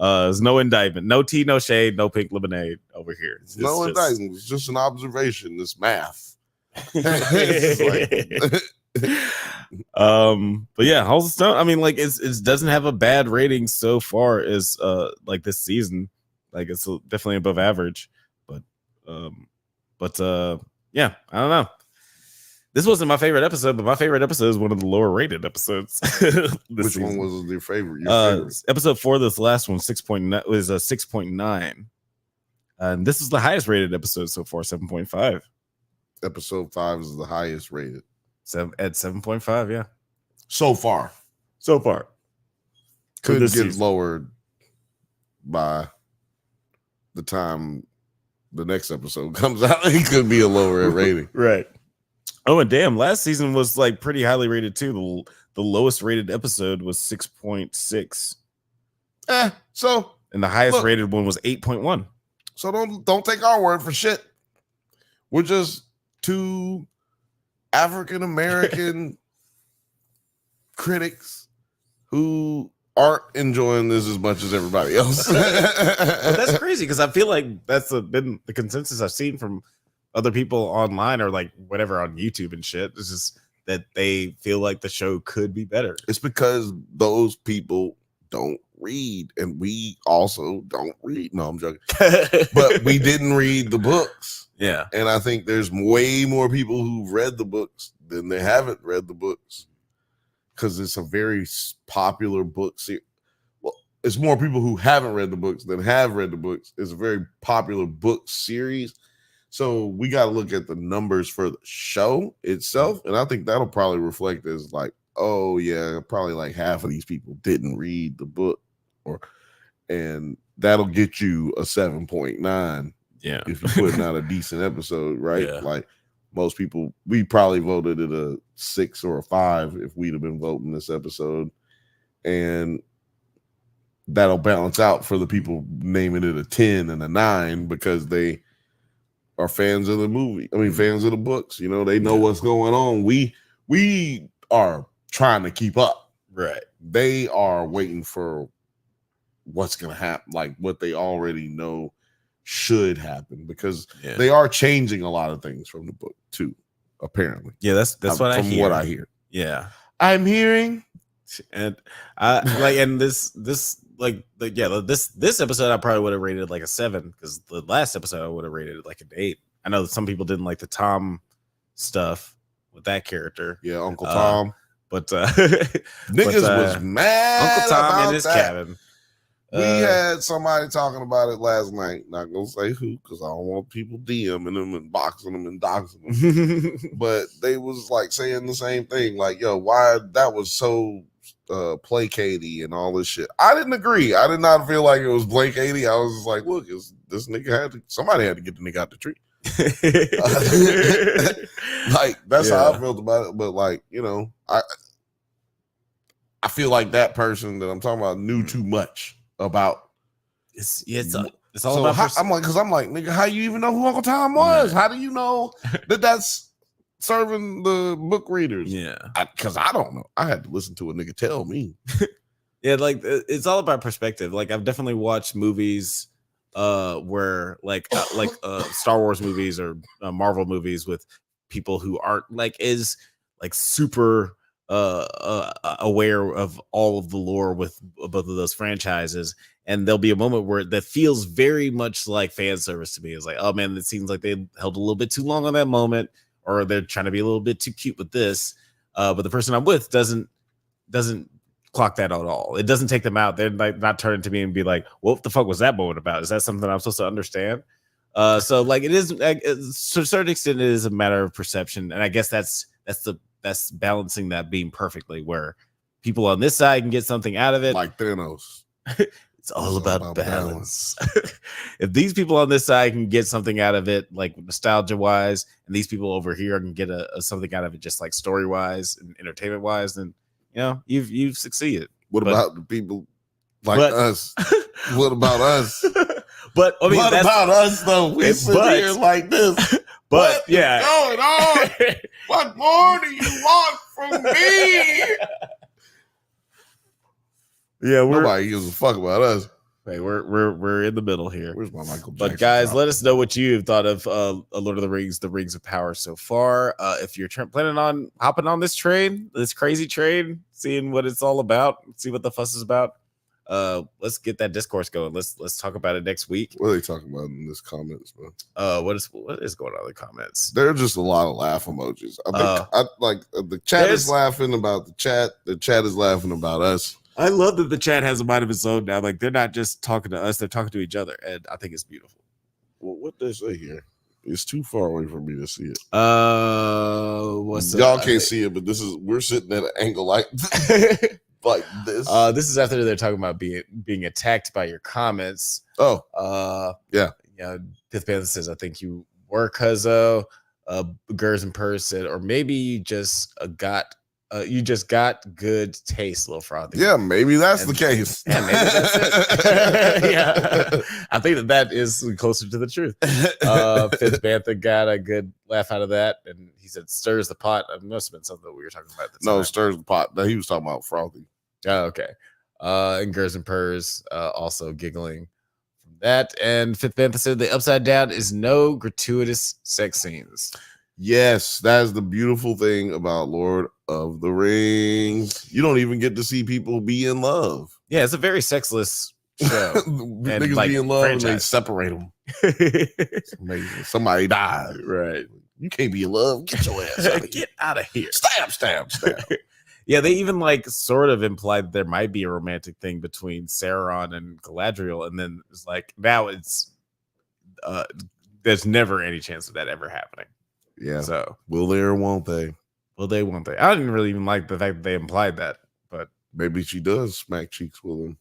[SPEAKER 1] There's no indictment, no tea, no shade, no pink lemonade over here. It's
[SPEAKER 2] No
[SPEAKER 1] just-
[SPEAKER 2] indictment. It's just an observation. It's math. It's like,
[SPEAKER 1] but yeah, Halls of Stone. I mean, like it doesn't have a bad rating so far as like this season. Like it's definitely above average. But yeah, I don't know. This wasn't my favorite episode, but my favorite episode is one of the lower rated episodes.
[SPEAKER 2] which one was your favorite? Your favorite?
[SPEAKER 1] Episode 4, this last one, 6.9 was a 6.9. And this is the highest rated episode so far, 7.5.
[SPEAKER 2] Episode 5 is the highest rated.
[SPEAKER 1] At 7.5, yeah.
[SPEAKER 2] So far. Could
[SPEAKER 1] this
[SPEAKER 2] get
[SPEAKER 1] season.
[SPEAKER 2] lowered by the time the next episode comes out. It could be a lower rating.
[SPEAKER 1] Right. Oh, and damn, last season was like pretty highly rated too. The lowest rated episode was 6.6.
[SPEAKER 2] So
[SPEAKER 1] And the highest
[SPEAKER 2] Look.
[SPEAKER 1] rated one was 8.1.
[SPEAKER 2] So don't take our word for shit. We're just two African American critics who aren't enjoying this as much as everybody else.
[SPEAKER 1] But that's crazy because I feel like that's been the consensus I've seen from other people online or like whatever on YouTube and shit. It's just that they feel like the show could be better.
[SPEAKER 2] It's because those people don't read, and we also don't read. No, I'm joking. But we didn't read the books.
[SPEAKER 1] Yeah.
[SPEAKER 2] And I think there's way more people who've read the books than they haven't read the books, because it's a very popular book series. Well, it's more people who haven't read the books than have read the books. It's a very popular book series. So we got to look at the numbers for the show itself. And I think that'll probably reflect as like, oh yeah, probably like half of these people didn't read the book, and that'll get you a 7.9.
[SPEAKER 1] Yeah.
[SPEAKER 2] If you're putting out a decent episode, right?
[SPEAKER 1] Yeah.
[SPEAKER 2] Like most people, we probably voted it a 6 or a 5 if we'd have been voting this episode. And that'll balance out for the people naming it a 10 and a 9 because they are fans of the movie. I mean, fans of the books. You know, they know what's going on. We are trying to keep up.
[SPEAKER 1] Right.
[SPEAKER 2] They are waiting for what's going to happen, like what they already know should happen, because they are changing a lot of things from the book too, apparently.
[SPEAKER 1] Yeah, that's what I
[SPEAKER 2] from
[SPEAKER 1] hear.
[SPEAKER 2] what I hear.
[SPEAKER 1] Yeah.
[SPEAKER 2] I'm hearing.
[SPEAKER 1] And like, and this episode I probably would have rated like a 7, because the last episode I would have rated like an 8. I know that some people didn't like the Tom stuff with that character.
[SPEAKER 2] Yeah, Uncle Tom.
[SPEAKER 1] But
[SPEAKER 2] Niggas was mad.
[SPEAKER 1] Uncle Tom
[SPEAKER 2] about
[SPEAKER 1] in his
[SPEAKER 2] that.
[SPEAKER 1] cabin.
[SPEAKER 2] We had somebody talking about it last night. Not gonna say who, because I don't want people DMing them and boxing them and doxing them. But they was like saying the same thing, like, yo, why that was so placatey and all this shit. I didn't agree. I did not feel like it was placatey. I was just like, look, this nigga somebody had to get the nigga out the tree. Like that's how I felt about it. But like, you know, I feel like that person that I'm talking about knew too much about.
[SPEAKER 1] It's all about.
[SPEAKER 2] I'm like, nigga, how you even know who Uncle Tom was? How do you know that that's serving the book readers?
[SPEAKER 1] Yeah,
[SPEAKER 2] because I don't know. I had to listen to a nigga tell me.
[SPEAKER 1] Yeah, like it's all about perspective. Like I've definitely watched movies where like Star Wars movies or Marvel movies with people who aren't like is like super aware of all of the lore with both of those franchises, and there'll be a moment where that feels very much like fan service to me. It's like, oh man, it seems like they held a little bit too long on that moment, or they're trying to be a little bit too cute with this, but the person I'm with doesn't clock that at all. It doesn't take them out. They're like not turning to me and be like, what the fuck was that moment about? Is that something I'm supposed to understand? So like it is to a certain extent, it is a matter of perception, and I guess that's balancing that beam perfectly, where people on this side can get something out of it,
[SPEAKER 2] like Thanos.
[SPEAKER 1] It's all about balance. If these people on this side can get something out of it, like nostalgia wise, and these people over here can get something out of it, just like story wise and entertainment wise, then you know you've succeeded.
[SPEAKER 2] What about the people like us? What about us?
[SPEAKER 1] But I mean,
[SPEAKER 2] what about us though? We sit here like this.
[SPEAKER 1] But yeah,
[SPEAKER 2] going on? What more do you want from me?
[SPEAKER 1] Yeah,
[SPEAKER 2] nobody gives a fuck about us.
[SPEAKER 1] Hey, we're in the middle here.
[SPEAKER 2] Where's my Michael Jackson?
[SPEAKER 1] But guys,
[SPEAKER 2] drop?
[SPEAKER 1] let us know what you've thought of Lord of the Rings of Power so far. If you're planning on hopping on this train, this crazy train, seeing what it's all about, see what the fuss is about. Let's get that discourse going. Let's talk about it next week.
[SPEAKER 2] What are they talking about in this comments, man?
[SPEAKER 1] What is going on in the comments?
[SPEAKER 2] There are just a lot of laugh emojis. I think the chat is laughing about the chat. The chat is laughing about us.
[SPEAKER 1] I love that the chat has a mind of its own now. Like they're not just talking to us; they're talking to each other, and I think it's beautiful.
[SPEAKER 2] Well, what they say here? It's too far away for me to see it.
[SPEAKER 1] Y'all
[SPEAKER 2] can't see it, but we're sitting at an angle like like this.
[SPEAKER 1] This is after they're talking about being attacked by your comments.
[SPEAKER 2] Yeah.
[SPEAKER 1] Fifth Bantha says, I think you were Cuzzo, Gers and Purrs said, or maybe you just got good taste, Lil Frothy.
[SPEAKER 2] Yeah, maybe that's the case.
[SPEAKER 1] Yeah, maybe that's it. Yeah. I think that is closer to the truth. Fifth Bantha got a good laugh out of that, and he said stirs the pot. It must have been something that we were talking about at the time.
[SPEAKER 2] No, stirs the pot. He was talking about Frothy.
[SPEAKER 1] Oh, okay. And Gers and Purrs also giggling from that. And Fifth Bantha said the upside down is no gratuitous sex scenes.
[SPEAKER 2] Yes, that is the beautiful thing about Lord of the Rings. You don't even get to see people be in love.
[SPEAKER 1] Yeah, it's a very sexless show.
[SPEAKER 2] Niggas
[SPEAKER 1] like,
[SPEAKER 2] be in love
[SPEAKER 1] franchise.
[SPEAKER 2] and they separate them. It's amazing. Somebody died.
[SPEAKER 1] Right.
[SPEAKER 2] You can't be in love. Get your ass out of here.
[SPEAKER 1] Get out of here.
[SPEAKER 2] Stab.
[SPEAKER 1] Yeah, they even like sort of implied that there might be a romantic thing between Sauron and Galadriel, and then it's like now it's there's never any chance of that ever happening.
[SPEAKER 2] Yeah.
[SPEAKER 1] So
[SPEAKER 2] will they or won't they?
[SPEAKER 1] Will they? Won't they? I didn't really even like the fact that they implied that, but
[SPEAKER 2] maybe she does smack cheeks with him.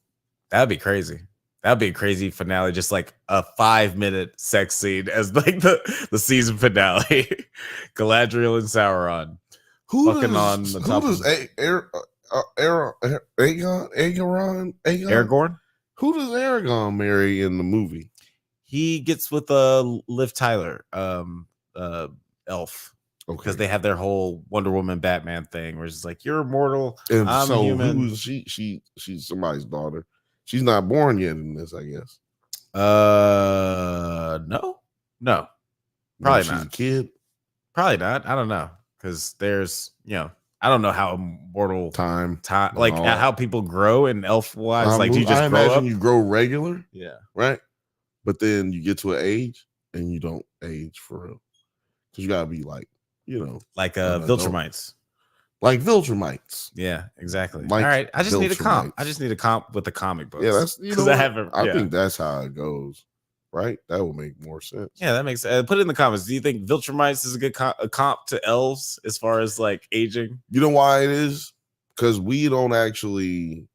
[SPEAKER 1] That'd be crazy. That'd be a crazy finale, just like a 5-minute sex scene as like the season finale. Galadriel and Sauron.
[SPEAKER 2] On the top does Aragorn? Who does Aragorn marry in the movie?
[SPEAKER 1] He gets with Liv Tyler, elf, because they have their whole Wonder Woman Batman thing, where it's like you're immortal.
[SPEAKER 2] And
[SPEAKER 1] I'm
[SPEAKER 2] so
[SPEAKER 1] human.
[SPEAKER 2] who's she? She's somebody's daughter. She's not born yet in this, I guess.
[SPEAKER 1] No, probably
[SPEAKER 2] she's
[SPEAKER 1] not.
[SPEAKER 2] A kid,
[SPEAKER 1] probably not. I don't know. Because there's, I don't know how immortal
[SPEAKER 2] time
[SPEAKER 1] like how people grow in elf wise. Like, do you just
[SPEAKER 2] I
[SPEAKER 1] grow
[SPEAKER 2] imagine
[SPEAKER 1] up?
[SPEAKER 2] You grow regular,
[SPEAKER 1] yeah,
[SPEAKER 2] right. But then you get to an age and you don't age for real because you gotta be like,
[SPEAKER 1] like Viltrumites,
[SPEAKER 2] like Viltrumites.
[SPEAKER 1] Yeah, exactly.
[SPEAKER 2] Like
[SPEAKER 1] all right, I just need a comp. I just need a comp with the comic books.
[SPEAKER 2] Yeah, that's
[SPEAKER 1] because I haven't.
[SPEAKER 2] I think that's how it goes. Right, that would make more sense.
[SPEAKER 1] Yeah, that makes sense. Put it in the comments. Do you think Viltrumites is a good comp to elves as far as like aging?
[SPEAKER 2] You know why it is? Because we don't actually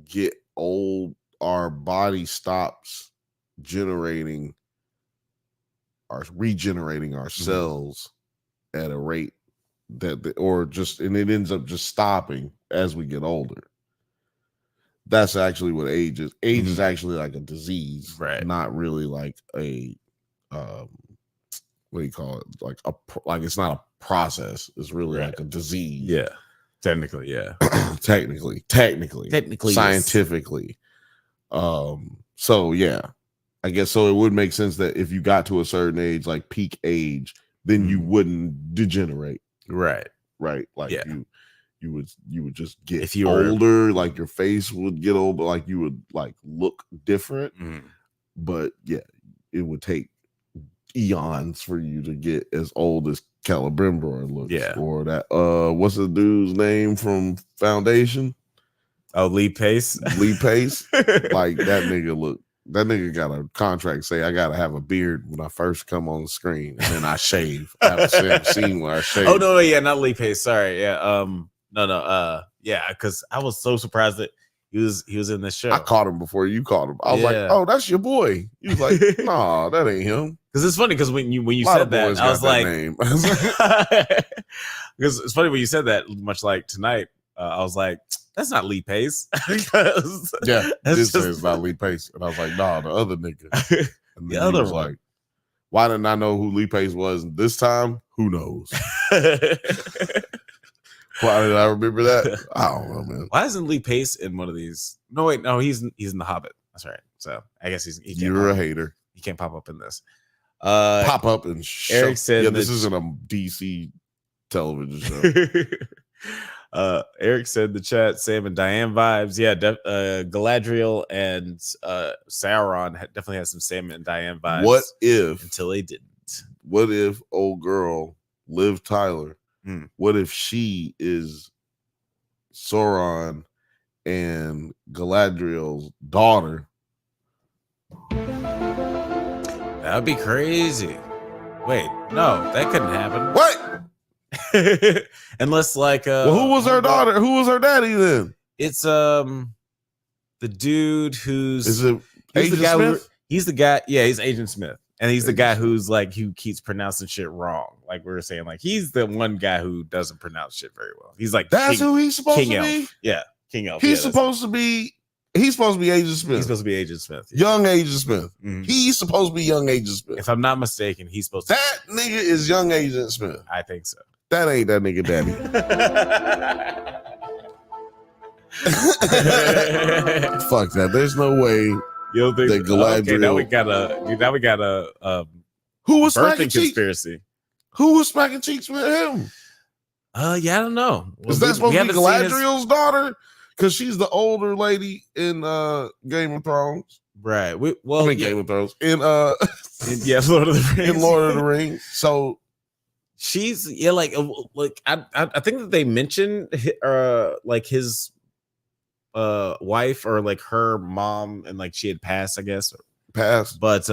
[SPEAKER 2] get old. Our body stops regenerating our cells at a rate and it ends up just stopping as we get older. That's actually what age is. Age is actually like a disease,
[SPEAKER 1] right?
[SPEAKER 2] Not really like a what do you call it? Like it's not a process. It's really like a disease.
[SPEAKER 1] Yeah, technically, yeah.
[SPEAKER 2] technically, scientifically.
[SPEAKER 1] Yes.
[SPEAKER 2] So yeah, I guess so. It would make sense that if you got to a certain age, like peak age, then you wouldn't degenerate.
[SPEAKER 1] Right.
[SPEAKER 2] Like you would just get
[SPEAKER 1] if you
[SPEAKER 2] older, like your face would get older, like you would like look different. But yeah, it would take eons for you to get as old as Celebrimbor looks.
[SPEAKER 1] Yeah.
[SPEAKER 2] Or that what's the dude's name from Foundation?
[SPEAKER 1] Oh, Lee Pace.
[SPEAKER 2] Like that nigga got a contract say I gotta have a beard when I first come on the screen and then I shave. I haven't seen a scene where I shave.
[SPEAKER 1] Oh no, yeah, not Lee Pace. Sorry. Yeah. Yeah, because I was so surprised that he was in this show.
[SPEAKER 2] I caught him before you caught him. I was like, "Oh, that's your boy." He was like, "Nah, that ain't him."
[SPEAKER 1] Because it's funny because when you said that, I was like, because it's funny when you said that. Much like tonight, I was like, "That's not Lee Pace."
[SPEAKER 2] Yeah, this is not Lee Pace, and I was like, "Nah, the other nigga." And
[SPEAKER 1] the other
[SPEAKER 2] was
[SPEAKER 1] one.
[SPEAKER 2] Like, why didn't I know who Lee Pace was this time? Who knows? Why did I remember that? I don't know, man.
[SPEAKER 1] Why isn't Lee Pace in one of these? No, wait, no, he's in The Hobbit. That's right. So I guess he can't
[SPEAKER 2] You're a hater.
[SPEAKER 1] He can't pop up in this.
[SPEAKER 2] Pop up and
[SPEAKER 1] Eric said,
[SPEAKER 2] "Yeah, this isn't a DC television show."
[SPEAKER 1] Eric said in the chat, Sam and Diane vibes. Yeah, Galadriel and Sauron definitely has some Sam and Diane vibes.
[SPEAKER 2] What if
[SPEAKER 1] until they didn't?
[SPEAKER 2] What if old girl Liv Tyler? What if she is Sauron and Galadriel's daughter?
[SPEAKER 1] That would be crazy. Wait, no, that couldn't happen.
[SPEAKER 2] What?
[SPEAKER 1] Unless like
[SPEAKER 2] well, who was her daughter? Who was her daddy then?
[SPEAKER 1] It's the dude who's
[SPEAKER 2] is it
[SPEAKER 1] he's
[SPEAKER 2] Agent
[SPEAKER 1] the guy
[SPEAKER 2] Smith?
[SPEAKER 1] He's the guy, yeah, he's Agent Smith. And he's the guy who's like who keeps pronouncing shit wrong. Like we were saying, like he's the one guy who doesn't pronounce shit very well. He's like
[SPEAKER 2] that's who he's supposed
[SPEAKER 1] King
[SPEAKER 2] to
[SPEAKER 1] Elf.
[SPEAKER 2] be.
[SPEAKER 1] Yeah, King Elf.
[SPEAKER 2] He's supposed to be. He's supposed to be Agent Smith.
[SPEAKER 1] He's supposed to be Agent Smith. Yeah.
[SPEAKER 2] Young Agent Smith.
[SPEAKER 1] Mm-hmm.
[SPEAKER 2] He's supposed to be young Agent Smith.
[SPEAKER 1] If I'm not mistaken, he's supposed to.
[SPEAKER 2] That nigga is young Agent Smith.
[SPEAKER 1] I think so.
[SPEAKER 2] That ain't that nigga daddy. Fuck that. There's no way.
[SPEAKER 1] You don't think
[SPEAKER 2] that Galadriel?
[SPEAKER 1] Okay, now we got a
[SPEAKER 2] who was
[SPEAKER 1] birthing
[SPEAKER 2] smacking
[SPEAKER 1] conspiracy.
[SPEAKER 2] Cheeks? Who was smacking cheeks with him?
[SPEAKER 1] Yeah, I don't know.
[SPEAKER 2] Is that supposed to be Galadriel's daughter? Because she's the older lady in Game of Thrones.
[SPEAKER 1] Right.
[SPEAKER 2] Game of Thrones. In
[SPEAKER 1] Lord of the Rings.
[SPEAKER 2] In Lord of the Rings. So
[SPEAKER 1] she's like I think that they mentioned like his wife or like her mom and like she had passed, I guess.
[SPEAKER 2] Passed.
[SPEAKER 1] But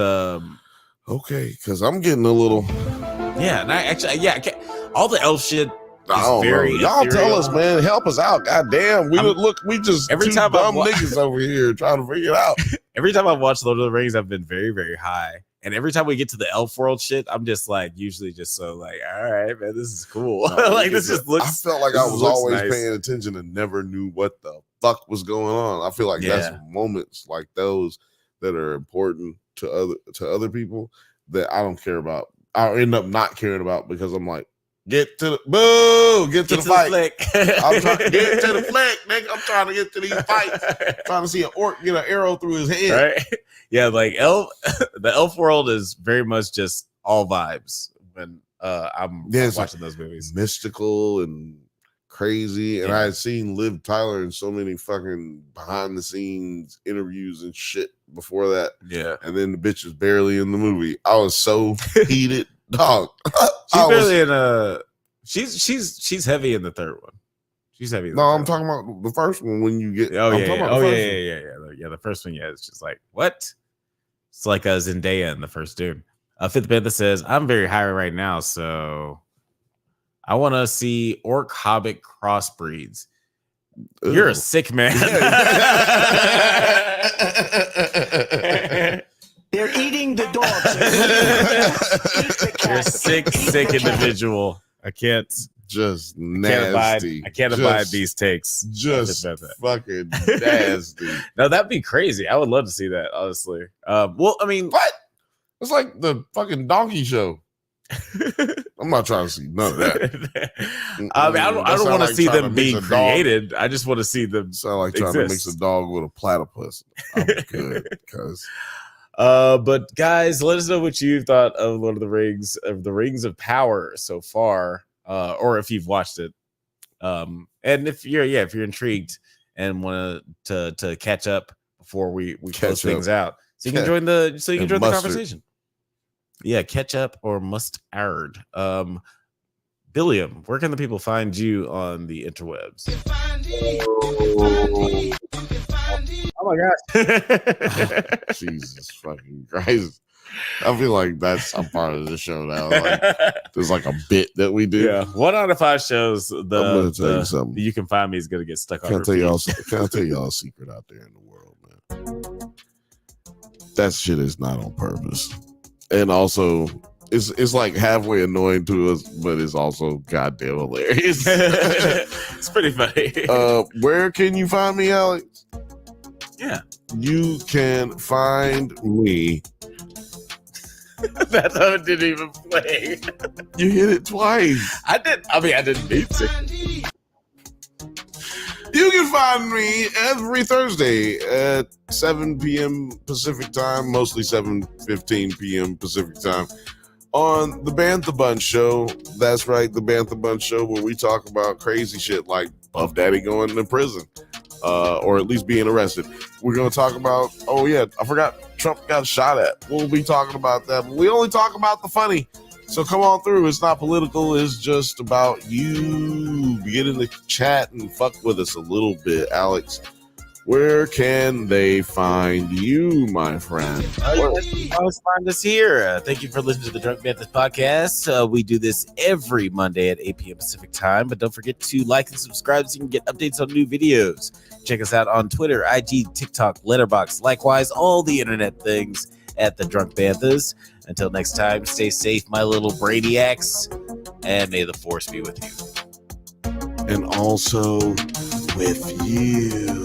[SPEAKER 2] okay, because I'm getting a little
[SPEAKER 1] yeah, and I can't, all the elf shit.
[SPEAKER 2] Y'all tell us, man. Help us out. God damn. We just
[SPEAKER 1] every time
[SPEAKER 2] dumb niggas over here trying to figure it out.
[SPEAKER 1] Every time I've watched Lord of the Rings, I've been very, very high. And every time we get to the elf world shit, I'm just like usually just so like, all right, man, this is cool. Like this just looks.
[SPEAKER 2] I felt like I was always paying attention and never knew what the fuck was going on. I feel like that's moments like those that are important to other people that I don't care about. I end up not caring about because I'm like, get to the fight. I'm trying to get to the flick, nigga. I'm trying to get to these fights. Trying to see an orc get an arrow through his head.
[SPEAKER 1] Right? Yeah, like the elf world is very much just all vibes when I'm watching those movies.
[SPEAKER 2] Mystical and crazy. And I had seen Liv Tyler in so many fucking behind the scenes interviews and shit before that.
[SPEAKER 1] Yeah.
[SPEAKER 2] And then the bitch was barely in the movie. I was so heated. Dog.
[SPEAKER 1] She's barely in she's heavy in the third one. She's heavy.
[SPEAKER 2] I'm talking about the first one when you get.
[SPEAKER 1] Yeah. The first one, it's just like what? It's like a Zendaya in the first Dune. Fifth Bantha says, "I'm very high right now, so I want to see orc hobbit crossbreeds." Ugh. You're a sick man.
[SPEAKER 4] They're eating the dogs.
[SPEAKER 1] You're a sick individual. I can't.
[SPEAKER 2] Just nasty.
[SPEAKER 1] I can't abide these takes.
[SPEAKER 2] Just fucking nasty.
[SPEAKER 1] No, that'd be crazy. I would love to see that, honestly. Well, I mean,
[SPEAKER 2] what? It's like the fucking donkey show. I'm not trying to see none of that.
[SPEAKER 1] I mean, I don't want to see them being created. I just want to see them.
[SPEAKER 2] Sound like trying to mix a dog with a platypus. I'm good because.
[SPEAKER 1] But guys, let us know what you thought of Lord of the Rings of Power so far, or if you've watched it. And if you're intrigued and want to catch up before we close things out, so you can join the conversation. Yeah, catch up or mustard. Billiam, where can the people find you on the interwebs? Oh my gosh.
[SPEAKER 2] Jesus fucking Christ. I feel like that's a part of the show now. Like, there's like a bit that we do.
[SPEAKER 1] Yeah. 1 out of 5 shows
[SPEAKER 2] I'm gonna tell you something.
[SPEAKER 1] You Can Find Me is gonna get stuck on.
[SPEAKER 2] Can I tell y'all a secret out there in the world, man? That shit is not on purpose. And also it's like halfway annoying to us, but it's also goddamn hilarious.
[SPEAKER 1] It's pretty funny.
[SPEAKER 2] Where can you find me, Alex?
[SPEAKER 1] Yeah.
[SPEAKER 2] You can find me.
[SPEAKER 1] That time it didn't even play.
[SPEAKER 2] You hit it twice.
[SPEAKER 1] I didn't need to.
[SPEAKER 2] You You can find me every Thursday at 7 p.m. Pacific time, mostly 7:15 p.m. Pacific time, on the Bantha Bunch Show. That's right, the Bantha Bunch Show, where we talk about crazy shit like Puff Daddy going to prison, or at least being arrested. We're going to talk about, oh yeah, I forgot Trump got shot at. We'll be talking about that, but we only talk about the funny. So come on through. It's not political. It's just about you. Get in the chat and fuck with us a little bit. Alex, where can they find you, my friend?
[SPEAKER 1] Always find us here. Thank you for listening to the Drunk Banthas podcast. We do this every Monday at 8 p.m. Pacific time, but don't forget to like and subscribe so you can get updates on new videos. Check us out on Twitter, IG, TikTok, Letterboxd, likewise, all the internet things at the Drunk Banthas. Until next time, stay safe, my little brainiacs, and may the force be with you.
[SPEAKER 2] And also with you.